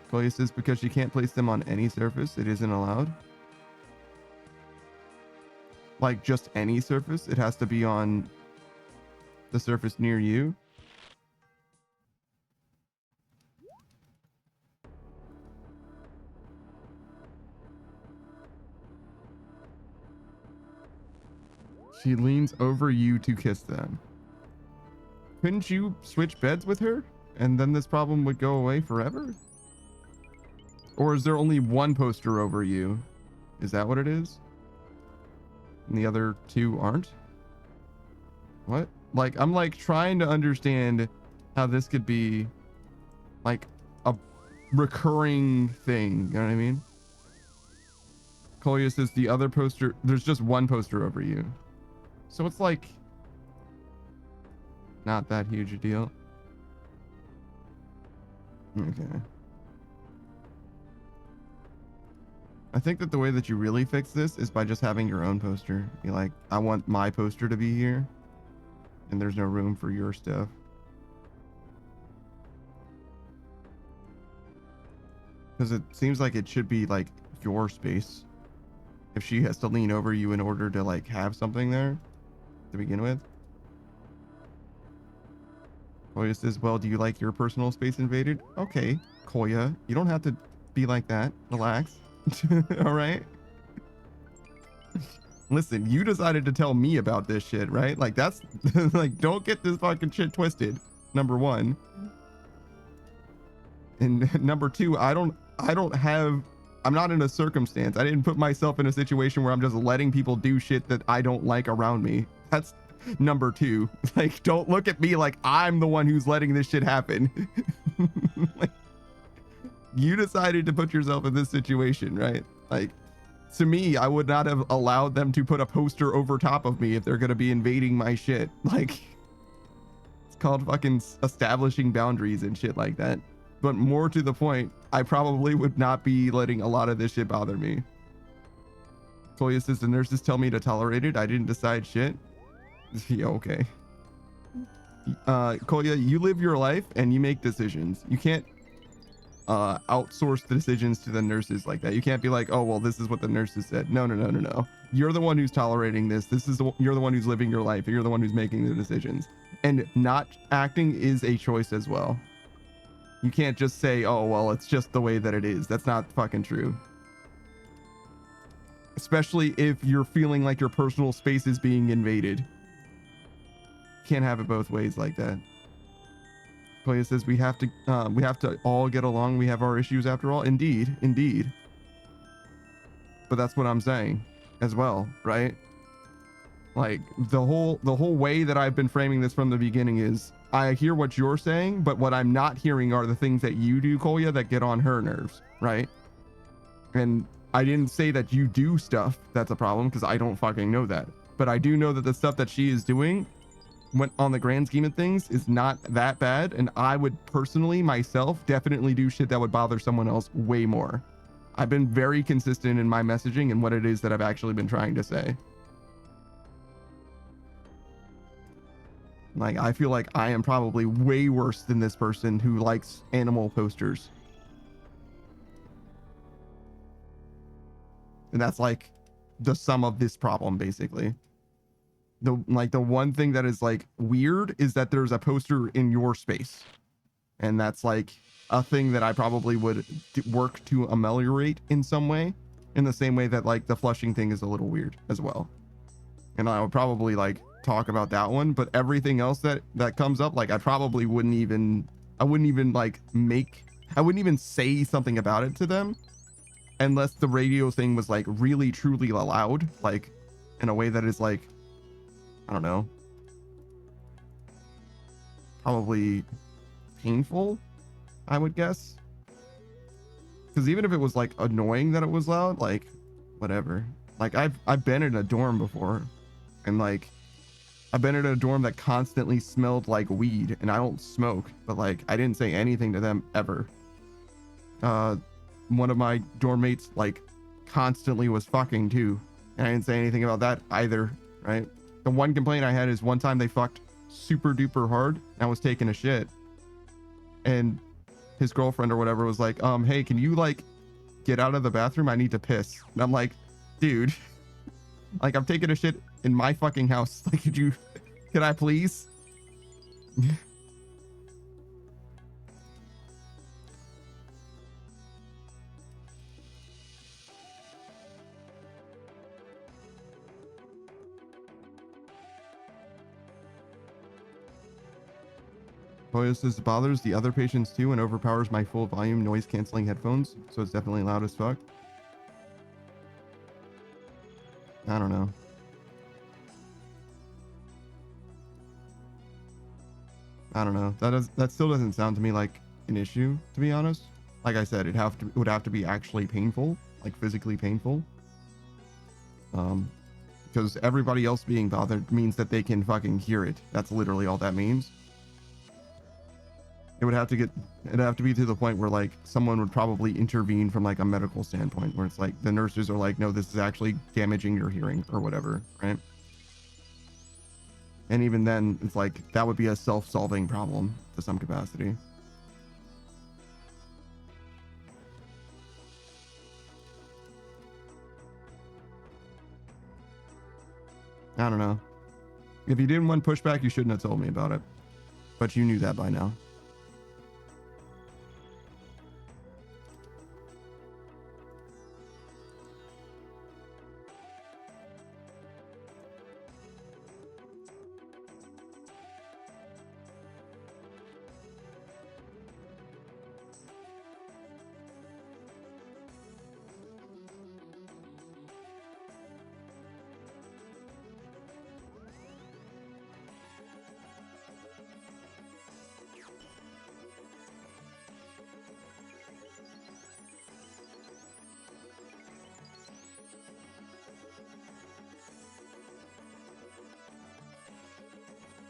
Speaker 2: Chloe says because she can't place them on any surface, it isn't allowed. Like just any surface, it has to be on the surface near you. She leans over you to kiss them. Couldn't you switch beds with her and then this problem would go away forever? Or is there only one poster over you? Is that what it is? And the other 2 aren't? What? Like, I'm like trying to understand how this could be like a recurring thing. You know what I mean? Kolya says the other poster, there's just one poster over you. So it's like not that huge a deal. Okay. I think that the way that you really fix this is by just having your own poster. Be like, I want my poster to be here, and there's no room for your stuff. Because it seems like it should be like your space. If she has to lean over you in order to like have something there to begin with. Koya says, well, do you like your personal space invaded? Okay, Koya, you don't have to be like that. Relax. All right. Listen, you decided to tell me about this shit, right? Like that's like, don't get this fucking shit twisted. Number one. And number two, I'm not in a circumstance. I didn't put myself in a situation where I'm just letting people do shit that I don't like around me. That's number two. Like, don't look at me like I'm the one who's letting this shit happen. Like, you decided to put yourself in this situation, right? Like, to me, I would not have allowed them to put a poster over top of me if they're going to be invading my shit. Like, it's called fucking establishing boundaries and shit like that. But more to the point, I probably would not be letting a lot of this shit bother me. Koya says, the nurses tell me to tolerate it. I didn't decide shit. Yeah, okay. Koya, you live your life and you make decisions. You can't outsource the decisions to the nurses like that. You can't be like, oh, well, this is what the nurses said. No. You're the one who's tolerating this. You're the one who's living your life. You're the one who's making the decisions. And not acting is a choice as well. You can't just say, oh, well, it's just the way that it is. That's not fucking true. Especially if you're feeling like your personal space is being invaded. Can't have it both ways like that. Koya says we have to all get along. We have our issues after all. Indeed. But that's what I'm saying as well, right? Like the whole way that I've been framing this from the beginning is I hear what you're saying, but what I'm not hearing are the things that you do, Koya, that get on her nerves, right? And I didn't say that you do stuff that's a problem, because I don't fucking know that. But I do know that the stuff that she is doing, when on the grand scheme of things, is not that bad. And I would personally, myself, definitely do shit that would bother someone else way more. I've been very consistent in my messaging and what it is that I've actually been trying to say. Like, I feel like I am probably way worse than this person who likes animal posters. And that's like the sum of this problem, basically. The one thing that is like weird is that there's a poster in your space. And that's like a thing that I probably would work to ameliorate in some way. In the same way that like the flushing thing is a little weird as well. And I would probably like talk about that one, but everything else that comes up, like I wouldn't even say something about it to them unless the radio thing was like really truly loud, like in a way that is like, I don't know, probably painful, I would guess. Because even if it was like annoying that it was loud, like whatever. Like I've been in a dorm before, and like I've been in a dorm that constantly smelled like weed, and I don't smoke, but like I didn't say anything to them ever. One of my dorm mates like constantly was fucking too, and I didn't say anything about that either, right? The one complaint I had is one time they fucked super duper hard, and I was taking a shit, and his girlfriend or whatever was like, hey, can you like get out of the bathroom? I need to piss. And I'm like, dude, like I'm taking a shit in my fucking house. Like, could I please? Koya says bothers the other patients too and overpowers my full volume noise canceling headphones, so it's definitely loud as fuck. I don't know. That still doesn't sound to me like an issue, to be honest. Like I said, it would have to be actually painful, like physically painful. because everybody else being bothered means that they can fucking hear it. That's literally all that means. It'd have to be to the point where like someone would probably intervene from like a medical standpoint, where it's like the nurses are like, no, this is actually damaging your hearing or whatever, right? And even then, it's like that would be a self-solving problem to some capacity. I don't know. If you didn't want pushback, you shouldn't have told me about it. But you knew that by now.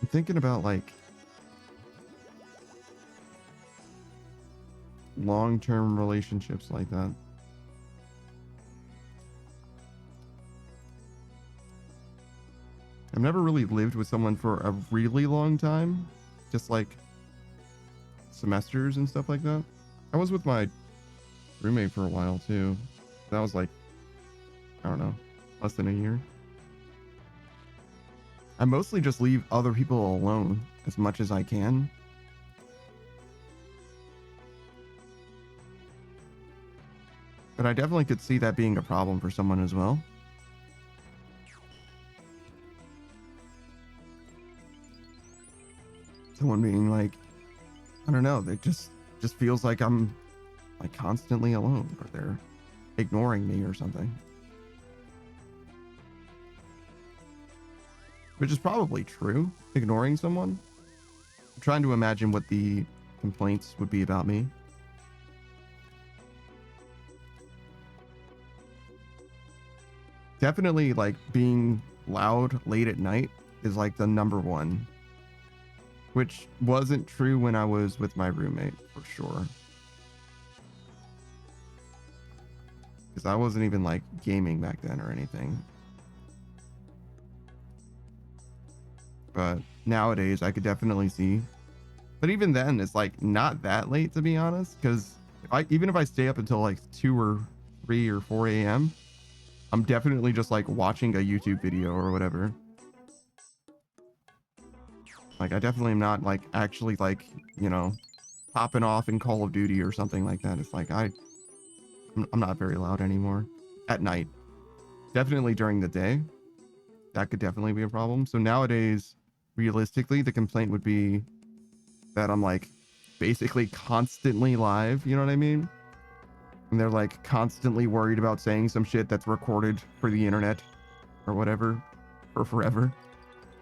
Speaker 2: I'm thinking about like long-term relationships like that. I've never really lived with someone for a really long time, just like semesters and stuff like that. I was with my roommate for a while too. That was like, I don't know, less than a year. I mostly just leave other people alone as much as I can. But I definitely could see that being a problem for someone as well. Someone being like, I don't know, they just feels like I'm like constantly alone, or they're ignoring me or something. Which is probably true, ignoring someone. I'm trying to imagine what the complaints would be about me. Definitely like being loud late at night is like the number one. Which wasn't true when I was with my roommate, for sure. Because I wasn't even like gaming back then or anything. But nowadays I could definitely see. But even then, it's like not that late, to be honest, because even if I stay up until like 2 or 3 or 4 a.m., I'm definitely just like watching a YouTube video or whatever. Like I definitely am not like actually like, you know, popping off in Call of Duty or something like that. It's like I'm not very loud anymore at night. Definitely during the day, that could definitely be a problem. So nowadays, realistically, the complaint would be that I'm like basically constantly live, you know what I mean? And they're like constantly worried about saying some shit that's recorded for the internet or whatever for forever.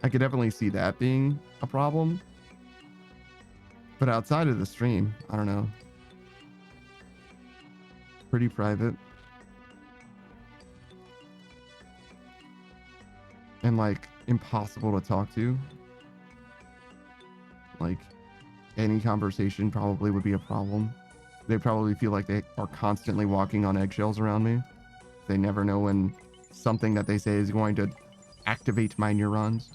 Speaker 2: I could definitely see that being a problem. But outside of the stream, I don't know. Pretty private. And like impossible to talk to. Like any conversation probably would be a problem. They probably feel like they are constantly walking on eggshells around me. They never know when something that they say is going to activate my neurons.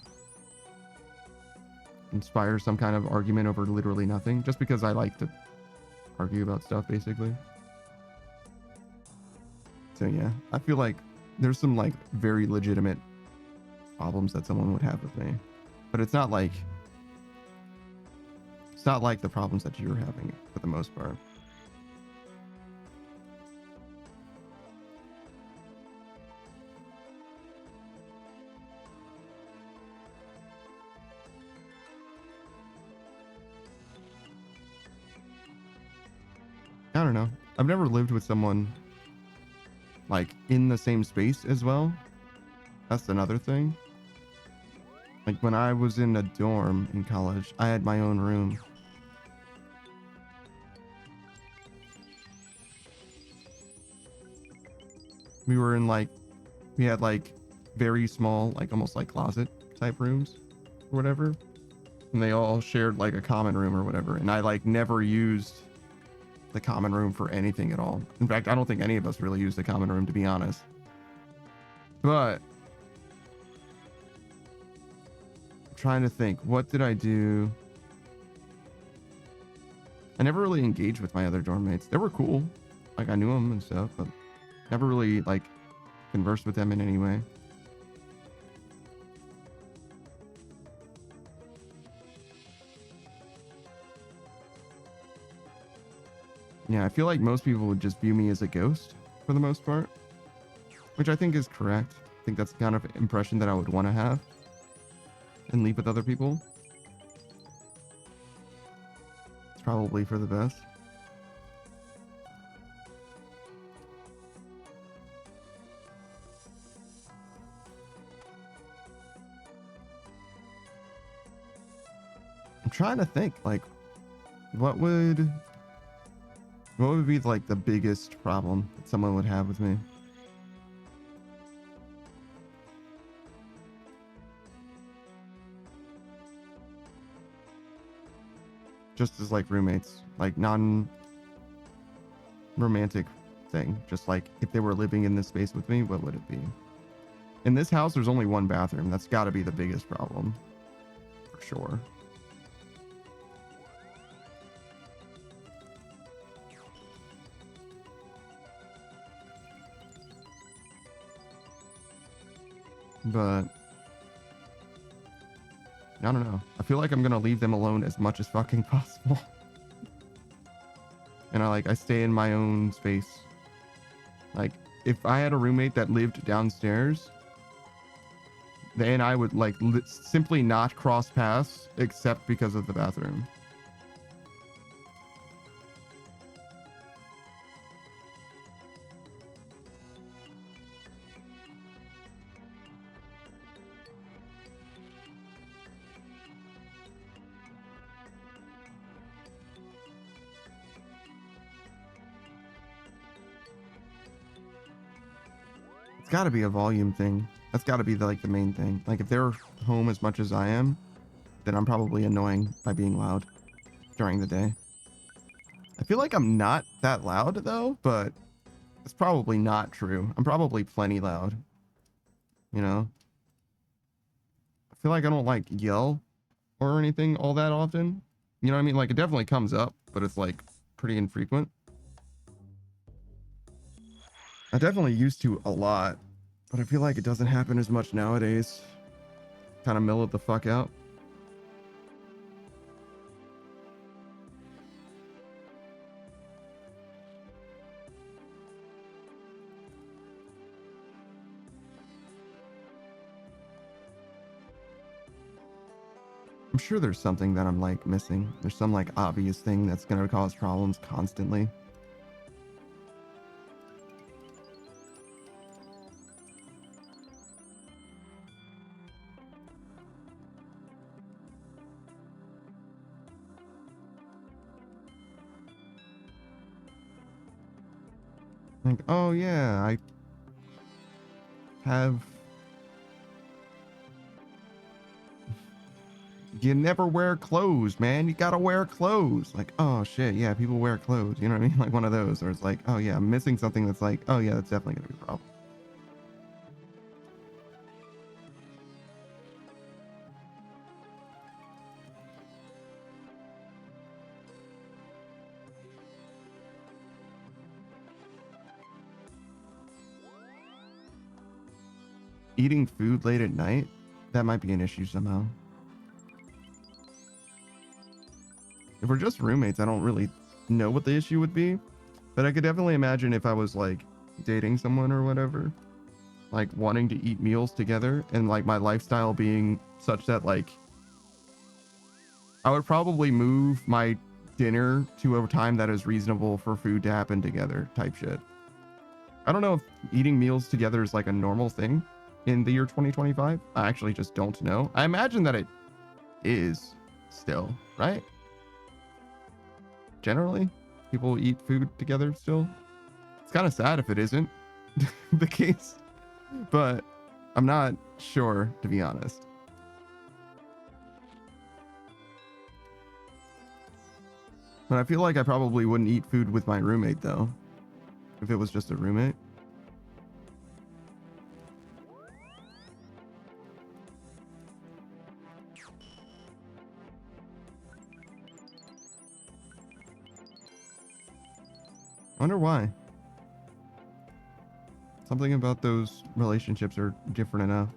Speaker 2: Inspire some kind of argument over literally nothing. Just because I like to argue about stuff, basically. So yeah, I feel like there's some like very legitimate problems that someone would have with me. But it's not like the problems that you're having for the most part. I don't know. I've never lived with someone like in the same space as well. That's another thing. Like when I was in a dorm in college, I had my own room. We had like very small, like almost like closet type rooms or whatever. And they all shared like a common room or whatever. And I like never used the common room for anything at all. In fact, I don't think any of us really used the common room, to be honest. But I'm trying to think, what did I do? I never really engaged with my other dorm mates. They were cool. Like I knew them and stuff, but never really like conversed with them in any way. Yeah, I feel like most people would just view me as a ghost for the most part, which I think is correct. I think that's the kind of impression that I would want to have and leave with other people. It's probably for the best. I'm trying to think, like, what would be like the biggest problem that someone would have with me? Just as like roommates, like non-romantic thing. Just like if they were living in this space with me, what would it be? In this house, there's only one bathroom. That's got to be the biggest problem, for sure. But I don't know. I feel like I'm gonna leave them alone as much as fucking possible. And I stay in my own space. Like if I had a roommate that lived downstairs, then I would like simply not cross paths except because of the bathroom. Got to be a volume thing. That's got to be the main thing. Like if they're home as much as I am, then I'm probably annoying by being loud during the day. I feel like I'm not that loud though, but it's probably not true. I'm probably plenty loud. You know? I feel like I don't like yell or anything all that often. You know what I mean? Like it definitely comes up, but it's like pretty infrequent. I definitely used to a lot, but I feel like it doesn't happen as much nowadays. Kind of mellow the fuck out. I'm sure there's something that I'm like missing. There's some like obvious thing that's gonna cause problems constantly. Like, oh yeah, I have... You never wear clothes, man. You gotta wear clothes. Like, oh shit, yeah, people wear clothes. You know what I mean? Like one of those, or it's like, oh yeah, I'm missing something that's like, oh yeah, that's definitely gonna be a problem. Eating food late at night, that might be an issue somehow. If we're just roommates, I don't really know what the issue would be, but I could definitely imagine if I was like dating someone or whatever, like wanting to eat meals together and like my lifestyle being such that like I would probably move my dinner to a time that is reasonable for food to happen together type shit. I don't know if eating meals together is like a normal thing in the year 2025. I actually just don't know. I imagine that it is still, right? Generally, people eat food together still. It's kind of sad if it isn't the case, but I'm not sure, to be honest. But I feel like I probably wouldn't eat food with my roommate though, if it was just a roommate. Wonder why. Something about those relationships are different enough.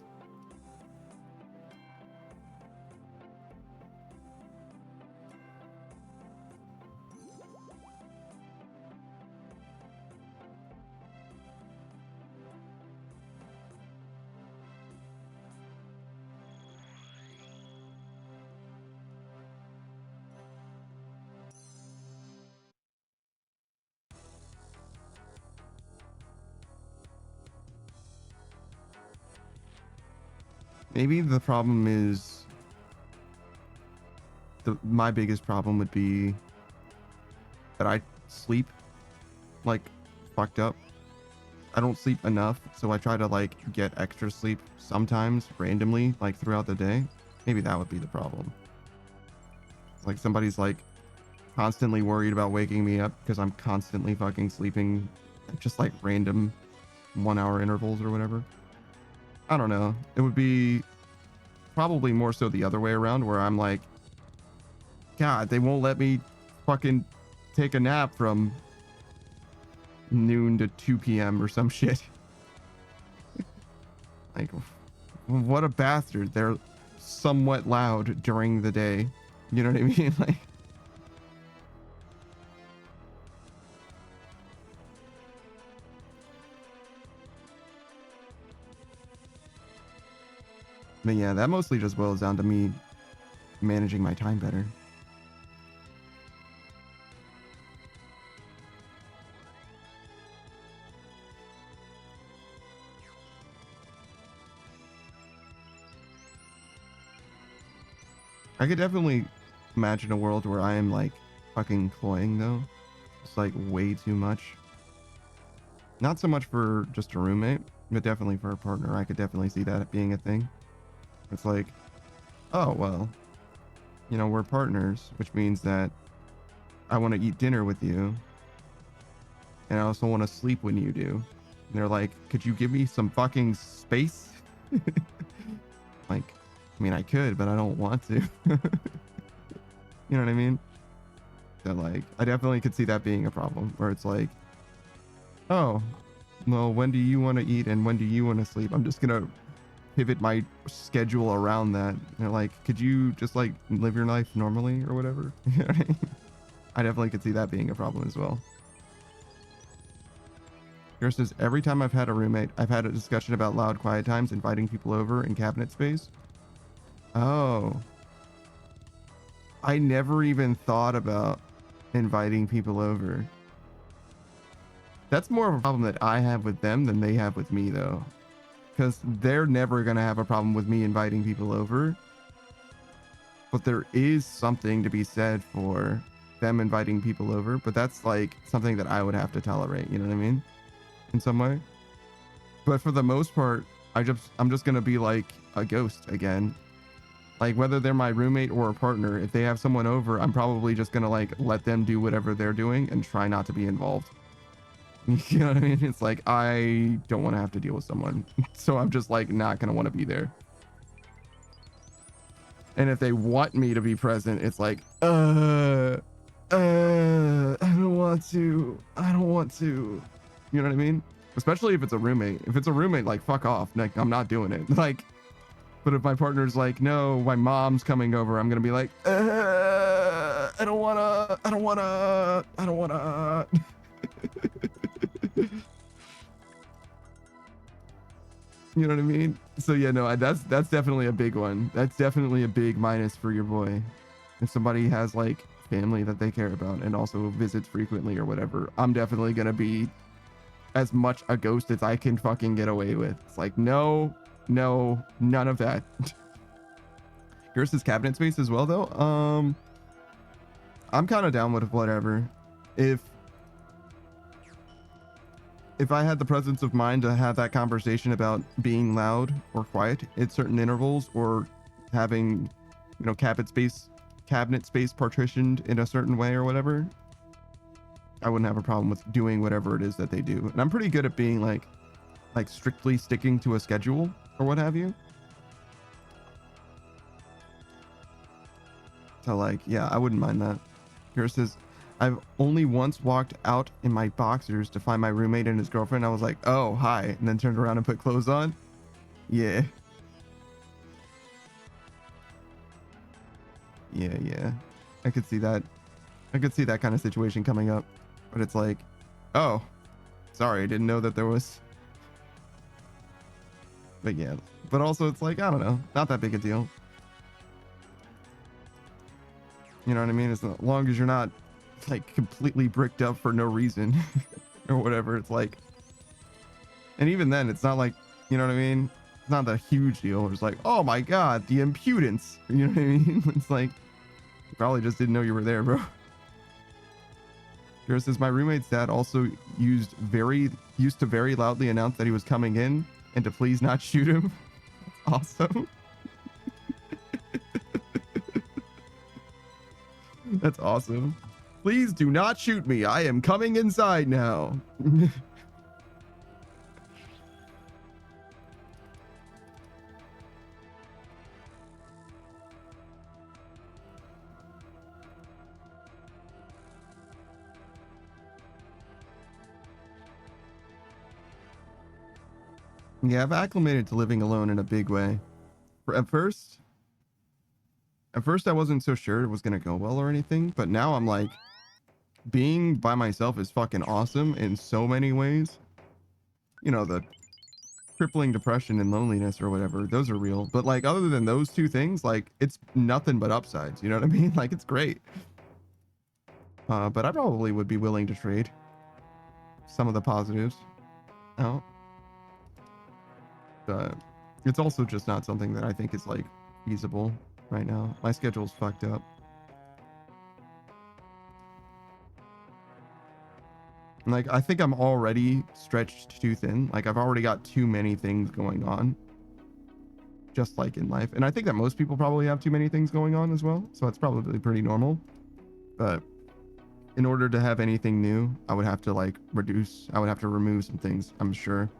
Speaker 2: Maybe the problem is my biggest problem would be that I sleep like fucked up. I don't sleep enough, so I try to like get extra sleep sometimes randomly, like throughout the day. Maybe that would be the problem. Like somebody's like constantly worried about waking me up because I'm constantly fucking sleeping at just like random 1 hour intervals or whatever. I don't know. It would be probably more so the other way around, where I'm like, God, they won't let me fucking take a nap from noon to 2 p.m. or some shit. Like, what a bastard. They're somewhat loud during the day. You know what I mean? Like, but yeah, that mostly just boils down to me managing my time better. I could definitely imagine a world where I am like fucking cloying though. It's like way too much. Not so much for just a roommate, but definitely for a partner. I could definitely see that being a thing. It's like, oh, well, you know, we're partners, which means that I want to eat dinner with you. And I also want to sleep when you do. And they're like, could you give me some fucking space? Like, I mean, I could, but I don't want to. You know what I mean? So like, I definitely could see that being a problem where it's like, oh, well, when do you want to eat and when do you want to sleep? I'm just going to pivot my schedule around that. You know, like, could you just like live your life normally or whatever? You know what I mean? I definitely could see that being a problem as well. Here says, every time I've had a roommate, I've had a discussion about loud, quiet times, inviting people over in cabinet space. Oh. I never even thought about inviting people over. That's more of a problem that I have with them than they have with me, though. Because they're never going to have a problem with me inviting people over. But there is something to be said for them inviting people over. But that's like something that I would have to tolerate. You know what I mean? In some way. But for the most part, I'm just going to be like a ghost again. Like whether they're my roommate or a partner, if they have someone over, I'm probably just going to like let them do whatever they're doing and try not to be involved. You know what I mean? It's like, I don't want to have to deal with someone. So I'm just like not going to want to be there. And if they want me to be present, it's like, I don't want to. I don't want to. You know what I mean? Especially if it's a roommate. If it's a roommate, like, fuck off. Like, I'm not doing it. Like, but if my partner's like, no, my mom's coming over, I'm going to be like, I don't want to. You know what I mean? So yeah, no, that's definitely a big one. That's definitely a big minus for your boy. If somebody has like family that they care about and also visits frequently or whatever, I'm definitely gonna be as much a ghost as I can fucking get away with. It's like, no, none of that. Yours is cabinet space as well though. I'm kind of down with whatever. If if I had the presence of mind to have that conversation about being loud or quiet at certain intervals, or having, you know, cabinet space partitioned in a certain way or whatever, I wouldn't have a problem with doing whatever it is that they do. And I'm pretty good at being like strictly sticking to a schedule or what have you. So like, yeah, I wouldn't mind that. Here says, I've only once walked out in my boxers to find my roommate and his girlfriend. I was like, oh, hi. And then turned around and put clothes on. Yeah. Yeah. I could see that. I could see that kind of situation coming up. But it's like, oh, sorry, I didn't know that there was. But yeah. But also it's like, I don't know, not that big a deal. You know what I mean? As long as you're not like completely bricked up for no reason or whatever. It's like, and even then it's not like, you know what I mean? It's not that huge deal. It's like, oh my God, the impudence. You know what I mean? It's like, you probably just didn't know you were there, bro. Here says, my roommate's dad also used to very loudly announce that he was coming in and to please not shoot him. Awesome. That's awesome. Please do not shoot me. I am coming inside now. Yeah, I've acclimated to living alone in a big way. At first I wasn't so sure it was going to go well or anything, but now I'm like, being by myself is fucking awesome in so many ways. You know, the crippling depression and loneliness or whatever, those are real. But like, other than those two things, like, it's nothing but upsides. You know what I mean? Like, it's great. But I probably would be willing to trade some of the positives out. It's also just not something that I think is like feasible right now. My schedule's fucked up. Like, I think I'm already stretched too thin. Like, I've already got too many things going on, just like in life. And I think that most people probably have too many things going on as well. So it's probably pretty normal. But in order to have anything new, I would have to like I would have to remove some things, I'm sure.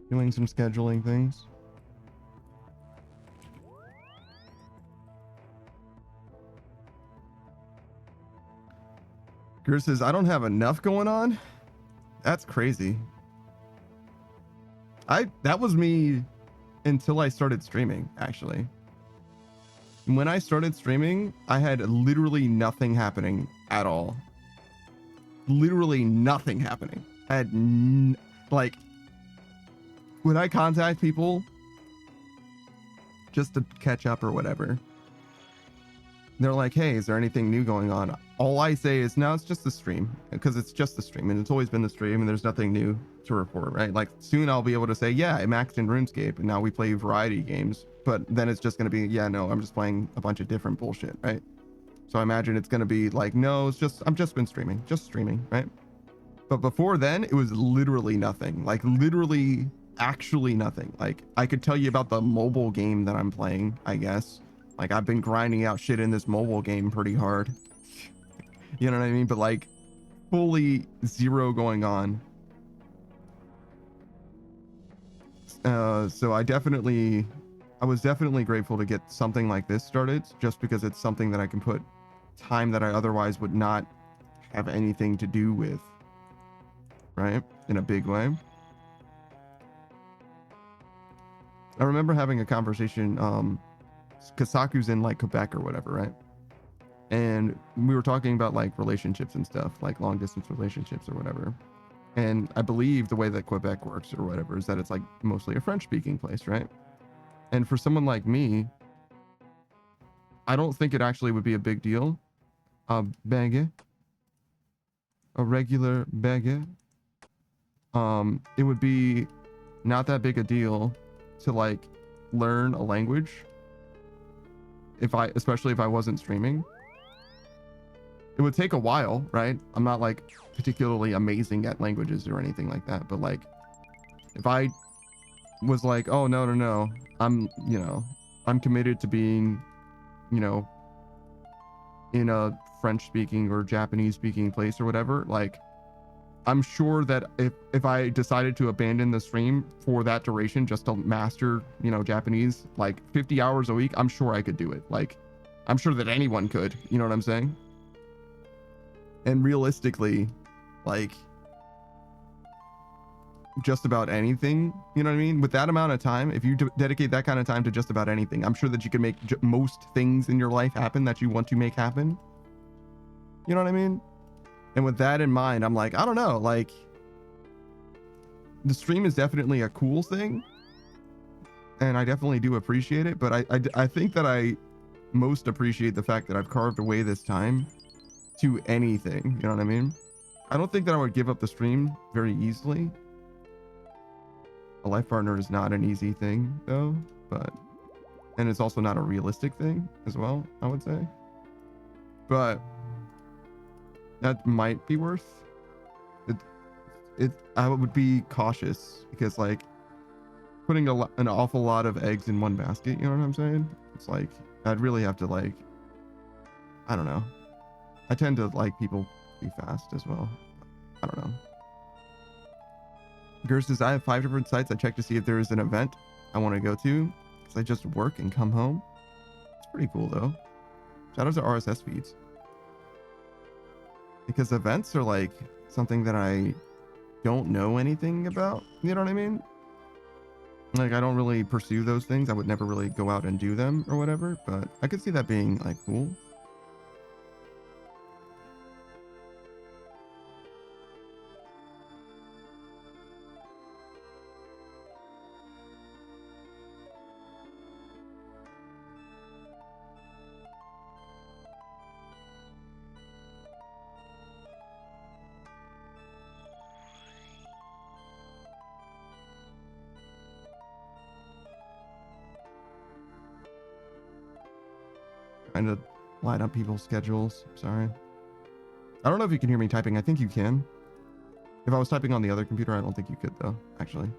Speaker 2: Doing some scheduling things. Guru says, I don't have enough going on. That's crazy. That was me until I started streaming, actually. When I started streaming, I had literally nothing happening at all. Literally nothing happening. I had like, would I contact people just to catch up or whatever? They're like, hey, is there anything new going on? All I say is, no, it's just the stream, because it's just the stream, and it's always been the stream, and there's nothing new to report, right? Like, soon I'll be able to say, yeah, I maxed in Runescape, and now we play variety games, but then it's just going to be, yeah, no, I'm just playing a bunch of different bullshit, right? So I imagine it's going to be like, no, I've just been streaming, right? But before then, it was literally nothing, like literally actually nothing. Like, I could tell you about the mobile game that I'm playing, I guess. Like, I've been grinding out shit in this mobile game pretty hard. You know what I mean? But like, fully zero going on. So I was definitely grateful to get something like this started, just because it's something that I can put time that I otherwise would not have anything to do with, right? In a big way. I remember having a conversation, because Saku's in like Quebec or whatever, right? And we were talking about like relationships and stuff, like long distance relationships or whatever. And I believe the way that Quebec works or whatever is that it's like mostly a French speaking place, right? And for someone like me, I don't think it actually would be a big deal. A baguette, a regular baguette. It would be not that big a deal to like learn a language especially if I wasn't streaming. It would take a while, right? I'm not like particularly amazing at languages or anything like that, but like if I was like, oh no, I'm committed to being, in a French speaking or Japanese speaking place or whatever, like I'm sure that if I decided to abandon the stream for that duration just to master, Japanese, like 50 hours a week, I'm sure I could do it. Like, I'm sure that anyone could, you know what I'm saying? And realistically, like, just about anything, you know what I mean? With that amount of time, if you dedicate that kind of time to just about anything, I'm sure that you can make most things in your life happen that you want to make happen. You know what I mean? And with that in mind, I'm like, I don't know, like, the stream is definitely a cool thing, and I definitely do appreciate it, but I think that I most appreciate the fact that I've carved away this time to anything, you know what I mean? I don't think that I would give up the stream very easily. A life partner is not an easy thing, though, and it's also not a realistic thing as well, I would say. But that might be worth it. I would be cautious because like putting an awful lot of eggs in one basket, you know what I'm saying? It's like I'd really have to like, I don't know. I tend to like people pretty fast as well. I don't know. Gers says I have 5 different sites I check to see if there is an event I want to go to because I just work and come home. It's pretty cool though. Shout out to RSS feeds. Because events are like something that I don't know anything about, you know what I mean? Like I don't really pursue those things. I would never really go out and do them or whatever, but I could see that being like cool. Trying to line up people's schedules. Sorry. I don't know if you can hear me typing. I think you can. If I was typing on the other computer, I don't think you could though, actually.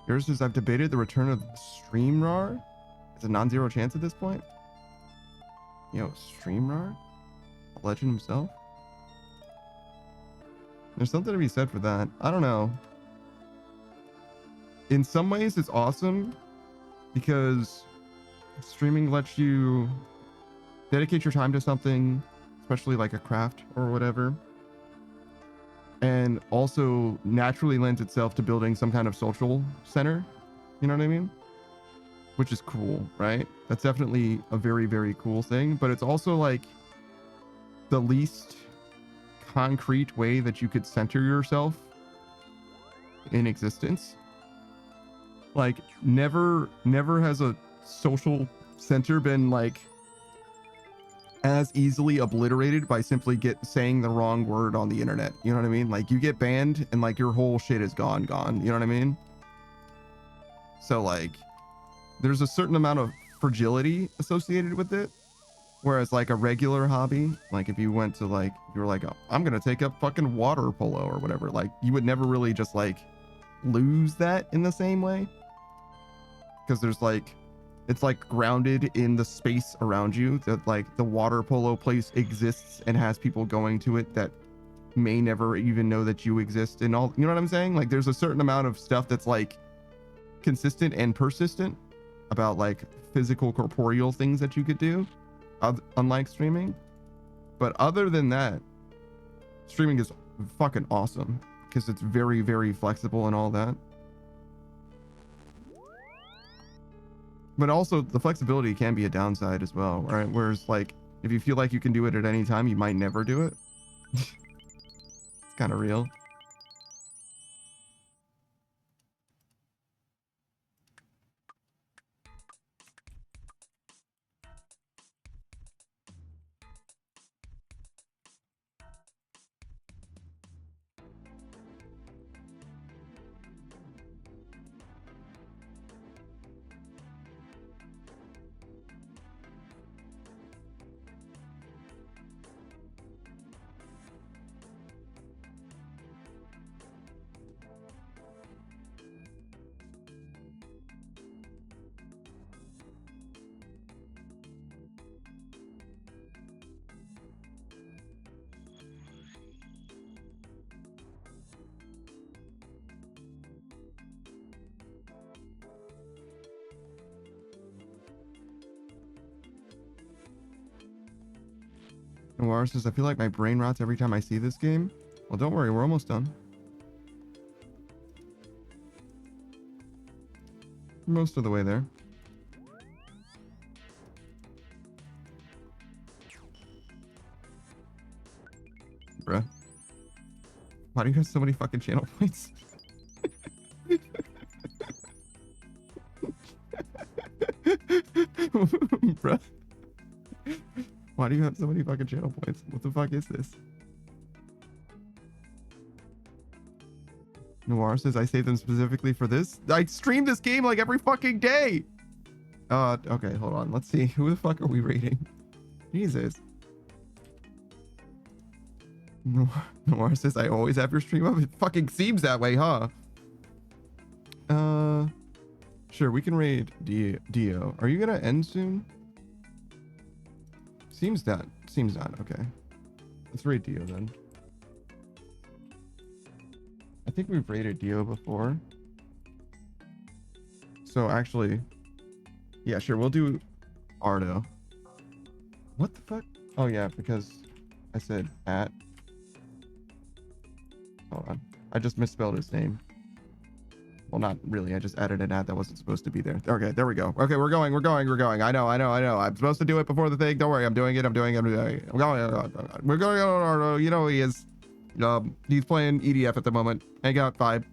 Speaker 2: Yours says I've debated the return of StreamRAR. It's a non-zero chance at this point. Yo, StreamRAR? A legend himself? There's something to be said for that. I don't know. In some ways, it's awesome because streaming lets you dedicate your time to something, especially like a craft or whatever, and also naturally lends itself to building some kind of social center. You know what I mean? Which is cool, right? That's definitely a very, very cool thing, but it's also like the least concrete way that you could center yourself in existence. Like never has a social center been like as easily obliterated by simply saying the wrong word on the internet. You know what I mean? Like you get banned and like your whole shit is gone. You know what I mean? So like there's a certain amount of fragility associated with it. Whereas like a regular hobby, like if you went to like, you were like, oh, I'm going to take up fucking water polo or whatever. Like you would never really just like lose that in the same way. Because there's like, it's like grounded in the space around you that like the water polo place exists and has people going to it that may never even know that you exist and all, you know what I'm saying? Like there's a certain amount of stuff that's like consistent and persistent about like physical corporeal things that you could do, unlike streaming. But other than that, streaming is fucking awesome because it's very, very flexible and all that. But also the flexibility can be a downside as well, right? Whereas like if you feel like you can do it at any time, you might never do it. It's kind of real. Noir says, I feel like my brain rots every time I see this game. Well, don't worry, we're almost done. Most of the way there. Bruh. Why do you have so many fucking channel points? Bruh. Why do you have so many fucking channel points? What the fuck is this? Noir says, I saved them specifically for this. I stream this game like every fucking day. Okay, hold on. Let's see. Who the fuck are we rating? Jesus. Noir says, I always have your stream up. It fucking seems that way, huh? Sure, we can raid Dio. Are you gonna end soon? Seems not. Okay. Let's raid Dio then. I think we've raided Dio before. So actually, yeah, sure. We'll do Ardo. What the fuck? Oh yeah, because I said at. Hold on. I just misspelled his name. Well, not really. I just added an ad that wasn't supposed to be there. Okay, there we go. Okay, we're going. I know. I'm supposed to do it before the thing. Don't worry. I'm doing it. I'm going. We're going. You know he is. He's playing EDF at the moment. Hang out 5.